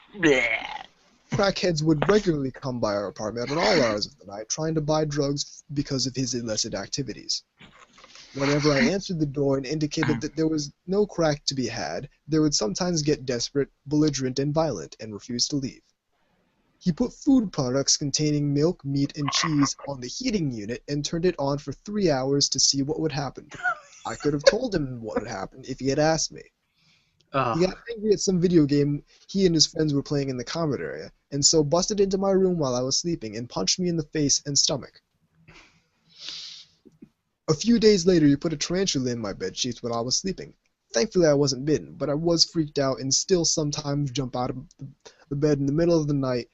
Crackheads would regularly come by our apartment at all hours of the night, trying to buy drugs because of his illicit activities. Whenever I answered the door and indicated that there was no crack to be had, they would sometimes get desperate, belligerent, and violent, and refuse to leave. He put food products containing milk, meat, and cheese on the heating unit and turned it on for 3 hours to see what would happen. I could have told him what would happen if he had asked me. He got angry at some video game he and his friends were playing in the common area, and so busted into my room while I was sleeping and punched me in the face and stomach. A few days later, he put a tarantula in my bedsheets when I was sleeping. Thankfully, I wasn't bitten, but I was freaked out and still sometimes jump out of the bed in the middle of the night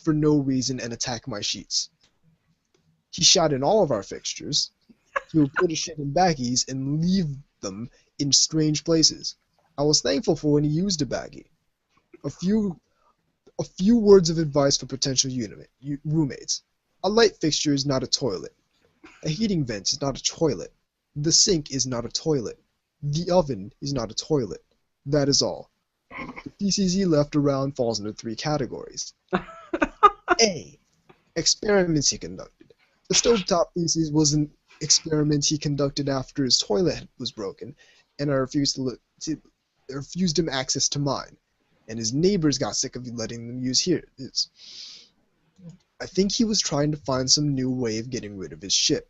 for no reason and attack my sheets. He shot in all of our fixtures. He would put his shit in baggies and leave them in strange places. I was thankful for when he used a baggie. A few words of advice for potential roommates. A light fixture is not a toilet. A heating vent is not a toilet. The sink is not a toilet. The oven is not a toilet. That is all. The feces he left around falls into 3 categories. A. Experiments he conducted. The stovetop feces was an experiment he conducted after his toilet was broken, and I refused him access to mine, and his neighbors got sick of letting them use his. I think he was trying to find some new way of getting rid of his shit.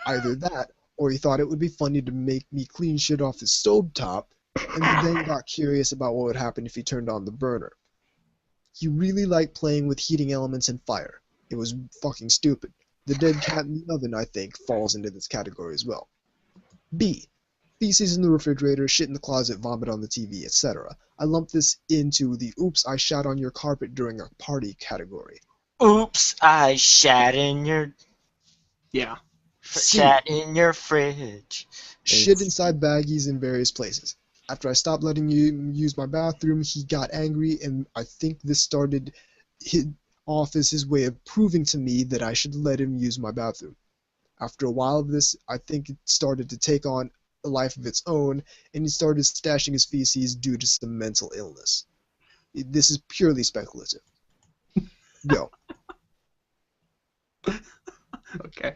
Either that, or he thought it would be funny to make me clean shit off his stovetop, and then got curious about what would happen if he turned on the burner. He really liked playing with heating elements and fire. It was fucking stupid. The dead cat in the oven, I think, falls into this category as well. B. Feces in the refrigerator, shit in the closet, vomit on the TV, etc. I lump this into the oops, I shat on your carpet during a party category. Oops, I shat in your... Yeah. Shat in your fridge. Shit inside baggies in various places. After I stopped letting him use my bathroom, he got angry, and I think this started off as his way of proving to me that I should let him use my bathroom. After a while of this, I think it started to take on a life of its own, and he started stashing his feces due to some mental illness. This is purely speculative. Go. Okay.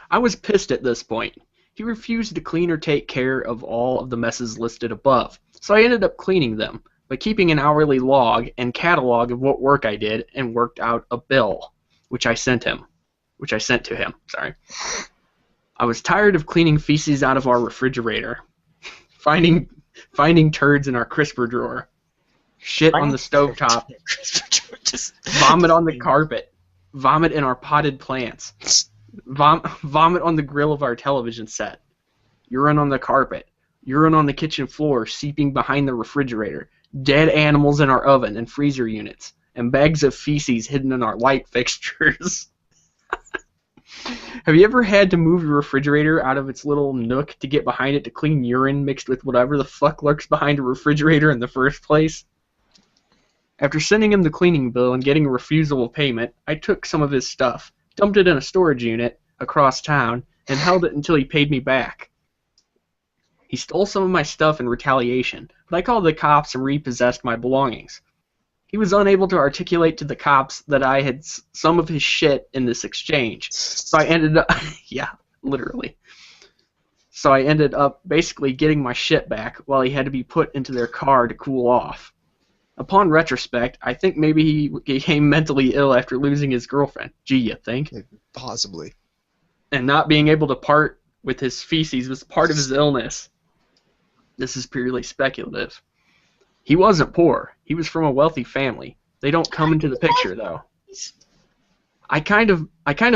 I was pissed at this point. He refused to clean or take care of all of the messes listed above, so I ended up cleaning them by keeping an hourly log and catalog of what work I did and worked out a bill, which I sent to him. I was tired of cleaning feces out of our refrigerator, finding turds in our crisper drawer, shit on the stovetop, vomit on the carpet, vomit in our potted plants, vomit on the grill of our television set, urine on the carpet, urine on the kitchen floor seeping behind the refrigerator, dead animals in our oven and freezer units, and bags of feces hidden in our light fixtures. Have you ever had to move your refrigerator out of its little nook to get behind it to clean urine mixed with whatever the fuck lurks behind a refrigerator in the first place? After sending him the cleaning bill and getting a refusal of payment, I took some of his stuff, dumped it in a storage unit across town, and held it until he paid me back. He stole some of my stuff in retaliation, but I called the cops and repossessed my belongings. He was unable to articulate to the cops that I had some of his shit in this exchange, so I ended up... yeah, literally. So I ended up basically getting my shit back while he had to be put into their car to cool off. Upon retrospect, I think maybe he became mentally ill after losing his girlfriend. Gee, you think? Possibly. And not being able to part with his feces was part of his illness. This is purely speculative. He wasn't poor. He was from a wealthy family. They don't come into the picture, though. I kind of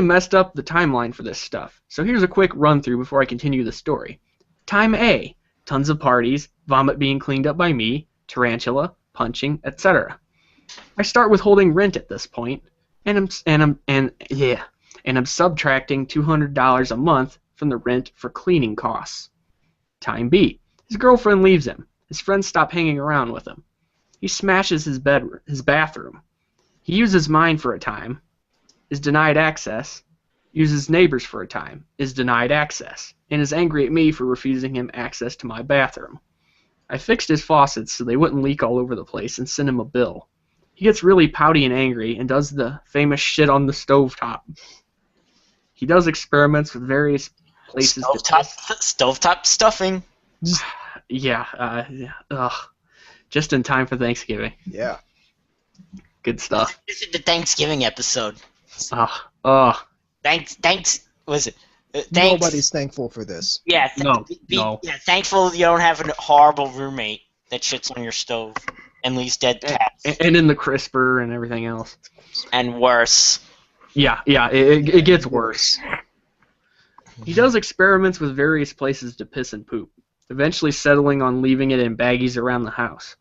messed up the timeline for this stuff, so here's a quick run-through before I continue the story. Time A. Tons of parties, vomit being cleaned up by me, tarantula, punching, etc. I start withholding rent at this point, and I'm subtracting $200 a month from the rent for cleaning costs. Time B. His girlfriend leaves him. His friends stop hanging around with him. He smashes his bathroom. He uses mine for a time, is denied access, uses neighbors for a time, is denied access, and is angry at me for refusing him access to my bathroom. I fixed his faucets so they wouldn't leak all over the place and sent him a bill. He gets really pouty and angry and does the famous shit on the stovetop. He does experiments with various places to Stovetop stuffing. Yeah, just in time for Thanksgiving. Yeah. Good stuff. This is the Thanksgiving episode. Thanks. Was it? Thanks. Nobody's thankful for this. Yeah. No. Yeah. Thankful you don't have a horrible roommate that shits on your stove and leaves dead cats. And in the crisper and everything else. And worse. Yeah. It gets worse. He does experiments with various places to piss and poop, eventually settling on leaving it in baggies around the house.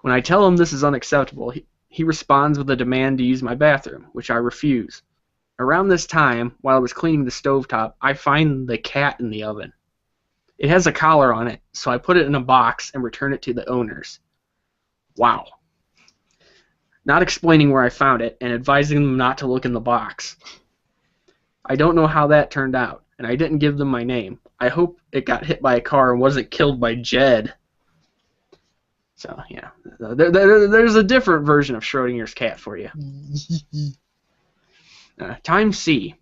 When I tell him this is unacceptable, he responds with a demand to use my bathroom, which I refuse. Around this time, while I was cleaning the stovetop, I find the cat in the oven. It has a collar on it, so I put it in a box and return it to the owners. Wow. Not explaining where I found it and advising them not to look in the box. I don't know how that turned out, and I didn't give them my name. I hope it got hit by a car and wasn't killed by Jed. So, yeah. There's a different version of Schrodinger's cat for you. Time C.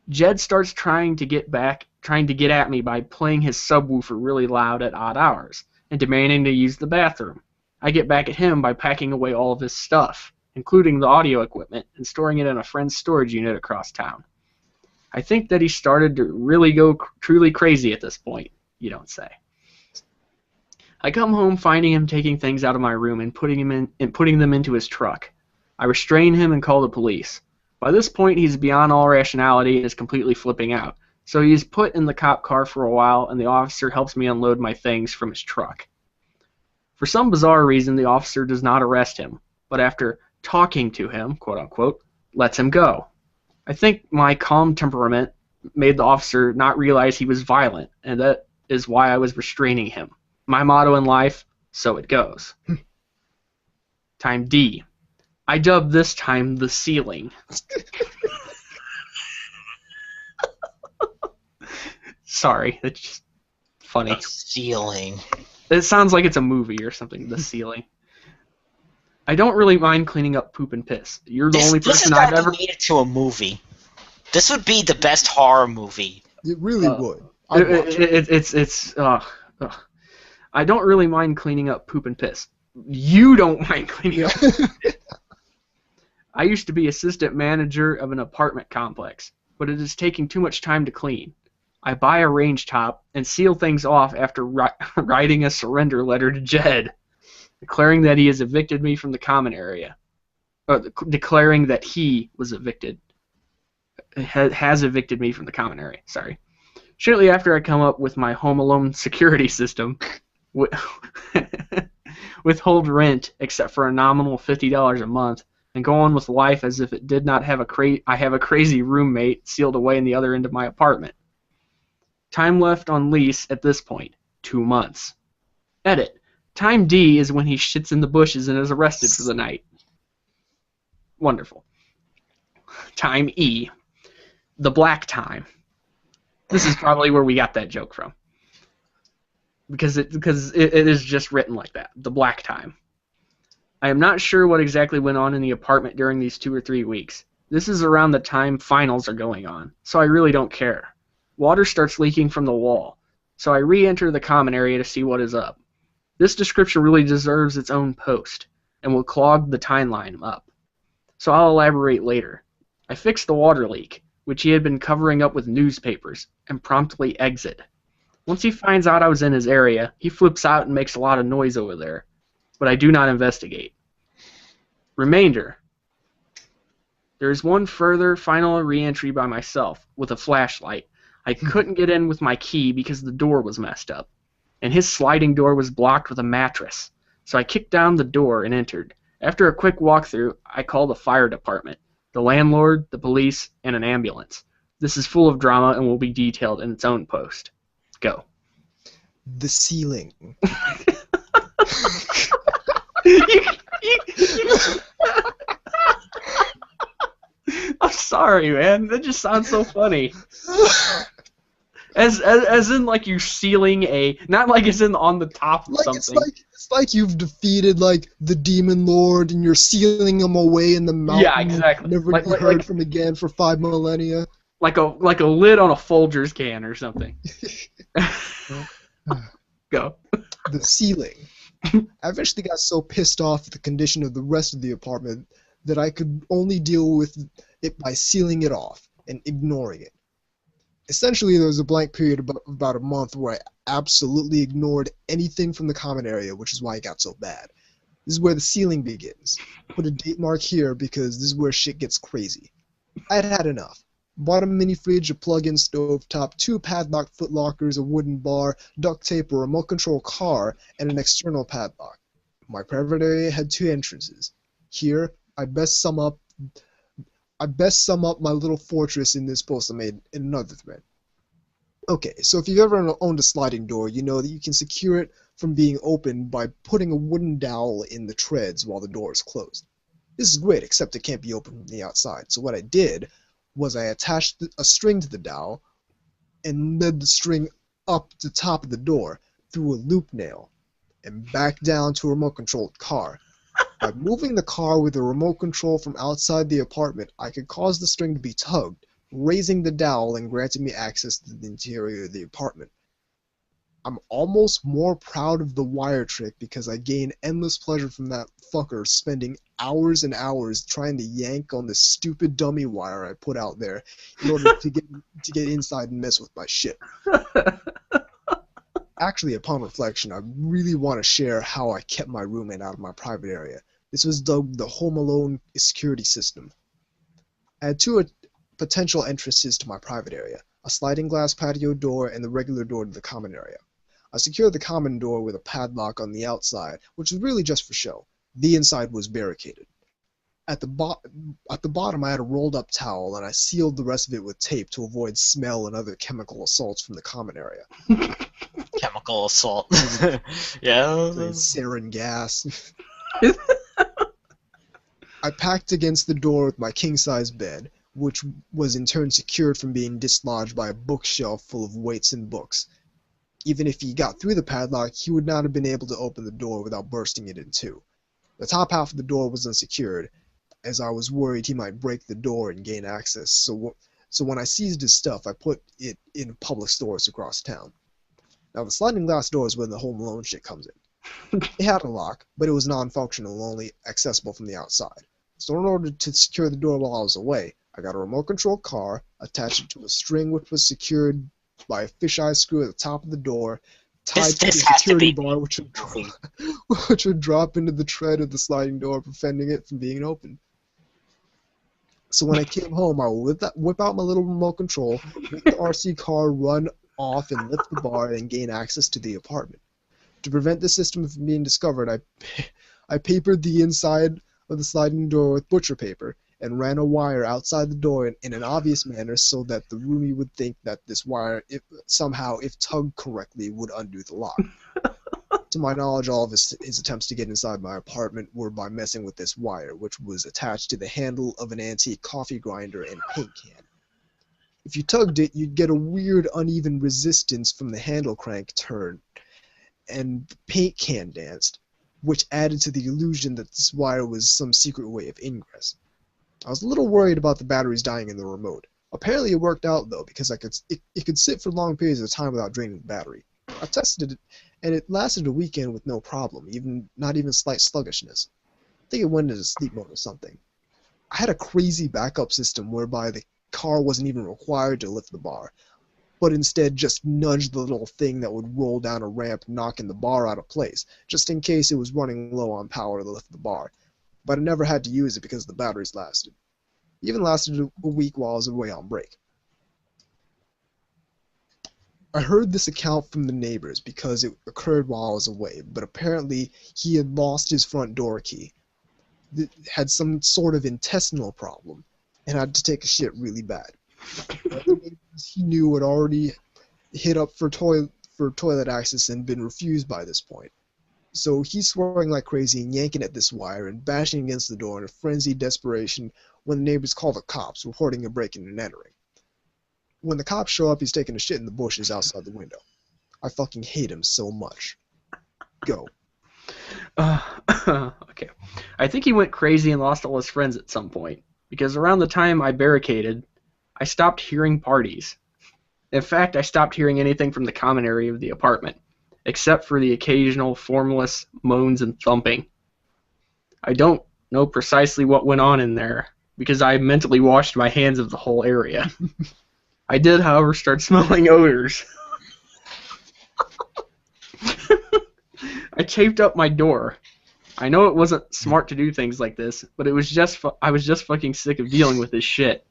Jed starts trying to get at me by playing his subwoofer really loud at odd hours and demanding to use the bathroom. I get back at him by packing away all of his stuff, including the audio equipment, and storing it in a friend's storage unit across town. I think that he started to really go truly crazy at this point. You don't say. I come home finding him taking things out of my room and putting them into his truck. I restrain him and call the police. By this point, he's beyond all rationality and is completely flipping out. So he's put in the cop car for a while, and the officer helps me unload my things from his truck. For some bizarre reason, the officer does not arrest him, but after talking to him, quote-unquote, lets him go. I think my calm temperament made the officer not realize he was violent, and that is why I was restraining him. My motto in life, so it goes. Time D. I dubbed this time the ceiling. Sorry, it's just funny. The ceiling. It sounds like it's a movie or something, the ceiling. I don't really mind cleaning up poop and piss. You're the only person I've ever made it to a movie. This would be the best horror movie. It really would. I don't really mind cleaning up poop and piss. You don't mind cleaning up poop and piss. I used to be assistant manager of an apartment complex, but it is taking too much time to clean. I buy a range top and seal things off after writing a surrender letter to Jed, declaring that he has evicted me from the common area. Declaring that he was evicted. Has evicted me from the common area. Sorry. Shortly after I come up with my Home Alone security system, withhold rent except for a nominal $50 a month, and go on with life as if it did not have I have a crazy roommate sealed away in the other end of my apartment. Time left on lease at this point, 2 months. Edit. Time D is when he shits in the bushes and is arrested for the night. Wonderful. Time E. The black time. This is probably where we got that joke from. Because it is just written like that. The black time. I am not sure what exactly went on in the apartment during these 2 or 3 weeks. This is around the time finals are going on, so I really don't care. Water starts leaking from the wall, so I re-enter the common area to see what is up. This description really deserves its own post, and will clog the timeline up. So I'll elaborate later. I fixed the water leak, which he had been covering up with newspapers, and promptly exit. Once he finds out I was in his area, he flips out and makes a lot of noise over there, but I do not investigate. Remainder. There is one further final re-entry by myself, with a flashlight. I couldn't get in with my key because the door was messed up, and his sliding door was blocked with a mattress, so I kicked down the door and entered. After a quick walkthrough, I called the fire department, the landlord, the police, and an ambulance. This is full of drama and will be detailed in its own post. Go. The ceiling. I'm sorry, man. That just sounds so funny. As in, like, you're sealing not like as in on the top of something. It's like you've defeated, like, the demon lord and you're sealing him away in the mountain. Yeah, exactly. Never to be heard from again for 5 millennia. like a lid on a Folgers can or something. Go. The ceiling. I eventually got so pissed off at the condition of the rest of the apartment that I could only deal with it by sealing it off and ignoring it. Essentially, there was a blank period about a month where I absolutely ignored anything from the common area, which is why it got so bad. This is where the ceiling begins. Put a date mark here because this is where shit gets crazy. I had had enough. Bought a mini fridge, a plug-in stovetop, 2 padlocked footlockers, a wooden bar, duct tape, a remote control car, and an external padlock. My private area had 2 entrances. Here, I best sum up my little fortress in this post I made in another thread. Okay, so if you've ever owned a sliding door, you know that you can secure it from being opened by putting a wooden dowel in the treads while the door is closed. This is great, except it can't be opened from the outside. So what I did was I attached a string to the dowel and led the string up the top of the door through a loop nail and back down to a remote-controlled car. By moving the car with a remote control from outside the apartment, I could cause the string to be tugged, raising the dowel and granting me access to the interior of the apartment. I'm almost more proud of the wire trick because I gain endless pleasure from that fucker spending hours and hours trying to yank on the stupid dummy wire I put out there in order to get inside and mess with my shit. Actually, upon reflection, I really want to share how I kept my roommate out of my private area. This was dubbed the Home Alone security system. I had 2 potential entrances to my private area, a sliding glass patio door and the regular door to the common area. I secured the common door with a padlock on the outside, which was really just for show. The inside was barricaded. At the bottom I had a rolled up towel and I sealed the rest of it with tape to avoid smell and other chemical assaults from the common area. Chemical assault. Yeah. Sarin gas. I packed against the door with my king-size bed, which was in turn secured from being dislodged by a bookshelf full of weights and books. Even if he got through the padlock, he would not have been able to open the door without bursting it in 2. The top half of the door was unsecured, as I was worried he might break the door and gain access, so when I seized his stuff, I put it in public stores across town. Now, the sliding glass door is when the Home Alone shit comes in. It had a lock, but it was non-functional and only accessible from the outside. So in order to secure the door while I was away, I got a remote-controlled car, attached it to a string which was secured by a fisheye screw at the top of the door, tied to the security bar which would drop into the tread of the sliding door, preventing it from being opened. So when I came home, I would whip out my little remote control, make the RC car run off and lift the bar and gain access to the apartment. To prevent the system from being discovered, I papered the inside of the sliding door with butcher paper and ran a wire outside the door in an obvious manner so that the roomie would think that this wire, if tugged correctly, would undo the lock. To my knowledge, all of his attempts to get inside my apartment were by messing with this wire, which was attached to the handle of an antique coffee grinder and paint can. If you tugged it, you'd get a weird uneven resistance from the handle crank turn, and the paint can danced, which added to the illusion that this wire was some secret way of ingress. I was a little worried about the batteries dying in the remote. Apparently it worked out though, because it could sit for long periods of time without draining the battery. I tested it, and it lasted a weekend with no problem, not even slight sluggishness. I think it went into sleep mode or something. I had a crazy backup system whereby the car wasn't even required to lift the bar, but instead just nudged the little thing that would roll down a ramp, knocking the bar out of place, just in case it was running low on power to lift the bar. But I never had to use it because the batteries lasted. It even lasted a week while I was away on break. I heard this account from the neighbors because it occurred while I was away, but apparently he had lost his front door key, had some sort of intestinal problem, and had to take a shit really bad. The neighbors he knew had already hit up for toilet access and been refused by this point. So he's swearing like crazy and yanking at this wire and bashing against the door in a frenzied desperation when the neighbors call the cops, reporting a break-in and entering. When the cops show up, he's taking a shit in the bushes outside the window. I fucking hate him so much. Go. Okay. I think he went crazy and lost all his friends at some point, because around the time I barricaded, I stopped hearing parties. In fact, I stopped hearing anything from the common area of the apartment, except for the occasional formless moans and thumping. I don't know precisely what went on in there, because I mentally washed my hands of the whole area. I did, however, start smelling odors. I taped up my door. I know it wasn't smart to do things like this, but it was I was just fucking sick of dealing with this shit.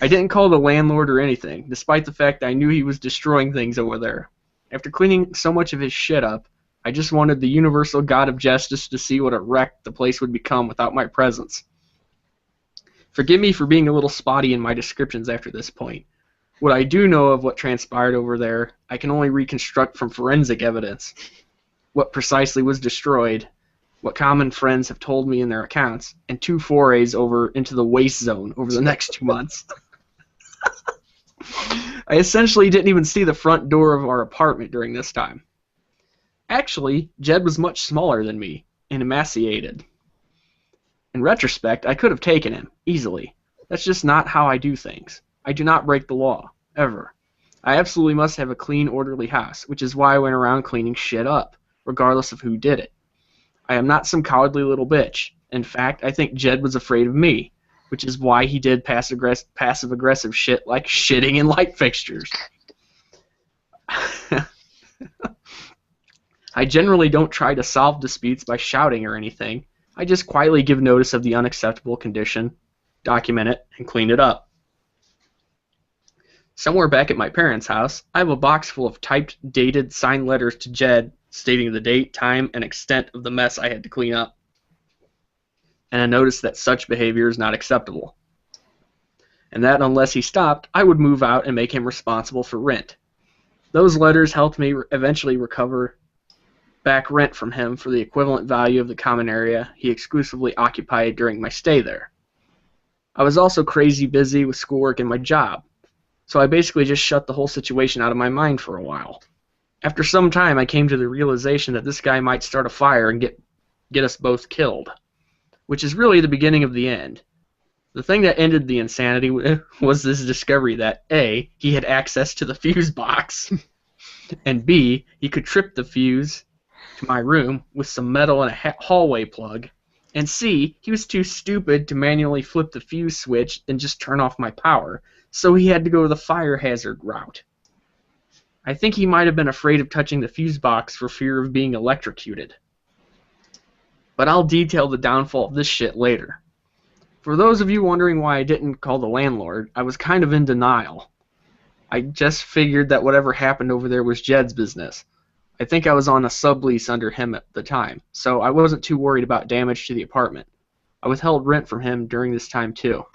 I didn't call the landlord or anything, despite the fact I knew he was destroying things over there. After cleaning so much of his shit up, I just wanted the universal god of justice to see what a wreck the place would become without my presence. Forgive me for being a little spotty in my descriptions after this point. What I do know of what transpired over there, I can only reconstruct from forensic evidence. What precisely was destroyed, what common friends have told me in their accounts, and 2 forays over into the waste zone over the next 2 months. I essentially didn't even see the front door of our apartment during this time. Actually, Jed was much smaller than me, and emaciated. In retrospect, I could have taken him, easily. That's just not how I do things. I do not break the law, ever. I absolutely must have a clean, orderly house, which is why I went around cleaning shit up, regardless of who did it. I am not some cowardly little bitch. In fact, I think Jed was afraid of me, which is why he did passive-aggressive shit like shitting in light fixtures. I generally don't try to solve disputes by shouting or anything. I just quietly give notice of the unacceptable condition, document it, and clean it up. Somewhere back at my parents' house, I have a box full of typed, dated, signed letters to Jed stating the date, time, and extent of the mess I had to clean up, and a notice that such behavior is not acceptable, and that unless he stopped, I would move out and make him responsible for rent. Those letters helped me eventually recover back rent from him for the equivalent value of the common area he exclusively occupied during my stay there. I was also crazy busy with schoolwork and my job, so I basically just shut the whole situation out of my mind for a while. After some time, I came to the realization that this guy might start a fire and get us both killed, which is really the beginning of the end. The thing that ended the insanity was this discovery that A, he had access to the fuse box, and B, he could trip the fuse to my room with some metal and a hallway plug, and C, he was too stupid to manually flip the fuse switch and just turn off my power, so he had to go the fire hazard route. I think he might have been afraid of touching the fuse box for fear of being electrocuted. But I'll detail the downfall of this shit later. For those of you wondering why I didn't call the landlord, I was kind of in denial. I just figured that whatever happened over there was Jed's business. I think I was on a sublease under him at the time, so I wasn't too worried about damage to the apartment. I withheld rent from him during this time too.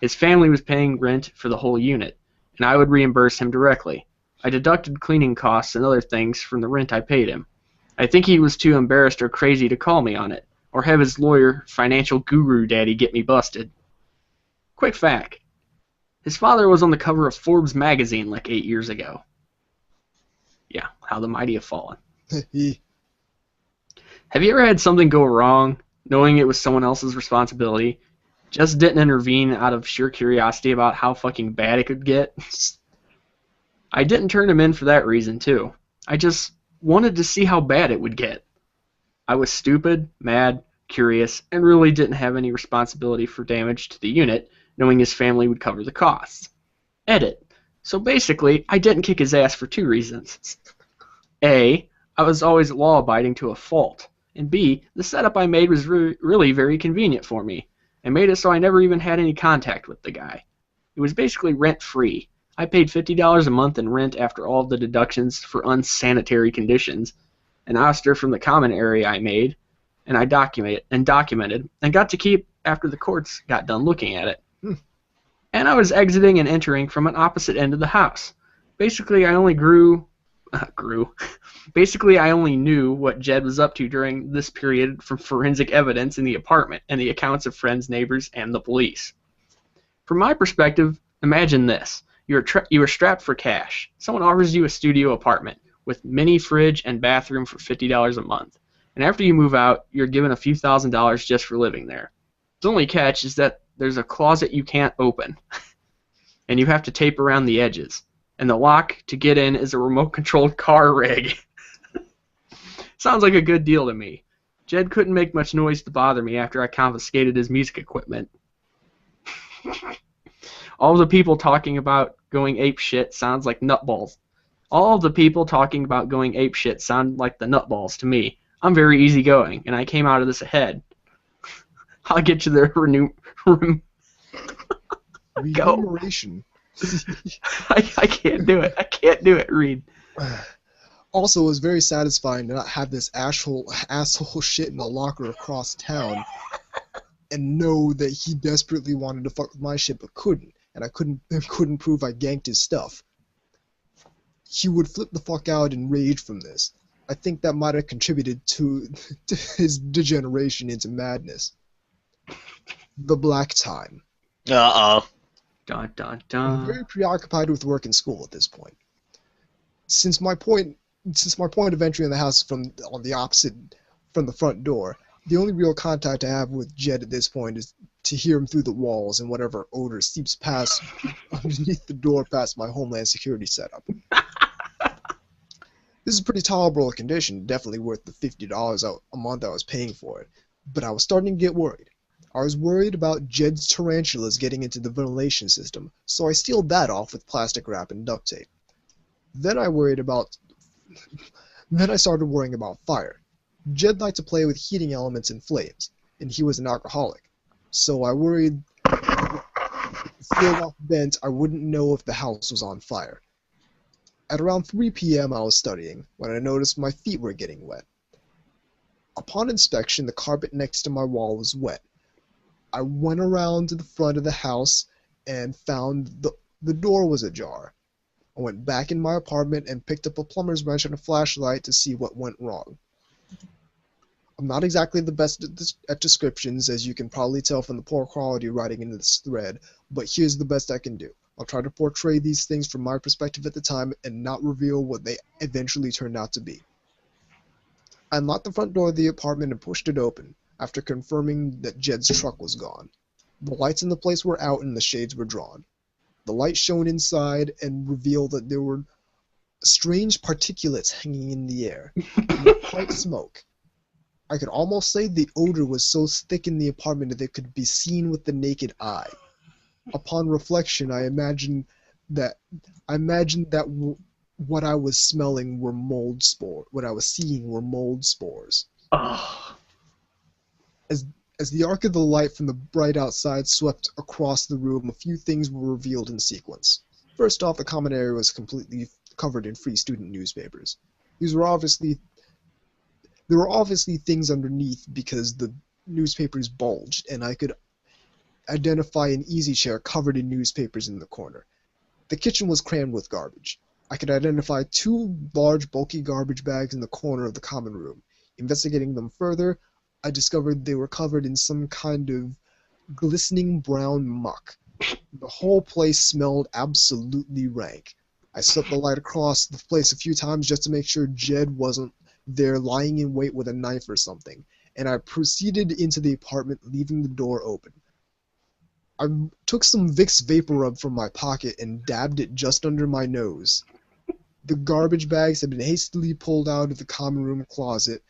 His family was paying rent for the whole unit, and I would reimburse him directly. I deducted cleaning costs and other things from the rent I paid him. I think he was too embarrassed or crazy to call me on it, or have his lawyer, financial guru daddy, get me busted. Quick fact. His father was on the cover of Forbes magazine like 8 years ago. Yeah, how the mighty have fallen. Have you ever had something go wrong, knowing it was someone else's responsibility, just didn't intervene out of sheer curiosity about how fucking bad it could get? I didn't turn him in for that reason, too. I just wanted to see how bad it would get. I was stupid, mad, curious, and really didn't have any responsibility for damage to the unit, knowing his family would cover the costs. Edit. So basically, I didn't kick his ass for 2 reasons. A, I was always law-abiding to a fault. And B, the setup I made was really very convenient for me. I made it so I never even had any contact with the guy. It was basically rent-free. I paid $50 a month in rent after all the deductions for unsanitary conditions, an ouster from the common area I made, and I documented, and got to keep after the courts got done looking at it. And I was exiting and entering from an opposite end of the house. Basically, I only Basically, I only knew what Jed was up to during this period from forensic evidence in the apartment and the accounts of friends, neighbors, and the police. From my perspective, imagine this. You are strapped for cash. Someone offers you a studio apartment with mini fridge and bathroom for $50 a month. And after you move out, you're given a few $1,000s just for living there. The only catch is that there's a closet you can't open. and you have to tape around the edges. And the lock to get in is a remote-controlled car rig. Sounds like a good deal to me. Jed couldn't make much noise to bother me after I confiscated his music equipment. All the people talking about going apeshit sounds like nutballs. All of the people talking about going apeshit sound like the nutballs to me. I'm very easygoing, and I came out of this ahead. I'll get you the remuneration. I can't do it. I can't do it, Reed. Also, it was very satisfying to not have this asshole shit in the locker across town and know that he desperately wanted to fuck with my shit but couldn't, and I couldn't prove I ganked his stuff. He would flip the fuck out and rage from this. I think that might have contributed to his degeneration into madness. The black time. Uh-oh. Dun, dun, I'm dun. very preoccupied with work and school at this point. Since my point of entry in the house from on the opposite from the front door, the only real contact I have with Jed at this point is to hear him through the walls and whatever odor seeps past underneath the door past my Homeland Security setup. This is a pretty tolerable condition, definitely worth the $50 a month I was paying for it, but I was starting to get worried. I was worried about Jed's tarantulas getting into the ventilation system, so I sealed that off with plastic wrap and duct tape. Then I started worrying about fire. Jed liked to play with heating elements and flames, and he was an alcoholic. So I worried if the sealed off vent, I wouldn't know if the house was on fire. At around 3 p.m. I was studying when I noticed my feet were getting wet. Upon inspection, the carpet next to my wall was wet. I went around to the front of the house and found the door was ajar. I went back in my apartment and picked up a plumber's wrench and a flashlight to see what went wrong. I'm not exactly the best at descriptions, as you can probably tell from the poor quality writing in this thread, but here's the best I can do. I'll try to portray these things from my perspective at the time and not reveal what they eventually turned out to be. I unlocked the front door of the apartment and pushed it open, after confirming that Jed's truck was gone. The lights in the place were out and the shades were drawn. The light shone inside and revealed that there were strange particulates hanging in the air, and white smoke. I could almost say the odor was so thick in the apartment that it could be seen with the naked eye. Upon reflection, I imagined that what I was smelling were mold spores. What I was seeing were mold spores. Oh. As the arc of the light from the bright outside swept across the room, a few things were revealed in sequence. First off, the common area was completely covered in free student newspapers. There were obviously things underneath because the newspapers bulged, and I could identify an easy chair covered in newspapers in the corner. The kitchen was crammed with garbage. I could identify 2 large, bulky garbage bags in the corner of the common room. Investigating them further, I discovered they were covered in some kind of glistening brown muck. The whole place smelled absolutely rank. I swept the light across the place a few times just to make sure Jed wasn't there lying in wait with a knife or something, and I proceeded into the apartment, leaving the door open. I took some Vicks Vapor Rub from my pocket and dabbed it just under my nose. The garbage bags had been hastily pulled out of the common room closet,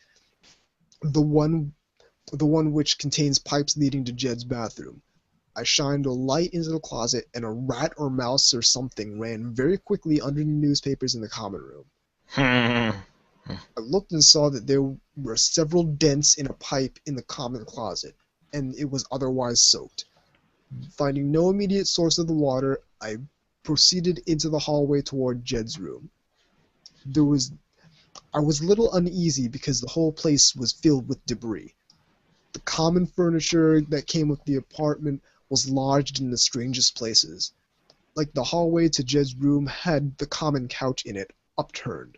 the one which contains pipes leading to Jed's bathroom. I shined a light into the closet, and a rat or mouse or something ran very quickly under the newspapers in the common room. I looked and saw that there were several dents in a pipe in the common closet, and it was otherwise soaked. Finding no immediate source of the water, I proceeded into the hallway toward Jed's room. I was a little uneasy because the whole place was filled with debris. The common furniture that came with the apartment was lodged in the strangest places. Like the hallway to Jed's room had the common couch in it, upturned.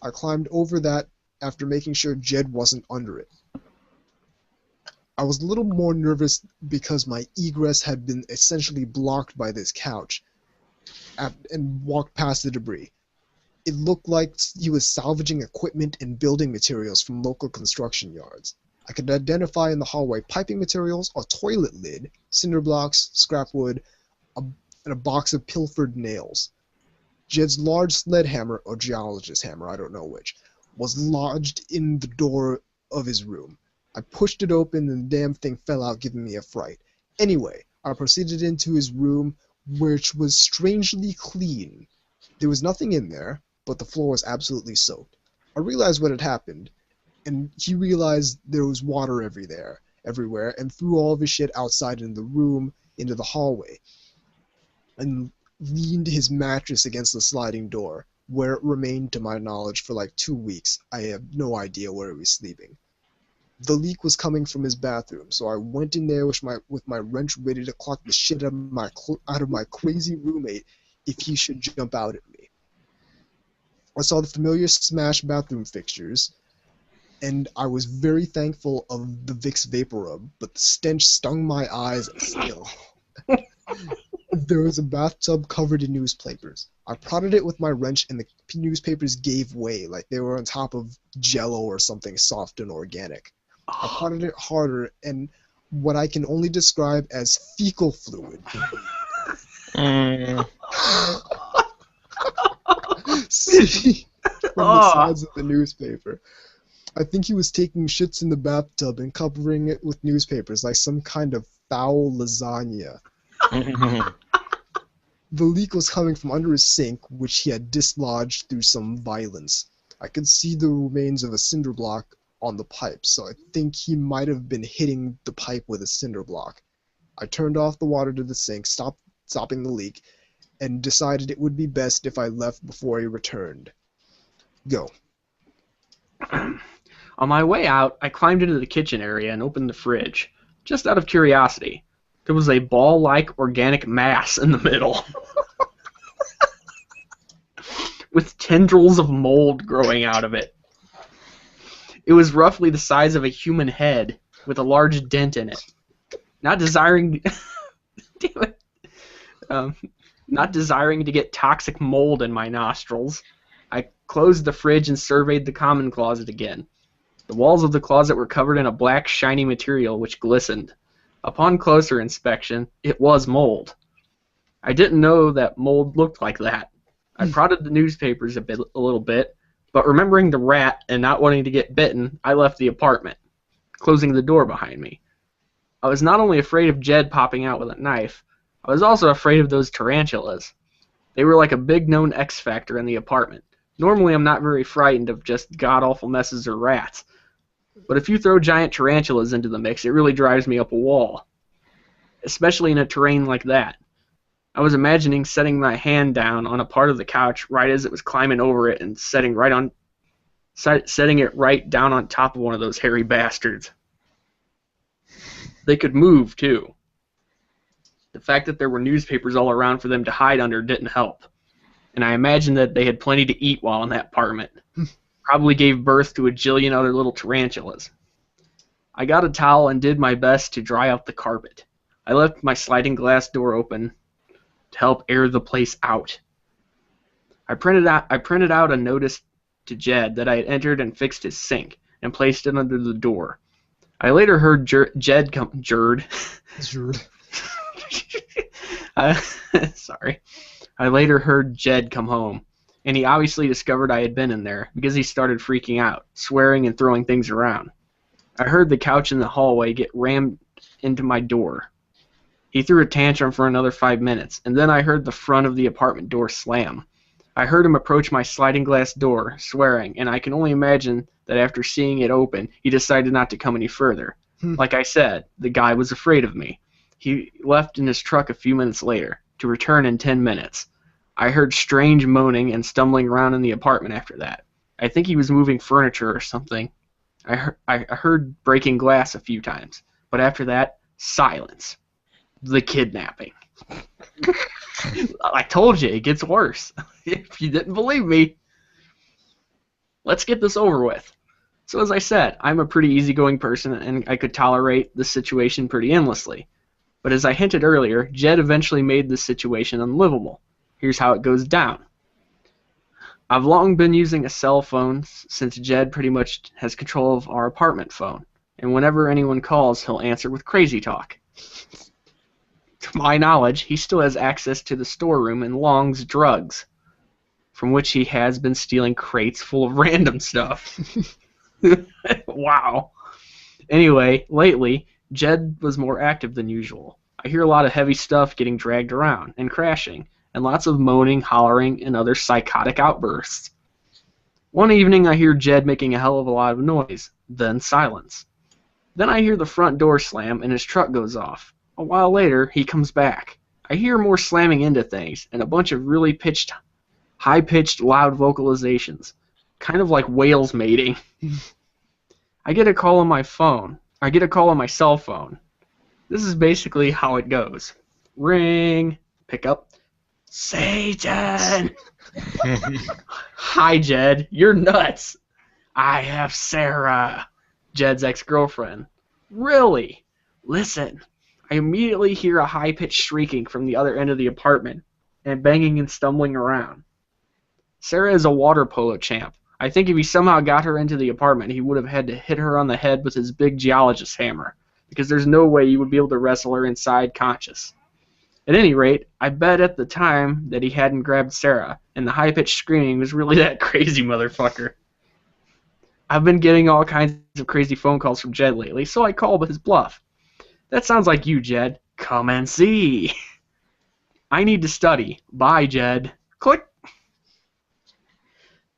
I climbed over that after making sure Jed wasn't under it. I was a little more nervous because my egress had been essentially blocked by this couch, and walked past the debris. It looked like he was salvaging equipment and building materials from local construction yards. I could identify in the hallway piping materials, a toilet lid, cinder blocks, scrap wood, a and a box of pilfered nails. Jed's large sled hammer, or geologist hammer, I don't know which, was lodged in the door of his room. I pushed it open and the damn thing fell out, giving me a fright. Anyway, I proceeded into his room, which was strangely clean. There was nothing in there, but the floor was absolutely soaked. I realized what had happened, and he realized there was water everywhere, and threw all of his shit outside in the room, into the hallway, and leaned his mattress against the sliding door, where it remained, to my knowledge, for like 2 weeks. I have no idea where he was sleeping. The leak was coming from his bathroom, so I went in there with my wrench ready to clock the shit out of my crazy roommate if he should jump out at me. I saw the familiar smashed bathroom fixtures, and I was very thankful of the Vicks Vapor Rub, but the stench stung my eyes still. There was a bathtub covered in newspapers. I prodded it with my wrench, and the newspapers gave way, like they were on top of Jell-O or something soft and organic. I prodded it harder, and what I can only describe as fecal fluid sitting from the sides of the newspaper. I think he was taking shits in the bathtub and covering it with newspapers like some kind of foul lasagna. The leak was coming from under his sink, which he had dislodged through some violence. I could see the remains of a cinder block on the pipe, so I think he might have been hitting the pipe with a cinder block. I turned off the water to the sink, stopping the leak, and decided it would be best if I left before he returned. Go. On my way out, I climbed into the kitchen area and opened the fridge, just out of curiosity. There was a ball-like organic mass in the middle, with tendrils of mold growing out of it. It was roughly the size of a human head, with a large dent in it. Not desiring to get toxic mold in my nostrils, I closed the fridge and surveyed the common closet again. The walls of the closet were covered in a black, shiny material which glistened. Upon closer inspection, it was mold. I didn't know that mold looked like that. I prodded the newspapers a little bit, but remembering the rat and not wanting to get bitten, I left the apartment, closing the door behind me. I was not only afraid of Jed popping out with a knife, I was also afraid of those tarantulas. They were like a big known X factor in the apartment. Normally I'm not very frightened of just god-awful messes or rats, but if you throw giant tarantulas into the mix, it really drives me up a wall, especially in a terrain like that. I was imagining setting my hand down on a part of the couch right as it was climbing over it and setting it right down on top of one of those hairy bastards. They could move, too. The fact that there were newspapers all around for them to hide under didn't help, and I imagined that they had plenty to eat while in that apartment. Probably gave birth to a jillion other little tarantulas. I got a towel and did my best to dry out the carpet. I left my sliding glass door open to help air the place out. I printed out a notice to Jed that I had entered and fixed his sink and placed it under the door. I later heard Jed come home, and he obviously discovered I had been in there because he started freaking out, swearing and throwing things around. I heard the couch in the hallway get rammed into my door. He threw a tantrum for another 5 minutes, and then I heard the front of the apartment door slam. I heard him approach my sliding glass door, swearing, and I can only imagine that after seeing it open, he decided not to come any further. Like I said, the guy was afraid of me. He left in his truck a few minutes later, to return in 10 minutes. I heard strange moaning and stumbling around in the apartment after that. I think he was moving furniture or something. I heard breaking glass a few times, but after that, silence. The kidnapping. I told you, it gets worse. If you didn't believe me. Let's get this over with. So as I said, I'm a pretty easygoing person and I could tolerate the situation pretty endlessly. But as I hinted earlier, Jed eventually made this situation unlivable. Here's how it goes down. I've long been using a cell phone since Jed pretty much has control of our apartment phone. And whenever anyone calls, he'll answer with crazy talk. To my knowledge, he still has access to the storeroom in Long's Drugs, from which he has been stealing crates full of random stuff. Wow. Anyway, lately, Jed was more active than usual. I hear a lot of heavy stuff getting dragged around and crashing, and lots of moaning, hollering, and other psychotic outbursts. One evening, I hear Jed making a hell of a lot of noise, then silence. Then I hear the front door slam and his truck goes off. A while later, he comes back. I hear more slamming into things and a bunch of really high-pitched, loud vocalizations, kind of like whales mating. I get a call on my phone. I get a call on my cell phone. This is basically how it goes. Ring. Pick up. Satan! Hi, Jed. You're nuts. I have Sarah, Jed's ex-girlfriend. Really? Listen. I immediately hear a high-pitched shrieking from the other end of the apartment and banging and stumbling around. Sarah is a water polo champ. I think if he somehow got her into the apartment, he would have had to hit her on the head with his big geologist hammer, because there's no way you would be able to wrestle her inside conscious. At any rate, I bet at the time that he hadn't grabbed Sarah, and the high-pitched screaming was really that crazy motherfucker. I've been getting all kinds of crazy phone calls from Jed lately, so I called his bluff. That sounds like you, Jed. Come and see. I need to study. Bye, Jed. Click.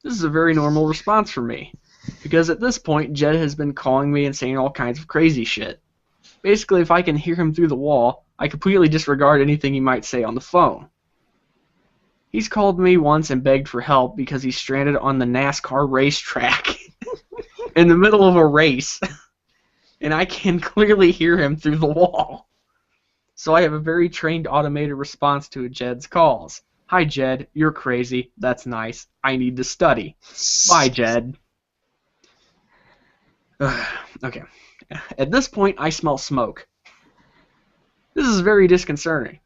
This is a very normal response for me, because at this point, Jed has been calling me and saying all kinds of crazy shit. Basically, if I can hear him through the wall, I completely disregard anything he might say on the phone. He's called me once and begged for help because he's stranded on the NASCAR racetrack in the middle of a race, and I can clearly hear him through the wall. So I have a very trained automated response to Jed's calls. Hi, Jed. You're crazy. That's nice. I need to study. Bye, Jed. Okay. At this point, I smell smoke. This is very disconcerting.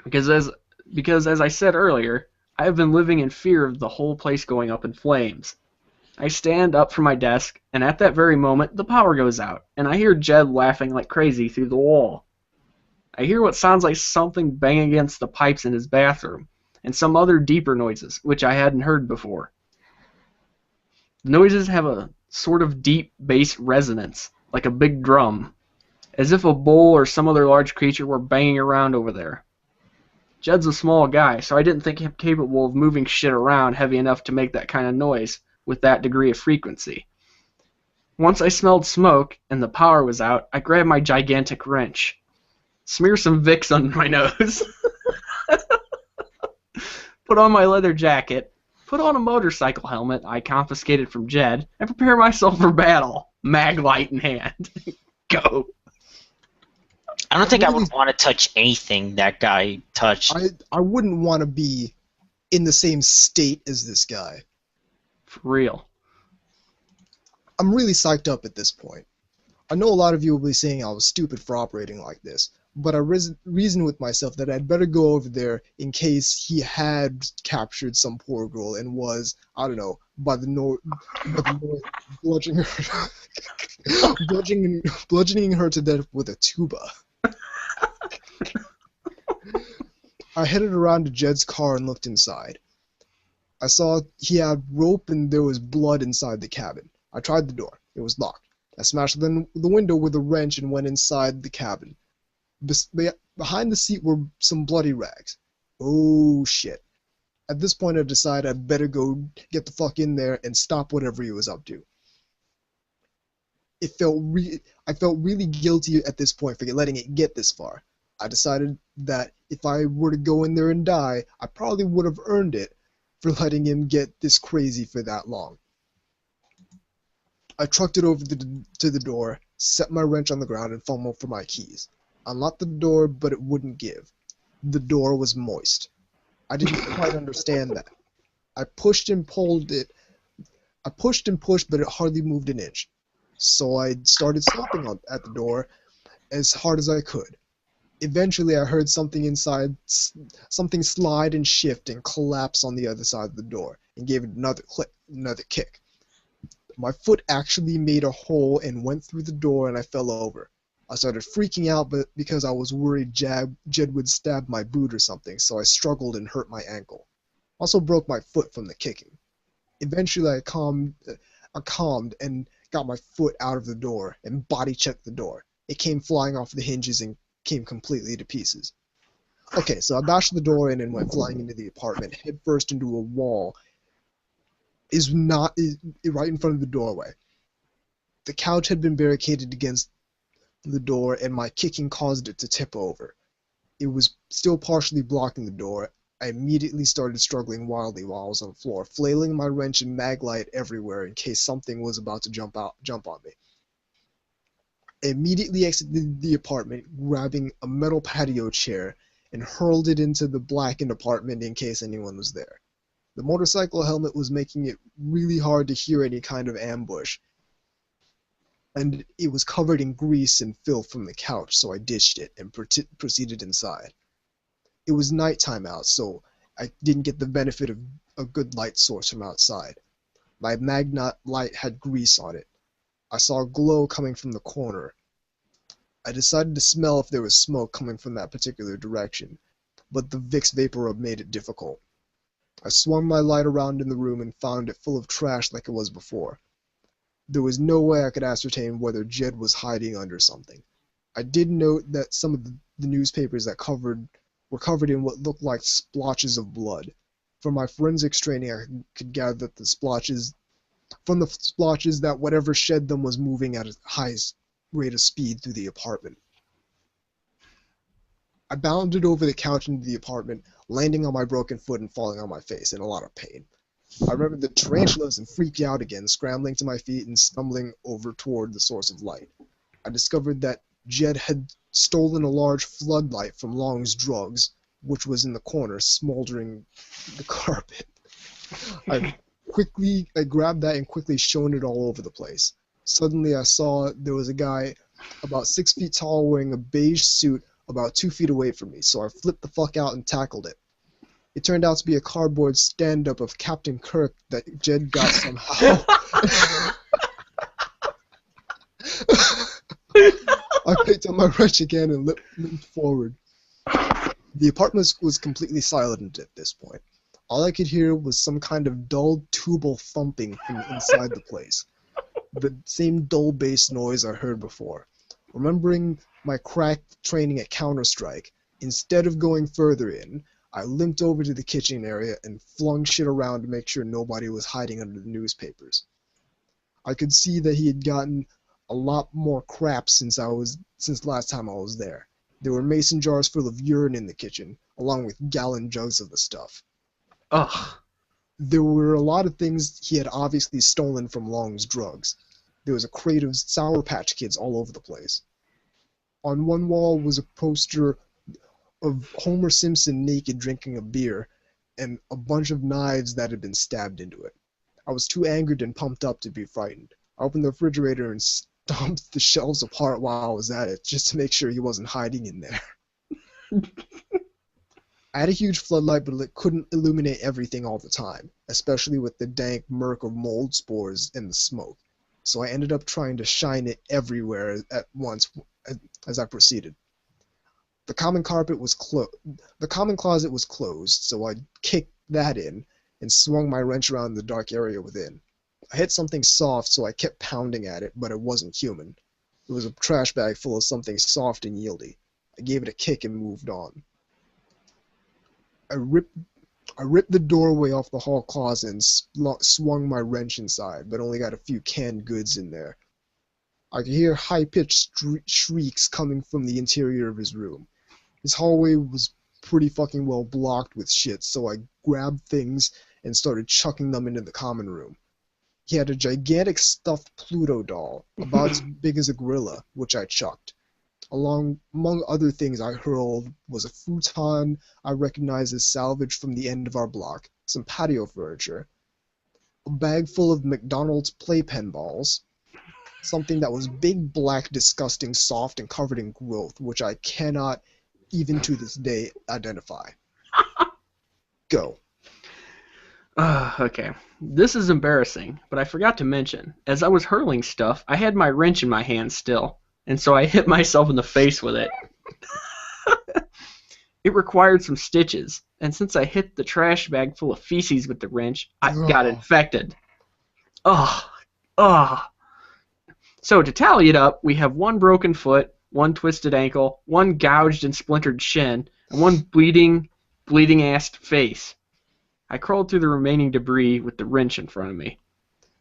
Because as I said earlier, I have been living in fear of the whole place going up in flames. I stand up from my desk, and at that very moment, the power goes out, and I hear Jed laughing like crazy through the wall. I hear what sounds like something bang against the pipes in his bathroom, and some other deeper noises, which I hadn't heard before. The noises have a sort of deep bass resonance, like a big drum, as if a bull or some other large creature were banging around over there. Jed's a small guy, so I didn't think him capable of moving shit around heavy enough to make that kind of noise with that degree of frequency. Once I smelled smoke and the power was out, I grabbed my gigantic wrench. Smear some Vicks under my nose. Put on my leather jacket. Put on a motorcycle helmet I confiscated from Jed, and prepare myself for battle, mag light in hand. Go. I don't think I would want to touch anything that guy touched. I wouldn't want to be in the same state as this guy. For real. I'm really psyched up at this point. I know a lot of you will be saying I was stupid for operating like this, but I reasoned with myself that I'd better go over there in case he had captured some poor girl and was, I don't know, by the north bludgeoning her to death with a tuba. I headed around to Jed's car and looked inside. I saw he had rope and there was blood inside the cabin. I tried the door. It was locked. I smashed the window with a wrench and went inside the cabin. Behind the seat were some bloody rags. Oh, shit. At this point, I decided I'd better go get the fuck in there and stop whatever he was up to. I felt really guilty at this point for letting it get this far. I decided that if I were to go in there and die, I probably would have earned it for letting him get this crazy for that long. I trucked it over to the door, set my wrench on the ground, and fumbled for my keys. I unlocked the door, but it wouldn't give. The door was moist. I didn't quite understand that. I pushed and pushed, but it hardly moved an inch. So I started stomping at the door as hard as I could. Eventually, I heard something inside, something slide and shift and collapse on the other side of the door, and gave it another kick. My foot actually made a hole and went through the door, and I fell over. I started freaking out but because I was worried Jed would stab my boot or something, so I struggled and hurt my ankle. Also broke my foot from the kicking. Eventually I calmed and got my foot out of the door and body checked the door. It came flying off the hinges and came completely to pieces. Okay, so I bashed the door in and went flying into the apartment, head first into a wall. Is right in front of the doorway. The couch had been barricaded against the door, and my kicking caused it to tip over. It was still partially blocking the door. I immediately started struggling wildly while I was on the floor, flailing my wrench and mag light everywhere in case something was about to jump on me. I immediately exited the apartment, grabbing a metal patio chair, and hurled it into the blackened apartment in case anyone was there. The motorcycle helmet was making it really hard to hear any kind of ambush, and it was covered in grease and filth from the couch, so I ditched it and proceeded inside. It was nighttime out, so I didn't get the benefit of a good light source from outside. My magnet light had grease on it. I saw a glow coming from the corner. I decided to smell if there was smoke coming from that particular direction, but the Vicks vapor rub made it difficult. I swung my light around in the room and found it full of trash like it was before. There was no way I could ascertain whether Jed was hiding under something. I did note that some of the newspapers that were covered in what looked like splotches of blood. From my forensics training, I could gather that the splotches that whatever shed them was moving at a high rate of speed through the apartment. I bounded over the couch into the apartment, landing on my broken foot and falling on my face in a lot of pain. I remembered the tarantulas and freaked out again, scrambling to my feet and stumbling over toward the source of light. I discovered that Jed had stolen a large floodlight from Long's Drugs, which was in the corner, smoldering the carpet. I grabbed that and quickly shone it all over the place. Suddenly I saw there was a guy about 6 feet tall wearing a beige suit about 2 feet away from me, so I flipped the fuck out and tackled it. It turned out to be a cardboard stand-up of Captain Kirk that Jed got somehow. I picked up my wrench again and limped forward. The apartment was completely silent at this point. All I could hear was some kind of dull tubal thumping from inside the place. The same dull bass noise I heard before. Remembering my cracked training at Counter-Strike, instead of going further in, I limped over to the kitchen area and flung shit around to make sure nobody was hiding under the newspapers. I could see that he had gotten a lot more crap since last time I was there. There were mason jars full of urine in the kitchen, along with gallon jugs of the stuff. Ugh. There were a lot of things he had obviously stolen from Long's Drugs. There was a crate of Sour Patch Kids all over the place. On one wall was a poster of Homer Simpson naked drinking a beer, and a bunch of knives that had been stabbed into it. I was too angered and pumped up to be frightened. I opened the refrigerator and stomped the shelves apart while I was at it, just to make sure he wasn't hiding in there. I had a huge floodlight, but it couldn't illuminate everything all the time, especially with the dank murk of mold spores and the smoke. So I ended up trying to shine it everywhere at once as I proceeded. The common closet was closed, so I kicked that in and swung my wrench around the dark area within. I hit something soft, so I kept pounding at it, but it wasn't human. It was a trash bag full of something soft and yieldy. I gave it a kick and moved on. I ripped the doorway off the hall closet and swung my wrench inside, but only got a few canned goods in there. I could hear high-pitched shrieks coming from the interior of his room. His hallway was pretty fucking well blocked with shit, so I grabbed things and started chucking them into the common room. He had a gigantic stuffed Pluto doll, about as big as a gorilla, which I chucked. Among other things I hurled was a futon I recognized as salvage from the end of our block, some patio furniture, a bag full of McDonald's playpen balls, something that was big, black, disgusting, soft, and covered in growth, which I cannot, even to this day, identify. Go. Okay. This is embarrassing, but I forgot to mention, as I was hurling stuff, I had my wrench in my hand still. and so I hit myself in the face with it. It required some stitches, and since I hit the trash bag full of feces with the wrench, I got infected. Ugh. So to tally it up, we have one broken foot, one twisted ankle, one gouged and splintered shin, and one bleeding-ass face. I crawled through the remaining debris with the wrench in front of me.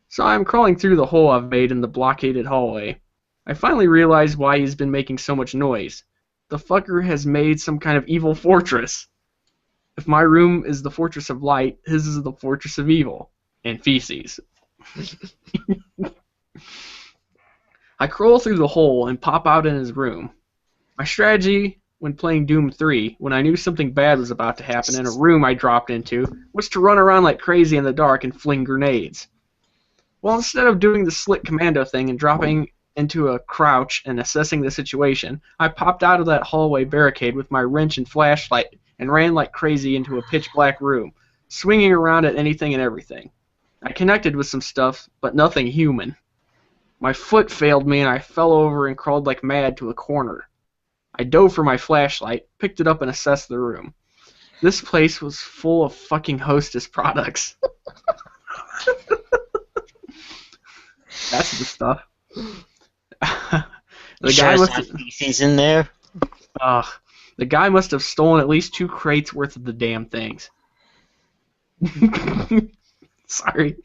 So I'm crawling through the hole I've made in the blockaded hallway. I finally realize why he's been making so much noise. The fucker has made some kind of evil fortress. If my room is the fortress of light, his is the fortress of evil. And feces. I crawl through the hole and pop out in his room. My strategy when playing Doom 3, when I knew something bad was about to happen in a room I dropped into, was to run around like crazy in the dark and fling grenades. Well, instead of doing the slick commando thing and dropping into a crouch and assessing the situation, I popped out of that hallway barricade with my wrench and flashlight and ran like crazy into a pitch-black room, swinging around at anything and everything. I connected with some stuff, but nothing human. My foot failed me and I fell over and crawled like mad to a corner. I dove for my flashlight, picked it up and assessed the room. This place was full of fucking Hostess products. That's the stuff. The guy must have feces in there. The guy must have stolen at least 2 crates worth of the damn things. Sorry.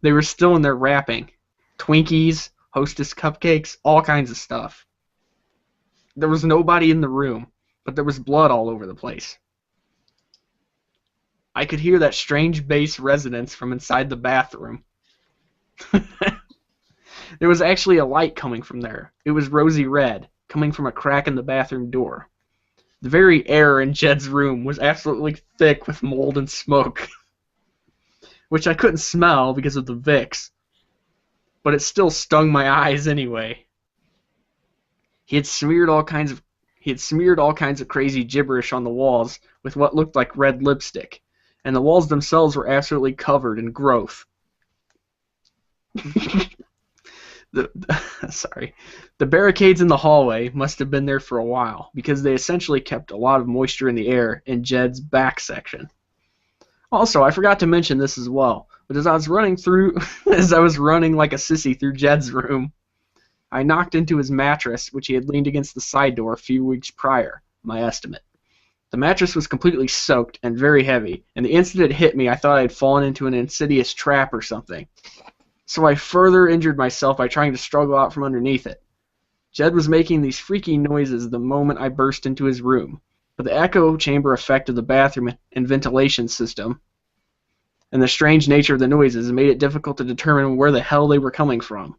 They were still in their wrapping. Twinkies, Hostess cupcakes, all kinds of stuff. There was nobody in the room, but there was blood all over the place. I could hear that strange bass resonance from inside the bathroom. There was actually a light coming from there. It was rosy red, coming from a crack in the bathroom door. The very air in Jed's room was absolutely thick with mold and smoke, which I couldn't smell because of the Vicks, but it still stung my eyes anyway. He had smeared all kinds of crazy gibberish on the walls with what looked like red lipstick, and the walls themselves were absolutely covered in growth. The barricades in the hallway must have been there for a while, because they essentially kept a lot of moisture in the air in Jed's back section. Also, I forgot to mention this as well, but as I was running like a sissy through Jed's room, I knocked into his mattress, which he had leaned against the side door a few weeks prior, my estimate. The mattress was completely soaked and very heavy, and the instant it hit me, I thought I had fallen into an insidious trap or something. So I further injured myself by trying to struggle out from underneath it. Jed was making these freaky noises the moment I burst into his room, but the echo chamber effect of the bathroom and ventilation system and the strange nature of the noises made it difficult to determine where the hell they were coming from.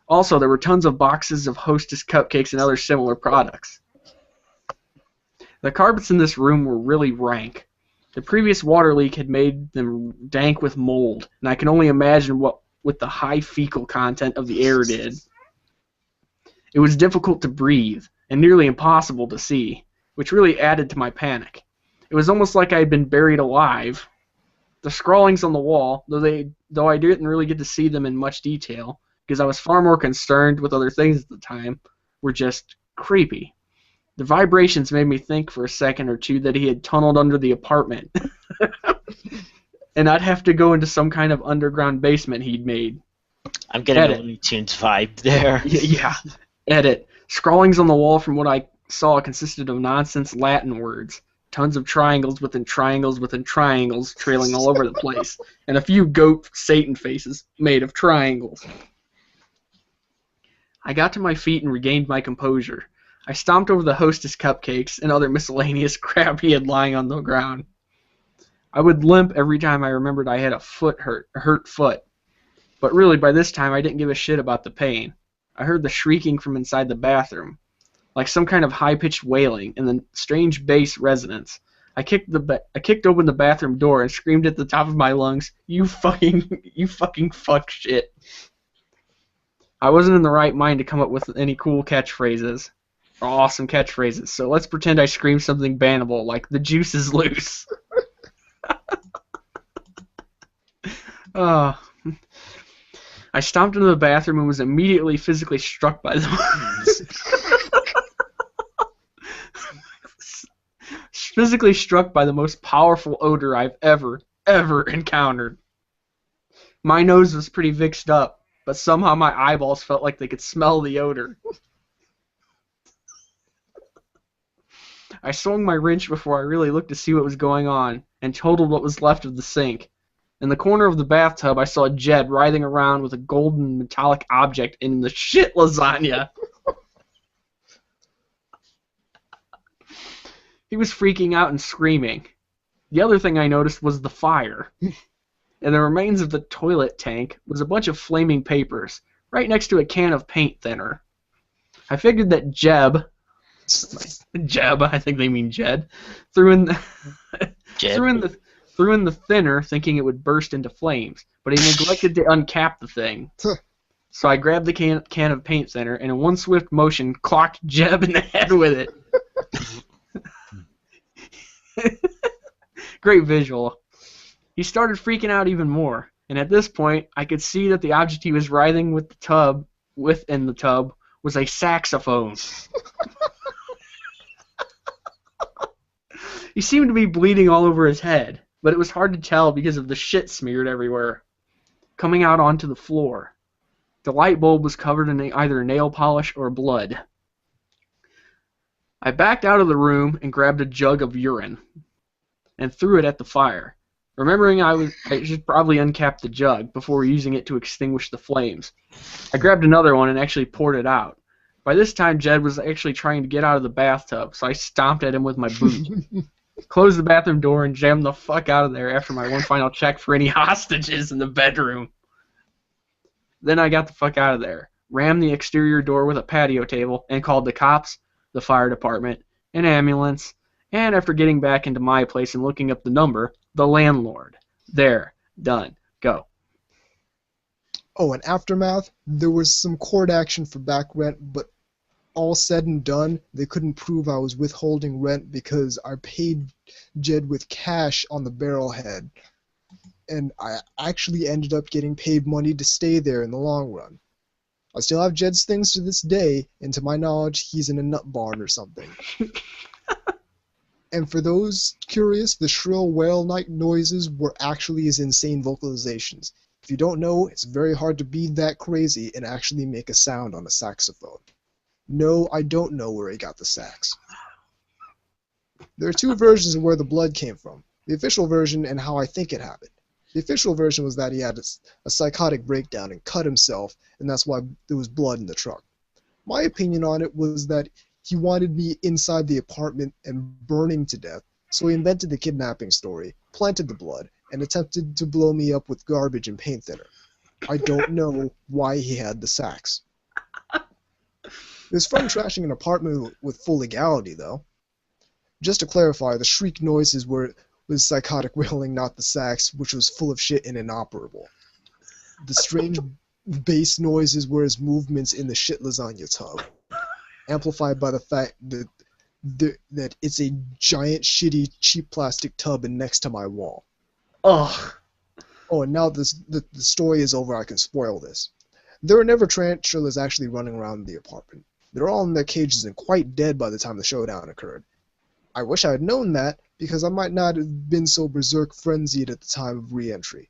Also, there were tons of boxes of Hostess cupcakes and other similar products. The carpets in this room were really rank. The previous water leak had made them dank with mold, and I can only imagine what with the high fecal content of the air did. It was difficult to breathe, and nearly impossible to see, which really added to my panic. It was almost like I had been buried alive. The scrawlings on the wall, though I didn't really get to see them in much detail, because I was far more concerned with other things at the time, were just creepy. The vibrations made me think for a second or two that he had tunneled under the apartment. And I'd have to go into some kind of underground basement he'd made. I'm getting a Looney Tunes vibe there. Yeah. Edit. Scrawlings on the wall from what I saw consisted of nonsense Latin words. Tons of triangles within triangles within triangles trailing all over the place. And a few goat Satan faces made of triangles. I got to my feet and regained my composure. I stomped over the Hostess cupcakes and other miscellaneous crap he had lying on the ground. I would limp every time I remembered I had a hurt foot. But really, by this time, I didn't give a shit about the pain. I heard the shrieking from inside the bathroom, like some kind of high-pitched wailing, and the strange bass resonance. I kicked open the bathroom door and screamed at the top of my lungs, you fucking fuck shit. I wasn't in the right mind to come up with any cool catchphrases, or awesome catchphrases, so let's pretend I screamed something bannable, like, the juice is loose. I stomped into the bathroom and was immediately physically struck by the most powerful odor I've ever encountered. My nose was pretty vixed up, but somehow my eyeballs felt like they could smell the odor. I swung my wrench before I really looked to see what was going on, and totaled what was left of the sink. In the corner of the bathtub, I saw Jed writhing around with a golden metallic object in the shit lasagna. He was freaking out and screaming. The other thing I noticed was the fire. In the remains of the toilet tank was a bunch of flaming papers, right next to a can of paint thinner. I figured that Jeb, I think they mean Jed, threw in the thinner thinking it would burst into flames, but he neglected to uncap the thing. So I grabbed the can of paint thinner and in one swift motion clocked Jeb in the head with it. Great visual. He started freaking out even more, and at this point I could see that the object he was writhing within the tub was a saxophone. He seemed to be bleeding all over his head, but it was hard to tell because of the shit smeared everywhere, coming out onto the floor. The light bulb was covered in either nail polish or blood. I backed out of the room and grabbed a jug of urine and threw it at the fire, remembering I should probably uncap the jug before using it to extinguish the flames. I grabbed another one and actually poured it out. By this time, Jed was actually trying to get out of the bathtub, so I stomped at him with my boot. Closed the bathroom door and jammed the fuck out of there after my one final check for any hostages in the bedroom. Then I got the fuck out of there, rammed the exterior door with a patio table, and called the cops, the fire department, an ambulance, and after getting back into my place and looking up the number, the landlord. There. Done. Go. Oh, in Aftermath, there was some court action for back rent, but all said and done, they couldn't prove I was withholding rent because I paid Jed with cash on the barrelhead, and I actually ended up getting paid money to stay there in the long run. I still have Jed's things to this day, and to my knowledge, he's in a nut barn or something. And for those curious, the shrill whale night noises were actually his insane vocalizations. If you don't know, it's very hard to be that crazy and actually make a sound on a saxophone. No, I don't know where he got the sax. There are two versions of where the blood came from. The official version and how I think it happened. The official version was that he had a psychotic breakdown and cut himself, and that's why there was blood in the truck. My opinion on it was that he wanted me inside the apartment and burning to death, so he invented the kidnapping story, planted the blood, and attempted to blow me up with garbage and paint thinner. I don't know why he had the sax. It was fun trashing an apartment with full legality, though. Just to clarify, the shriek noises was psychotic wailing, not the sax, which was full of shit and inoperable. The strange bass noises were his movements in the shit lasagna tub, amplified by the fact that it's a giant, shitty, cheap plastic tub and next to my wall. Ugh. Oh, and now the story is over, I can spoil this. There were never tarantulas actually running around the apartment. They're all in their cages and quite dead by the time the showdown occurred. I wish I had known that, because I might not have been so berserk frenzied at the time of re-entry.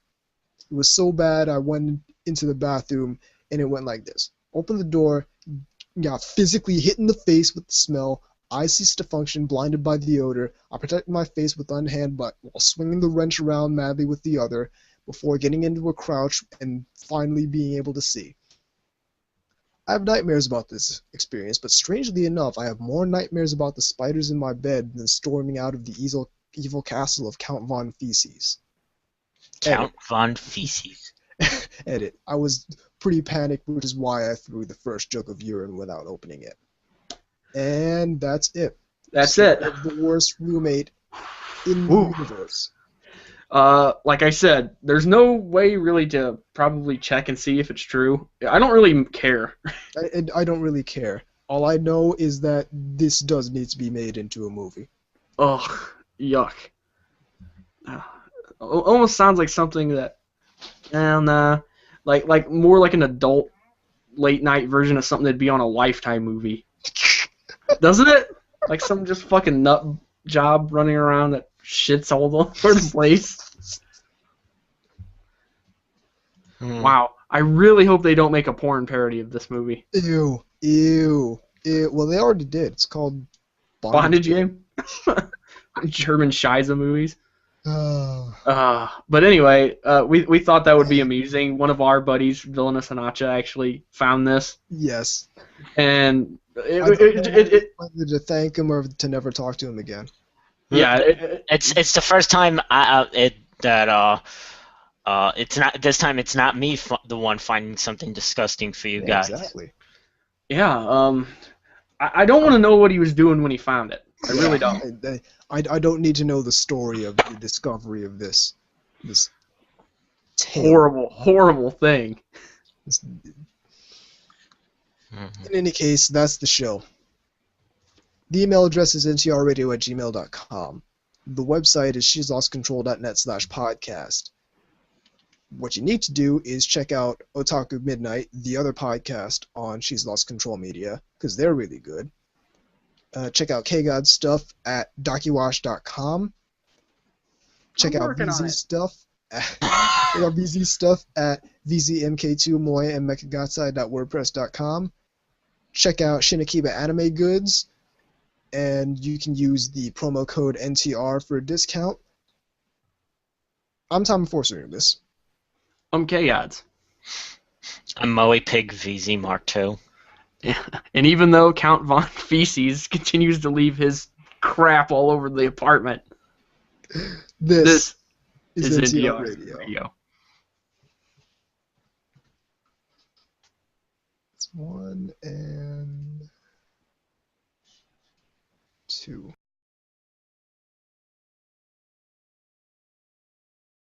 It was so bad I went into the bathroom and it went like this. Opened the door, got physically hit in the face with the smell, eyes ceased to function, blinded by the odor. I protected my face with one hand but while swinging the wrench around madly with the other, before getting into a crouch and finally being able to see. I have nightmares about this experience, but strangely enough, I have more nightmares about the spiders in my bed than storming out of the evil castle of Count Von Feces. Count Von Feces. Edit. I was pretty panicked, which is why I threw the first jug of urine without opening it. And that's it. That's it. The worst roommate in the universe. Like I said, there's no way really to probably check and see if it's true. I don't really care. I don't really care. All I know is that this does need to be made into a movie. Ugh, yuck. Almost sounds like something that, and like more like an adult late night version of something that'd be on a Lifetime movie. Doesn't it? Like some just fucking nut job running around that shits all over the place. Wow. I really hope they don't make a porn parody of this movie. Ew. Well, they already did. It's called Bondage Game? German Shiza movies. Oh. But anyway, we thought that would be amusing. One of our buddies, Villainous Hanacha, actually found this. Yes. And I don't know whether to thank him or to never talk to him again. Yeah, It's the first time it's not this time. It's not me the one finding something disgusting for you guys. Exactly. Yeah. I don't want to know what he was doing when he found it. I really don't. I don't need to know the story of the discovery of this tale. Horrible thing. In any case, that's the show. The email address is ntrradio@gmail.com. The website is she'slostcontrol.net/podcast. What you need to do is check out Otaku Midnight, the other podcast on She's Lost Control Media, because they're really good. Check out K-God stuff at docuwash.com. Check out VZ stuff. Check out VZ stuff at vzmk2moy and mechagatsai.wordpress.com. Check out Shinakiba Anime Goods, and you can use the promo code NTR for a discount. I'm Tom Enforcer this. I'm K-Odds. I'm Moe Pig VZ Mark II. Yeah. And even though Count Von Feces continues to leave his crap all over the apartment, this is NTR Radio. It's 1 and 2.